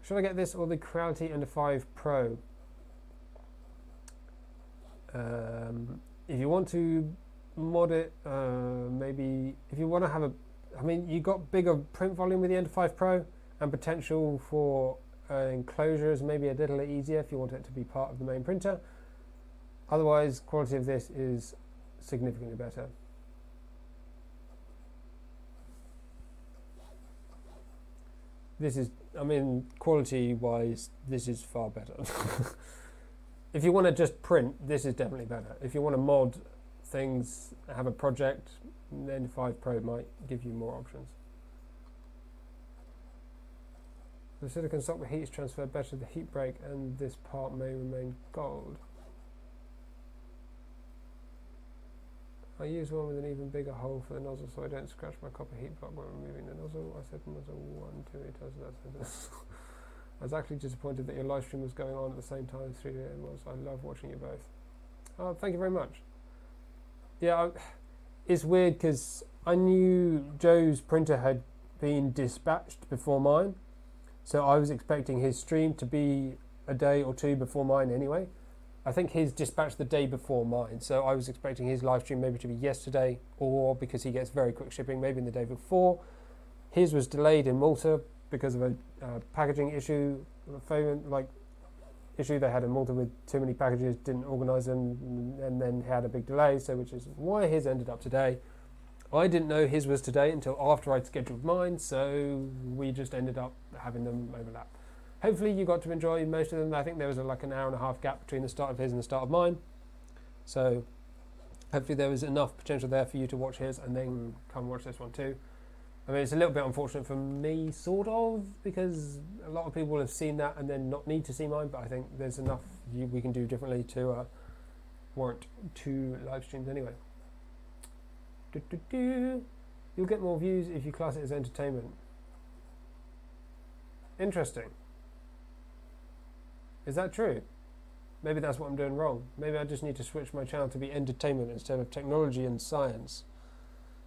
Speaker 1: Should I get this or the Creality Ender 5 Pro? If you want to mod it, maybe if you want to have a, I mean, you got bigger print volume with the Ender 5 Pro and potential for enclosures, maybe a little easier if you want it to be part of the main printer. Otherwise, quality of this is significantly better. This is, I mean, quality-wise, this is far better. If you want to just print, this is definitely better. If you want to mod things, have a project, then 5 Pro might give you more options. The silicon stock with heat is transferred better to the heat break, and this part may remain gold. I use one with an even bigger hole for the nozzle so I don't scratch my copper heat block when removing the nozzle. I said nozzle 1 too many times in that sentence. I was actually disappointed that your live stream was going on at the same time as 3DM was. I love watching you both. Oh, thank you very much. Yeah, it's weird because I knew Joe's printer had been dispatched before mine, so I was expecting his stream to be a day or two before mine anyway. I think his dispatched the day before mine, so I was expecting his live stream maybe to be yesterday, or because he gets very quick shipping, maybe in the day before. His was delayed in Malta because of a packaging issue, issue they had in Malta with too many packages, didn't organise them, and then had a big delay, so which is why his ended up today. I didn't know his was today until after I'd scheduled mine, so we just ended up having them overlap. Hopefully you got to enjoy most of them. I think there was like an hour and a half gap between the start of his and the start of mine. So hopefully there was enough potential there for you to watch his and then come watch this one too. I mean, it's a little bit unfortunate for me, sort of, because a lot of people have seen that and then not need to see mine, but I think there's enough we can do differently to warrant 2 live streams anyway. You'll get more views if you class it as entertainment. Interesting. Is that true? Maybe that's what I'm doing wrong. Maybe I just need to switch my channel to be entertainment instead of technology and science.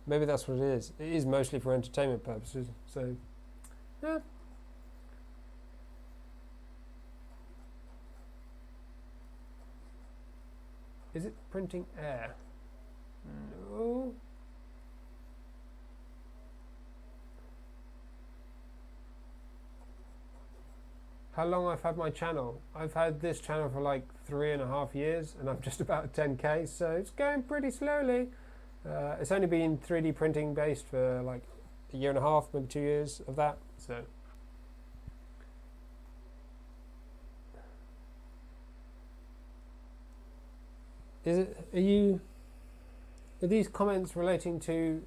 Speaker 1: Maybe that's what it is. It is mostly for entertainment purposes. So, yeah. Is it printing air? No. How long I've had my channel? I've had this channel for like 3.5 years and I'm just about 10k, so it's going pretty slowly. It's only been 3D printing based for like 1.5 years, maybe 2 years of that. So are these comments relating to?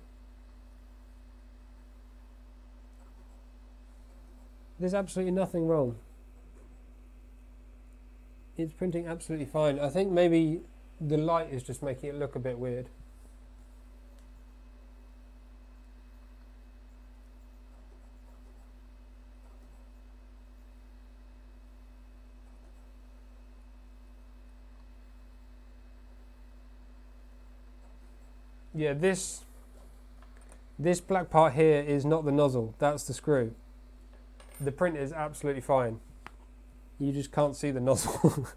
Speaker 1: There's absolutely nothing wrong. It's printing absolutely fine. I think maybe the light is just making it look a bit weird. Yeah, this black part here is not the nozzle, that's the screw. The print is absolutely fine. You just can't see the nozzle.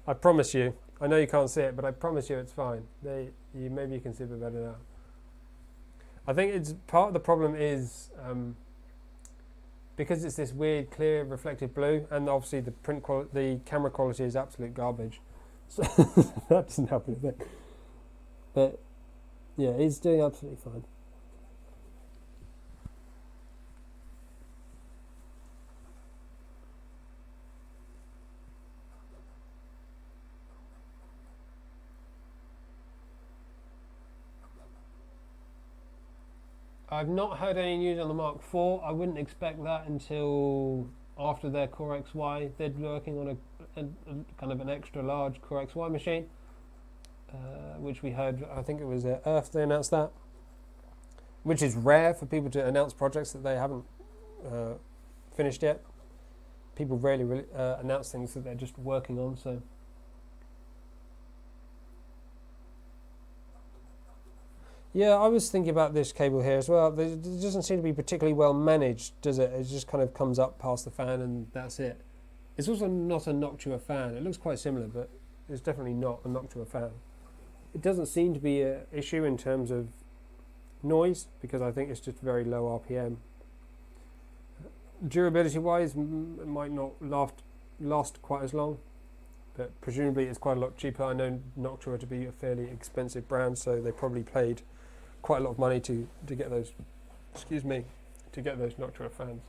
Speaker 1: I promise you. I know you can't see it, but I promise you it's fine. Maybe you can see a bit better now. I think it's part of the problem is because it's this weird, clear, reflective blue, and obviously the camera quality is absolute garbage. So that doesn't help anything. But yeah, it's doing absolutely fine. I've not heard any news on the Mark IV. I wouldn't expect that until after their Core XY. They're working on a kind of an extra large Core XY machine, which we heard, I think it was Earth, they announced that, which is rare for people to announce projects that they haven't finished yet. People rarely announce things that they're just working on, so. Yeah, I was thinking about this cable here as well. It doesn't seem to be particularly well managed, does it? It just kind of comes up past the fan and that's it. It's also not a Noctua fan. It looks quite similar, but it's definitely not a Noctua fan. It doesn't seem to be an issue in terms of noise, because I think it's just very low RPM. Durability wise, it might not last quite as long, but presumably it's quite a lot cheaper. I know Noctua to be a fairly expensive brand, so they probably paid quite a lot of money to get those, to get those Noctua fans.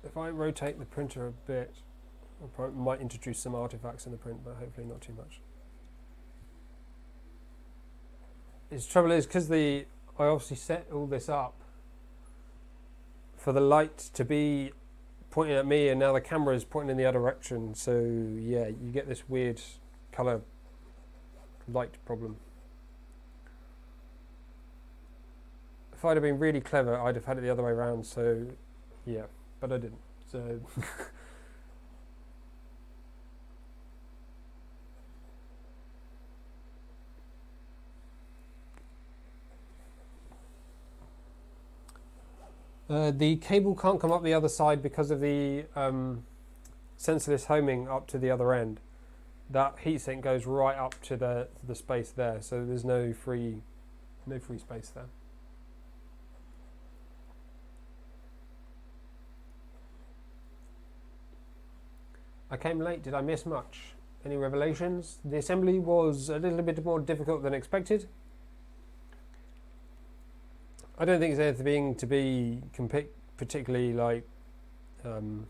Speaker 1: If I rotate the printer a bit, I probably might introduce some artifacts in the print, but hopefully not too much. The trouble is, because I obviously set all this up for the light to be pointing at me, and now the camera is pointing in the other direction, so yeah, you get this weird colour light problem. If I'd have been really clever, I'd have had it the other way around, so yeah, but I didn't, so the cable can't come up the other side because of the sensorless homing up to the other end. That heatsink goes right up to the space there, so there's no free space there. I came late. Did I miss much? Any revelations? The assembly was a little bit more difficult than expected. I don't think it's anything to be particularly like. I'm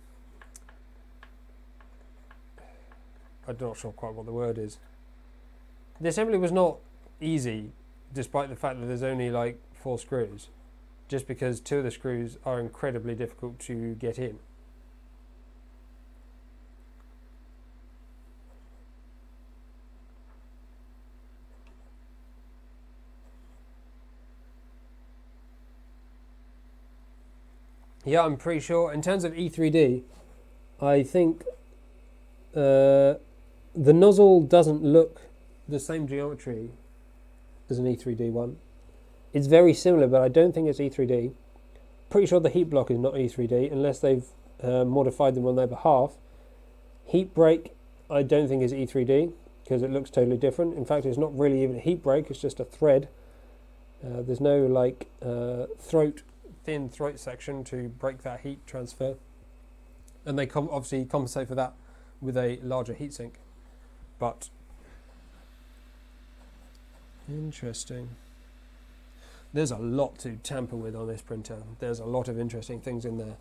Speaker 1: not sure quite what the word is. The assembly was not easy, despite the fact that there's only like 4 screws, just because 2 of the screws are incredibly difficult to get in. Yeah, I'm pretty sure. In terms of E3D, I think the nozzle doesn't look the same geometry as an E3D one. It's very similar, but I don't think it's E3D. Pretty sure the heat block is not E3D, unless they've modified them on their behalf. Heat break, I don't think is E3D, because it looks totally different. In fact, it's not really even a heat break, it's just a thread. There's no like thin throat section to break that heat transfer, and they obviously compensate for that with a larger heatsink. But interesting. There's a lot to tamper with on this printer. There's a lot of interesting things in there.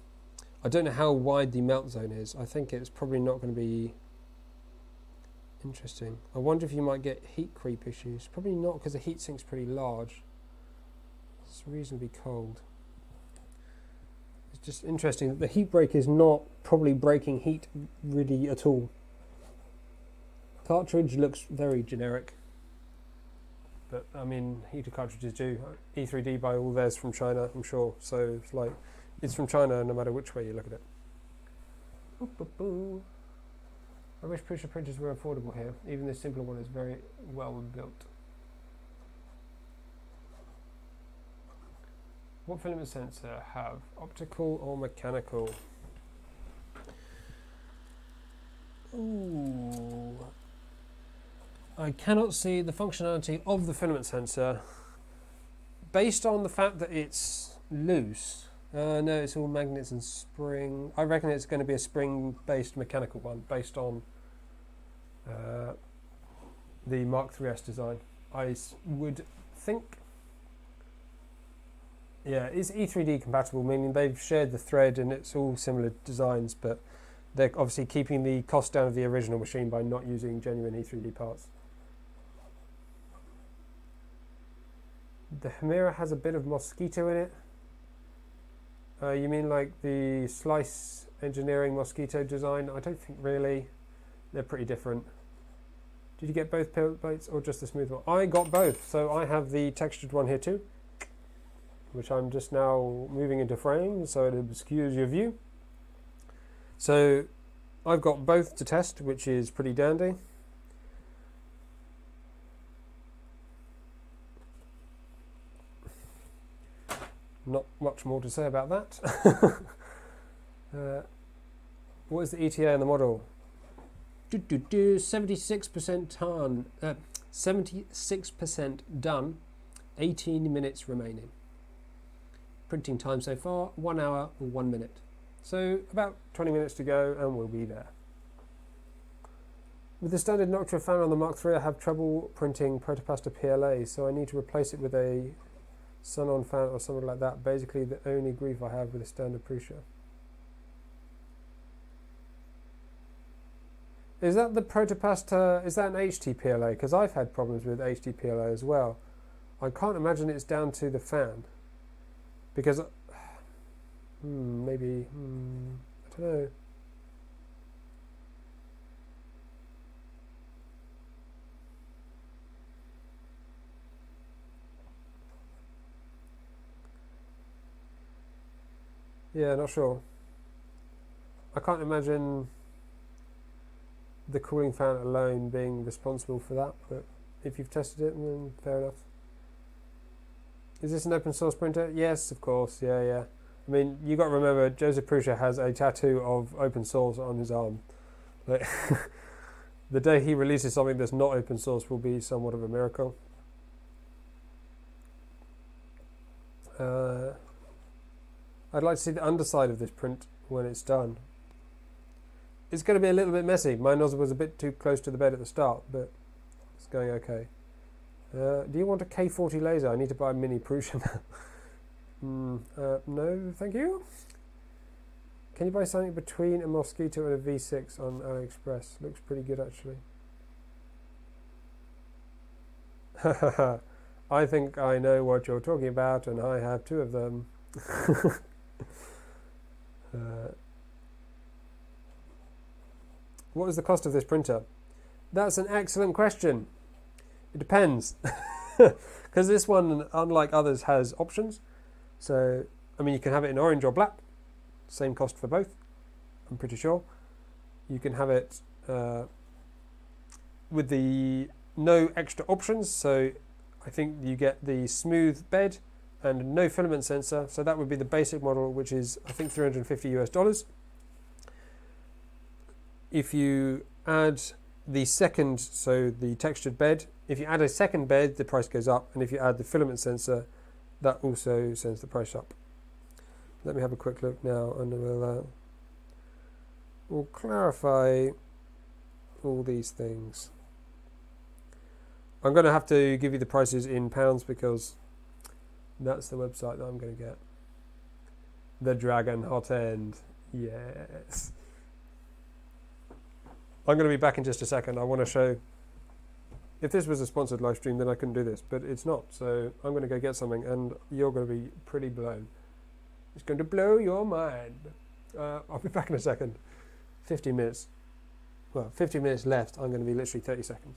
Speaker 1: I don't know how wide the melt zone is. I think it's probably not going to be interesting. I wonder if you might get heat creep issues. Probably not, because the heatsink's pretty large. It's reasonably cold. It's just interesting that the heat break is not probably breaking heat really at all. Cartridge looks very generic, but I mean, heater cartridges do. E3D buy all theirs from China, I'm sure, so it's like it's from China no matter which way you look at it. I wish Prusa printers were affordable here. Even this simpler one is very well built. What filament sensor have? Optical or mechanical? Ooh. I cannot see the functionality of the filament sensor based on the fact that it's loose. No, it's all magnets and spring. I reckon it's going to be a spring-based mechanical one based on the Mark III's design. I would think. Yeah, it's E3D compatible, meaning they've shared the thread and it's all similar designs, but they're obviously keeping the cost down of the original machine by not using genuine E3D parts. The Hemera has a bit of mosquito in it. You mean like the Slice Engineering mosquito design? I don't think really. They're pretty different. Did you get both plates or just the smooth one? I got both, so I have the textured one here too, which I'm just now moving into frame so it obscures your view. So I've got both to test, which is pretty dandy. Not much more to say about that. What is the ETA in the model? 76% 76% done, 18 minutes remaining. Printing time so far, 1 hour, 1 minute. So about 20 minutes to go and we'll be there. With the standard Noctua fan on the Mark III, I have trouble printing Protopasta PLA, so I need to replace it with a Sun-on fan or something like that. Basically the only grief I have with the standard Prusa. Is that the Protopasta, is that an HTPLA? Because I've had problems with HTPLA as well. I can't imagine it's down to the fan. Because, maybe, I don't know. Yeah, not sure. I can't imagine the cooling fan alone being responsible for that, but if you've tested it, then fair enough. Is this an open source printer? Yes, of course, yeah. I mean, you got to remember, Joseph Prusa has a tattoo of open source on his arm. Like, the day he releases something that's not open source will be somewhat of a miracle. I'd like to see the underside of this print when it's done. It's going to be a little bit messy. My nozzle was a bit too close to the bed at the start, but it's going okay. Do you want a K40 laser? I need to buy a mini Prusa now. No, thank you. Can you buy something between a Mosquito and a V6 on AliExpress? Looks pretty good, actually. I think I know what you're talking about, and I have 2 of them. What is the cost of this printer? That's an excellent question. It depends. Because this one, unlike others, has options. So, I mean, you can have it in orange or black. Same cost for both, I'm pretty sure. You can have it with the no extra options. So, I think you get the smooth bed and no filament sensor. So that would be the basic model, which is, I think, $350 US. If you add the second, so the textured bed, if you add a second bed, the price goes up. And if you add the filament sensor, that also sends the price up. Let me have a quick look now, and we'll clarify all these things. I'm going to have to give you the prices in pounds because that's the website that I'm going to get. The Dragon Hot End. Yes. I'm going to be back in just a second. I want to show, if this was a sponsored live stream, then I couldn't do this, but it's not. So I'm going to go get something, and you're going to be pretty blown. It's going to blow your mind. I'll be back in a second. 15 minutes. Well, 15 minutes left. I'm going to be literally 30 seconds.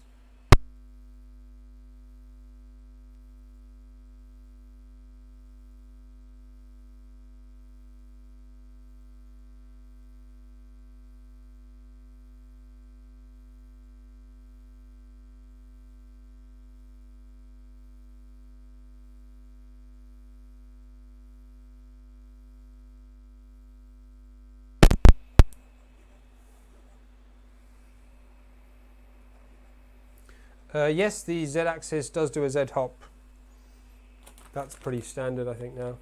Speaker 1: Yes, the Z-axis does do a Z-hop. That's pretty standard, I think, now.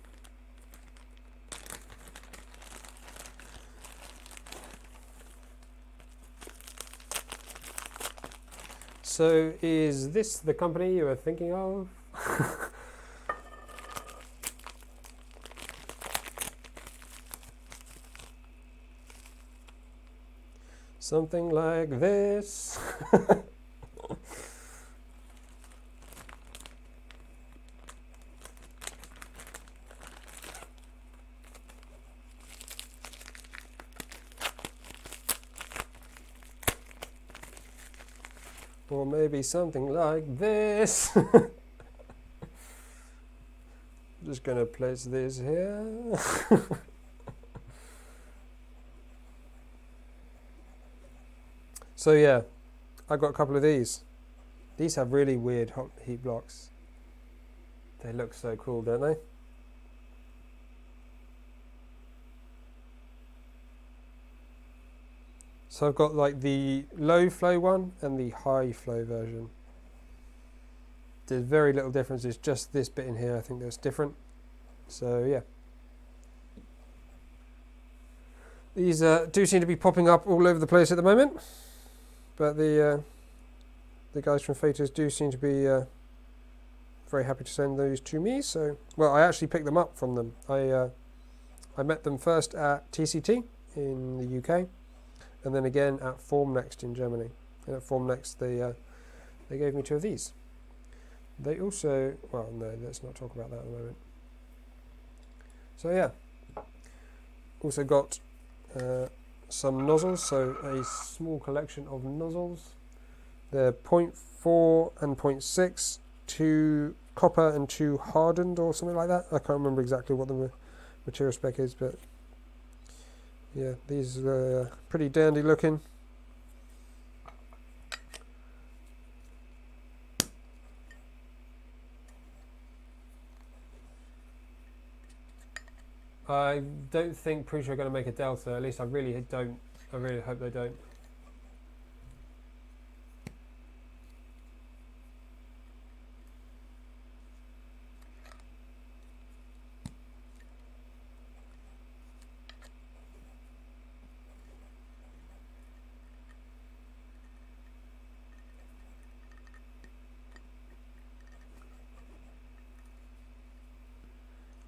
Speaker 1: So is this the company you were thinking of? Something like this. Or maybe something like this. Just going to place this here. So yeah, I got a couple of these. These have really weird hot heat blocks. They look so cool, don't they? So I've got like the low flow one and the high flow version. There's very little difference. It's just this bit in here I think that's different. So yeah. These do seem to be popping up all over the place at the moment. But the guys from Fetus do seem to be very happy to send those to me. So, well, I actually picked them up from them. I met them first at TCT in the UK, and then again at Formnext in Germany. And at Formnext, they gave me 2 of these. They also, well, no, let's not talk about that at the moment. So yeah, also got some nozzles, so a small collection of nozzles. They're 0.4 and 0.6, 2 copper and 2 hardened or something like that. I can't remember exactly what the material spec is, but yeah, these are pretty dandy looking. I don't think Prusa are going to make a Delta. At least I really don't. I really hope they don't.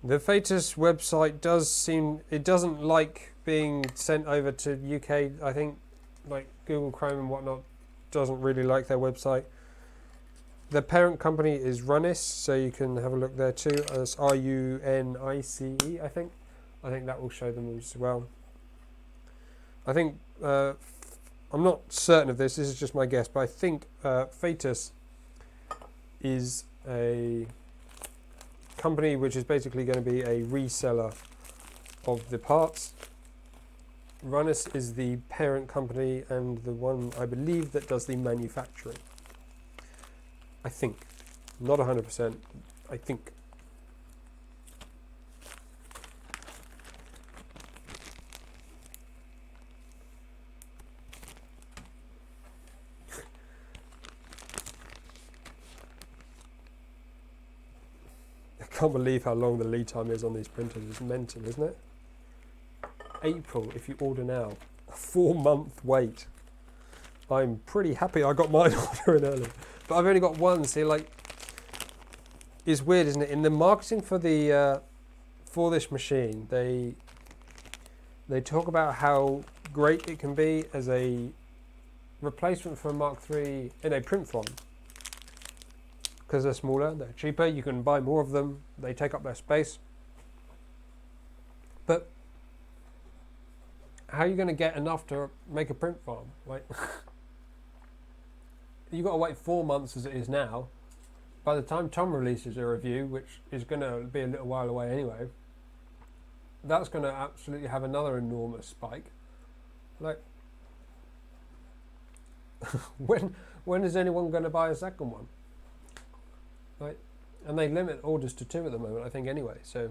Speaker 1: The Fetus website does seem, it doesn't like being sent over to UK. I think like Google Chrome and whatnot doesn't really like their website. The parent company is Runis, so you can have a look there too, as RUNICE, I think. I think that will show them as well. I think, I'm not certain of this is just my guess, but I think Fetus is a company which is basically going to be a reseller of the parts. Runis is the parent company and the one I believe that does the manufacturing. I think. Not 100%. I think. I can't believe how long the lead time is on these printers. It's mental, isn't it? April, if you order now. A 4-month wait. I'm pretty happy I got mine ordering early. But I've only got one, so like, it's weird, isn't it? In the marketing for the for this machine, they talk about how great it can be as a replacement for a Mark III in a print farm. Because they're smaller, they're cheaper, you can buy more of them, they take up less space. But how are you going to get enough to make a print farm? Like, you've got to wait 4 months as it is now. By the time Tom releases a review, which is going to be a little while away anyway, that's going to absolutely have another enormous spike. Like, when is anyone going to buy a second one? Right, and they limit orders to 2 at the moment, I think, anyway. So,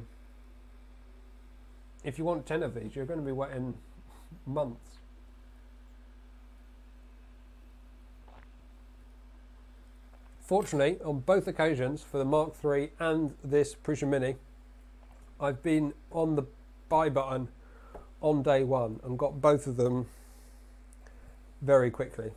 Speaker 1: if you want 10 of these, you're going to be waiting months. Fortunately, on both occasions, for the Mark III and this Prusa Mini, I've been on the buy button on day one and got both of them very quickly.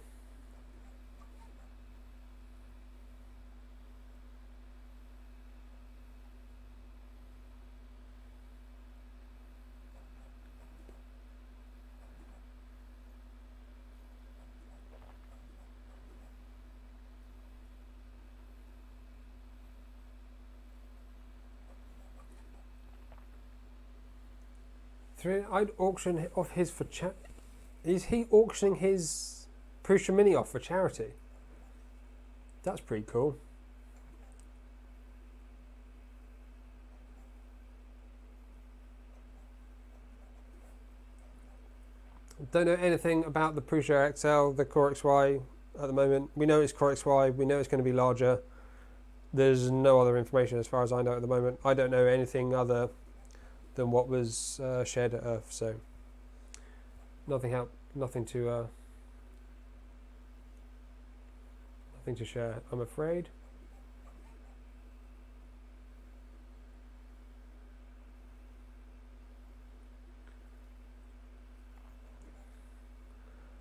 Speaker 1: I'd auction off his for is he auctioning his Prusa Mini off for charity? That's pretty cool. Don't know anything about the Prusa XL, the Core XY at the moment. We know it's Core XY, we know it's going to be larger. There's no other information as far as I know at the moment. I don't know anything other than what was shared at Earth, so nothing to share, I'm afraid.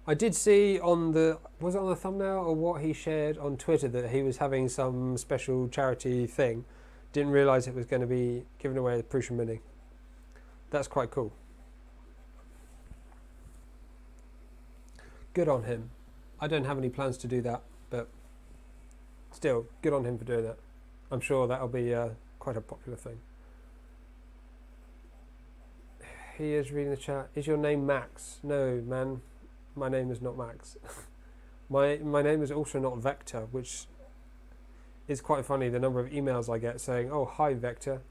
Speaker 1: I did see was it on the thumbnail or what he shared on Twitter that he was having some special charity thing. Didn't realise it was going to be giving away the Prusa Mini. That's quite cool. Good on him. I don't have any plans to do that, but still, good on him for doing that. I'm sure that'll be quite a popular thing. He is reading the chat. Is your name Max? No, man. My name is not Max. my name is also not Vector, which is quite funny. The number of emails I get saying, "Oh, hi, Vector."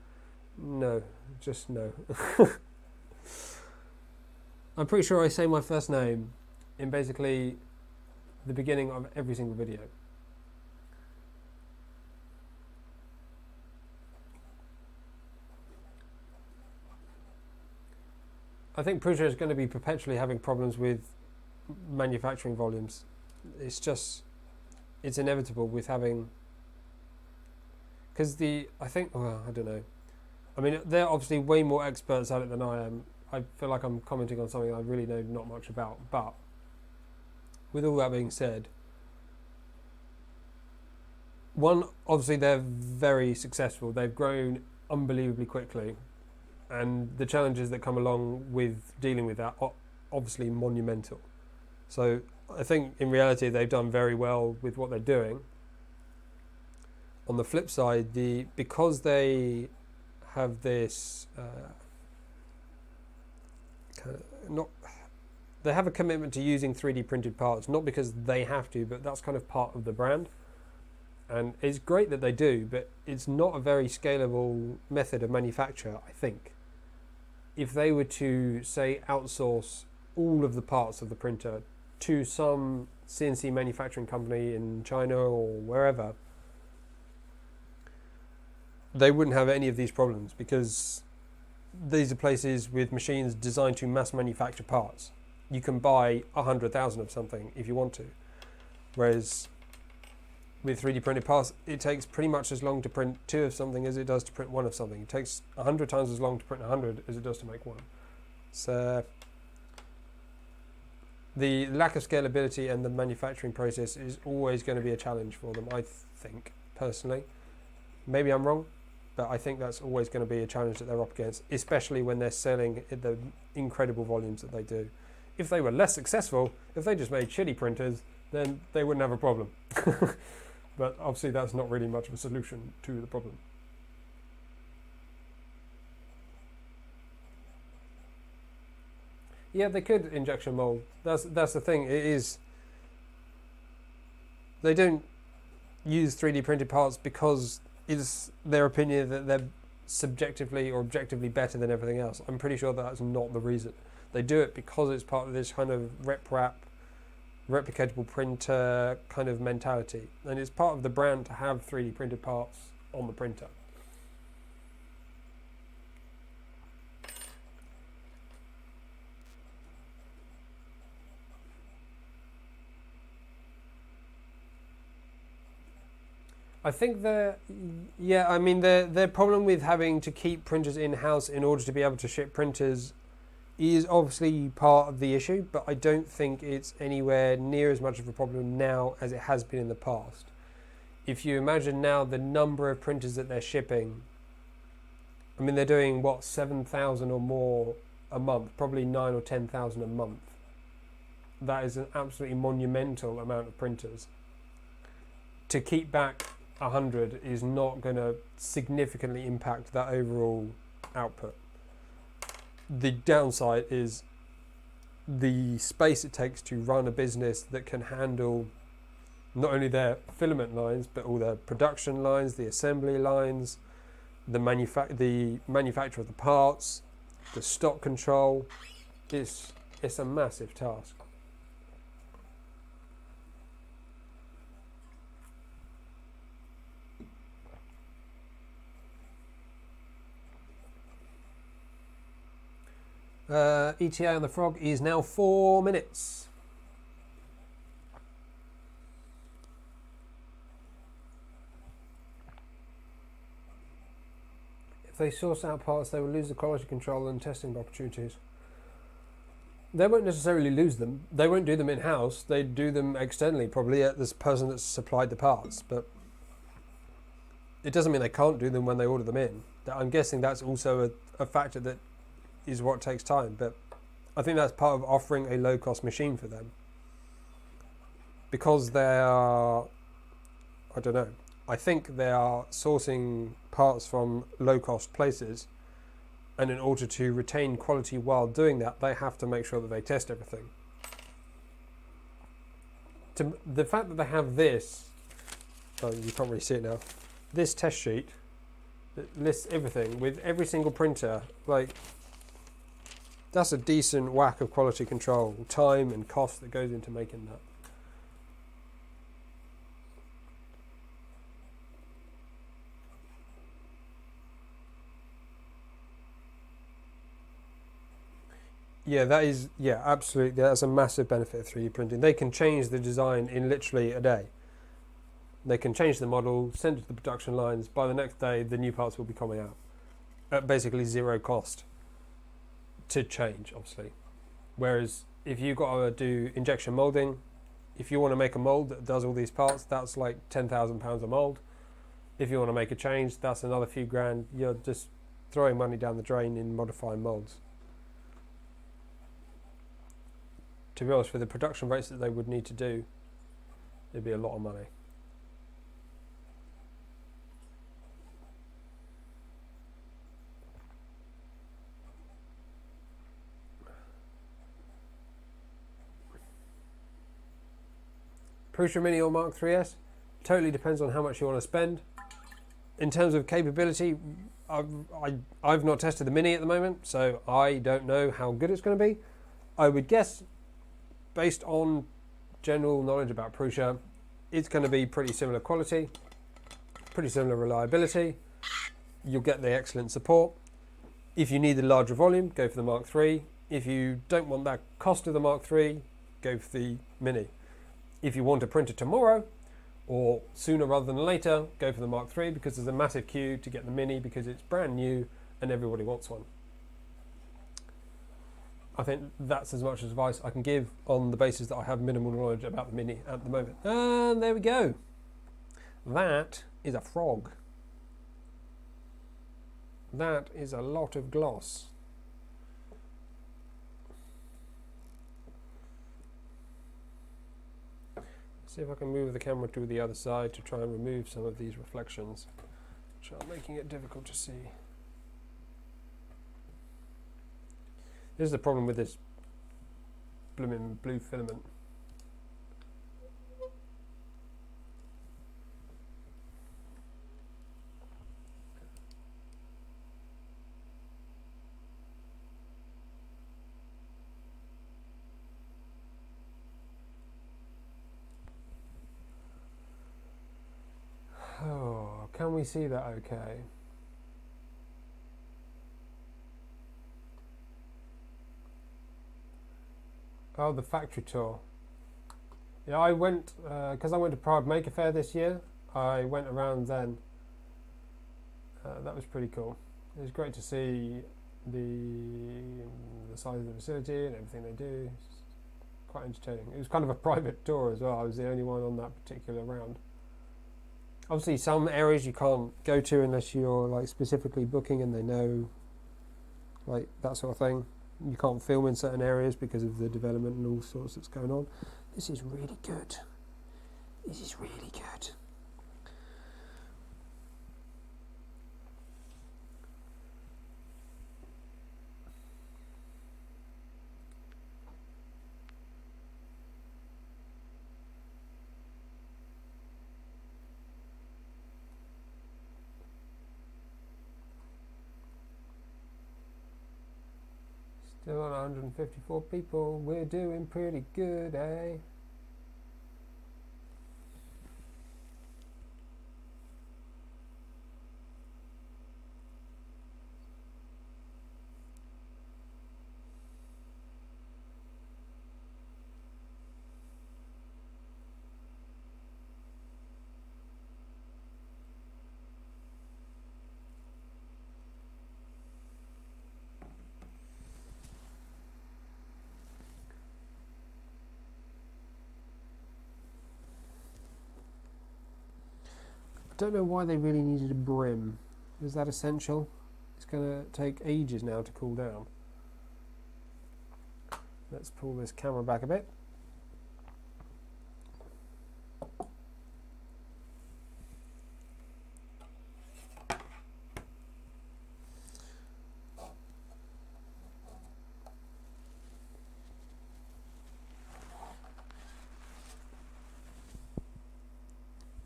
Speaker 1: No, just no. I'm pretty sure I say my first name in basically the beginning of every single video. I think Prusa is going to be perpetually having problems with manufacturing volumes. It's inevitable with having, because I don't know. I mean, they're obviously way more experts at it than I am. I feel like I'm commenting on something I really know not much about. But with all that being said, one, obviously they're very successful. They've grown unbelievably quickly, and the challenges that come along with dealing with that are obviously monumental. So I think in reality they've done very well with what they're doing. On the flip side, because they have this they have a commitment to using 3D printed parts, not because they have to, but that's kind of part of the brand. And it's great that they do, but it's not a very scalable method of manufacture, I think. If they were to, say, outsource all of the parts of the printer to some CNC manufacturing company in China or wherever, they wouldn't have any of these problems, because these are places with machines designed to mass manufacture parts. You can buy 100,000 of something if you want to. Whereas with 3D printed parts, it takes pretty much as long to print 2 of something as it does to print 1 of something. It takes 100 times as long to print 100 as it does to make 1. So the lack of scalability and the manufacturing process is always going to be a challenge for them, I think, personally. Maybe I'm wrong, but I think that's always going to be a challenge that they're up against, especially when they're selling at the incredible volumes that they do. If they were less successful, if they just made shitty printers, then they wouldn't have a problem. But obviously that's not really much of a solution to the problem. Yeah, they could injection mold. That's the thing. It is. They don't use 3D printed parts because it's their opinion that they're subjectively or objectively better than everything else. I'm pretty sure that's not the reason. They do it because it's part of this kind of replicatable printer kind of mentality, and it's part of the brand to have 3D printed parts on the printer. I think their problem with having to keep printers in-house in order to be able to ship printers is obviously part of the issue, but I don't think it's anywhere near as much of a problem now as it has been in the past. If you imagine now the number of printers that they're shipping, I mean, they're doing, 7,000 or more a month, probably 9 or 10,000 a month. That is an absolutely monumental amount of printers. To keep back 100 is not going to significantly impact that overall output. The downside is the space it takes to run a business that can handle Not only their filament lines, but all their production lines, the assembly lines, the manufacture of the parts, the stock control. It's a massive task. ETA on the frog is now 4 minutes. If they source out parts, they will lose the quality control and testing opportunities. They won't necessarily lose them. They won't do them in-house. They do them externally, probably at this person that's supplied the parts. But it doesn't mean they can't do them when they order them in. I'm guessing that's also a factor that is what takes time. But I think that's part of offering a low-cost machine for them. Because they are, I don't know, I think they are sourcing parts from low-cost places, and in order to retain quality while doing that, they have to make sure that they test everything. The fact that they have this, oh, you can't really see it now, this test sheet that lists everything with every single printer, like, that's a decent whack of quality control, time and cost that goes into making that. Yeah, that is, yeah, absolutely. That's a massive benefit of 3D printing. They can change the design in literally a day. They can change the model, send it to the production lines. By the next day, the new parts will be coming out at basically zero cost to change, obviously. Whereas if you've got to do injection molding, if you want to make a mold that does all these parts, that's like £10,000 a mold. If you want to make a change, that's another few grand. You're just throwing money down the drain in modifying molds. To be honest, for the production rates that they would need to do, it'd be a lot of money. Prusa Mini or Mark 3S? Totally depends on how much you want to spend. In terms of capability, I've not tested the Mini at the moment, so I don't know how good it's going to be. I would guess, based on general knowledge about Prusa, it's going to be pretty similar quality, pretty similar reliability. You'll get the excellent support. If you need the larger volume, go for the Mark III. If you don't want that cost of the Mark III, go for the Mini. If you want to print it tomorrow, or sooner rather than later, go for the Mark III, because there's a massive queue to get the Mini because it's brand new and everybody wants one. I think that's as much advice I can give on the basis that I have minimal knowledge about the Mini at the moment. And there we go. That is a frog. That is a lot of gloss. See if I can move the camera to the other side to try and remove some of these reflections, which are making it difficult to see. This is the problem with this blooming blue filament. Oh, can we see that okay? Oh, the factory tour. Yeah, I went, because I went to Prague Maker Fair this year, I went around then. That was pretty cool. It was great to see the size of the facility and everything they do. It's quite entertaining. It was kind of a private tour as well. I was the only one on that particular round. Obviously, some areas you can't go to unless you're like specifically booking and they know, like that sort of thing. You can't film in certain areas because of the development and all sorts that's going on. This is really good. This is really good. Still on 154 people. We're doing pretty good, eh? Don't know why they really needed a brim. Is that essential? It's going to take ages now to cool down. Let's pull this camera back a bit.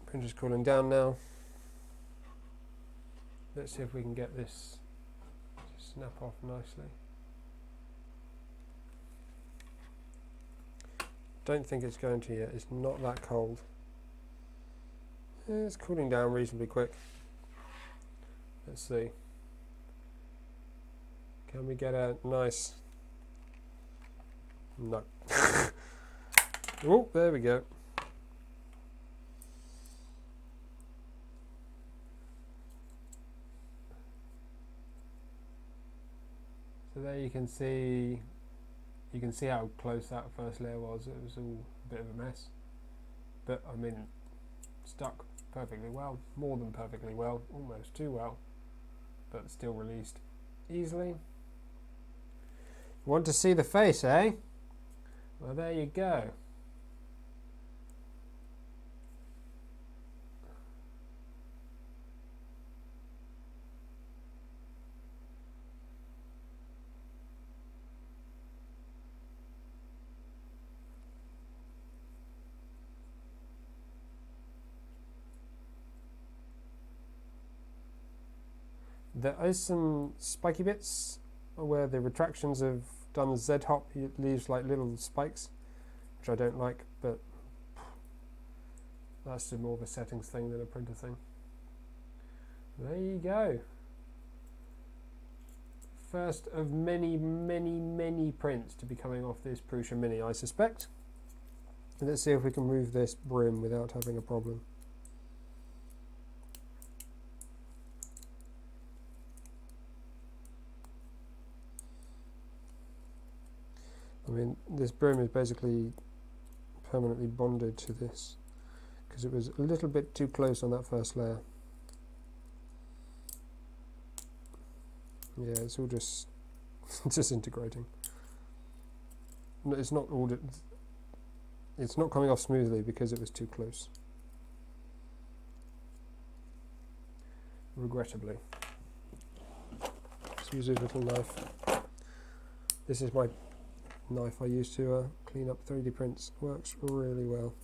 Speaker 1: Printer's cooling down now. Let's see if we can get this to snap off nicely. Don't think it's going to yet. It's not that cold. It's cooling down reasonably quick. Let's see. Can we get a nice... No. Oh, there we go. So there you can see how close that first layer was. It was all a bit of a mess, but I mean, stuck perfectly well, more than perfectly well, almost too well, but still released easily. Want to see the face, eh? Well, there you go. There is some spiky bits where the retractions have done the Z-hop. It leaves like little spikes, which I don't like, but that's more of a settings thing than a printer thing. There you go. First of many, many, many prints to be coming off this Prusa Mini, I suspect. And let's see if we can move this brim without having a problem. I mean, this brim is basically permanently bonded to this because it was a little bit too close on that first layer. Yeah, it's all just disintegrating. No, it's not coming off smoothly because it was too close. Regrettably. Let's use a little knife. This is my knife I use to clean up 3D prints. Works really well.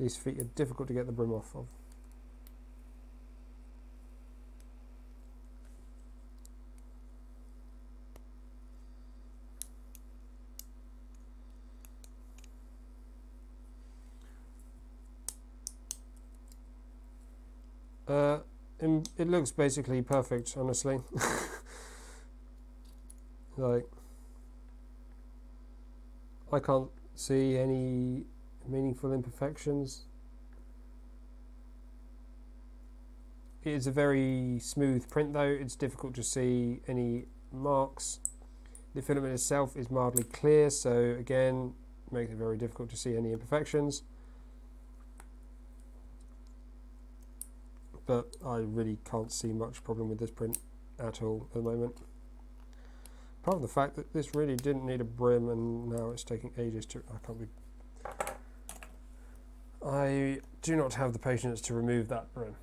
Speaker 1: These feet are difficult to get the brim off of. It looks basically perfect, honestly. Like, I can't see any meaningful imperfections. It is a very smooth print though. It's difficult to see any marks. The filament itself is mildly clear, so again, makes it very difficult to see any imperfections. But I really can't see much problem with this print at all at the moment. Apart from the fact that this really didn't need a brim and now it's taking ages to... I do not have the patience to remove that brim.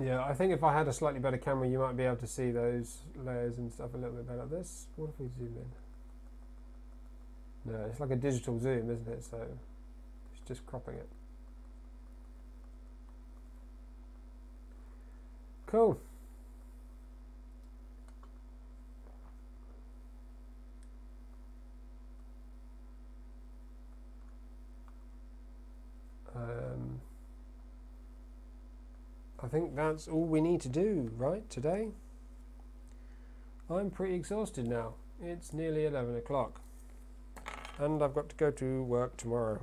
Speaker 1: Yeah, I think if I had a slightly better camera, you might be able to see those layers and stuff a little bit better. This, what if we zoom in? No, it's like a digital zoom, isn't it? So it's just cropping it. Cool. I think that's all we need to do, right, today? I'm pretty exhausted now. It's nearly 11 o'clock. And I've got to go to work tomorrow.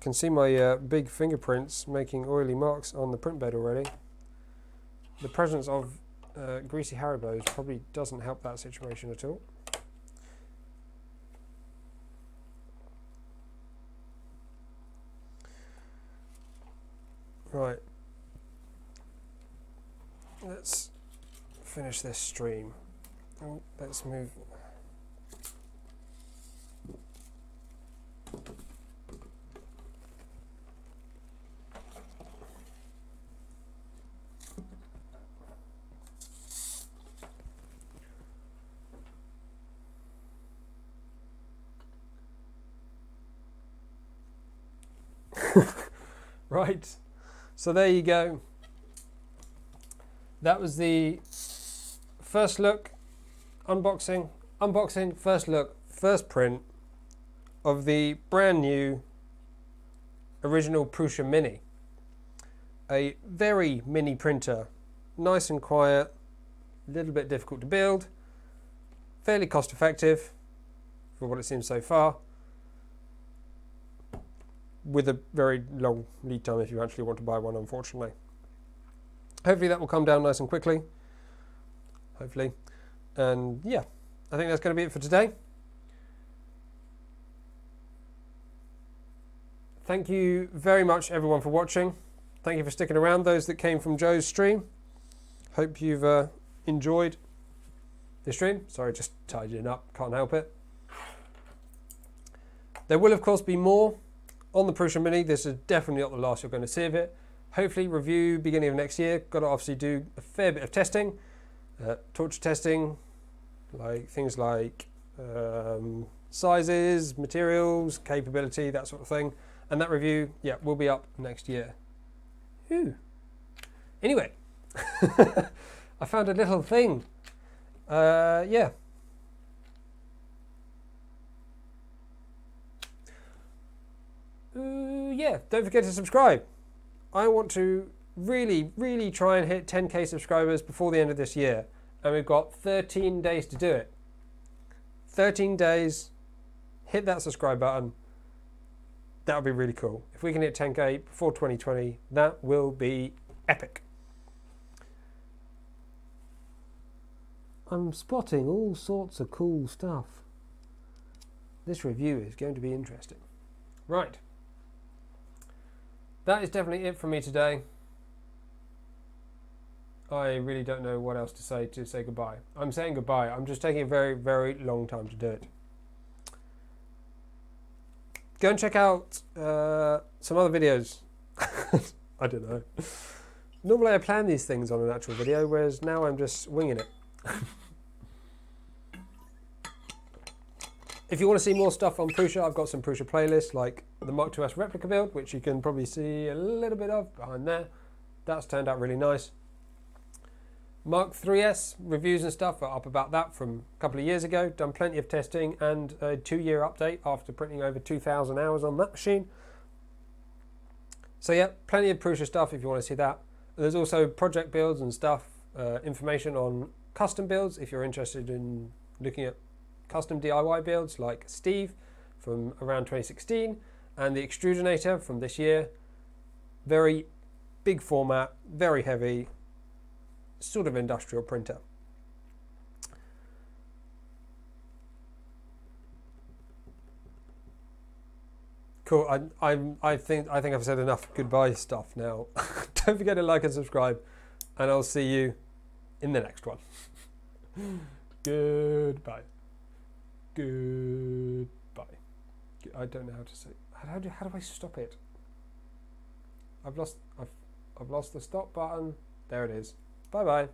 Speaker 1: Can see my big fingerprints making oily marks on the print bed already. The presence of greasy Haribos probably doesn't help that situation at all. Right, let's finish this stream. Oh, let's move. Right. So there you go. That was the first look, unboxing, first look, first print of the brand new original Prusa Mini. A very mini printer, nice and quiet, a little bit difficult to build, fairly cost effective for what it seems so far, with a very long lead time if you actually want to buy one, unfortunately. Hopefully that will come down nice and quickly. Hopefully. And yeah, I think that's going to be it for today. Thank you very much, everyone, for watching. Thank you for sticking around, those that came from Joe's stream. Hope you've enjoyed the stream. Sorry, just tidying up, can't help it. There will, of course, be more on the Prusa Mini. This is definitely not the last you're going to see of it. Hopefully review beginning of next year. Got to obviously do a fair bit of testing, torture testing, like things like sizes, materials, capability, that sort of thing. And that review, yeah, will be up next year. Ooh. Anyway, I found a little thing. Yeah. Yeah, don't forget to subscribe. I want to really try and hit 10k subscribers before the end of this year. And we've got 13 days to do it. 13 days, hit that subscribe button. That would be really cool. If we can hit 10k before 2020, that will be epic. I'm spotting all sorts of cool stuff. This review is going to be interesting. Right. That is definitely it from me today. I really don't know what else to say goodbye. I'm saying goodbye. I'm just taking a very long time to do it. Go and check out some other videos. I don't know. Normally I plan these things on an actual video, whereas now I'm just winging it. If you want to see more stuff on Prusa, I've got some Prusa playlists like the Mark IIs replica build, which you can probably see a little bit of behind there. That's turned out really nice. Mark IIIs reviews and stuff are up about that from a couple of years ago. Done plenty of testing and a 2-year update after printing over 2,000 hours on that machine. So yeah, plenty of Prusa stuff if you want to see that. There's also project builds and stuff, information on custom builds if you're interested in looking at custom DIY builds like Steve from around 2016 and the Extrudinator from this year. Very big format, very heavy, sort of industrial printer. Cool. I think I've said enough goodbye stuff now. Don't forget to like and subscribe, and I'll see you in the next one. Goodbye. Goodbye. I don't know how to say. How do I stop it? I've lost the stop button. There it is. Bye bye.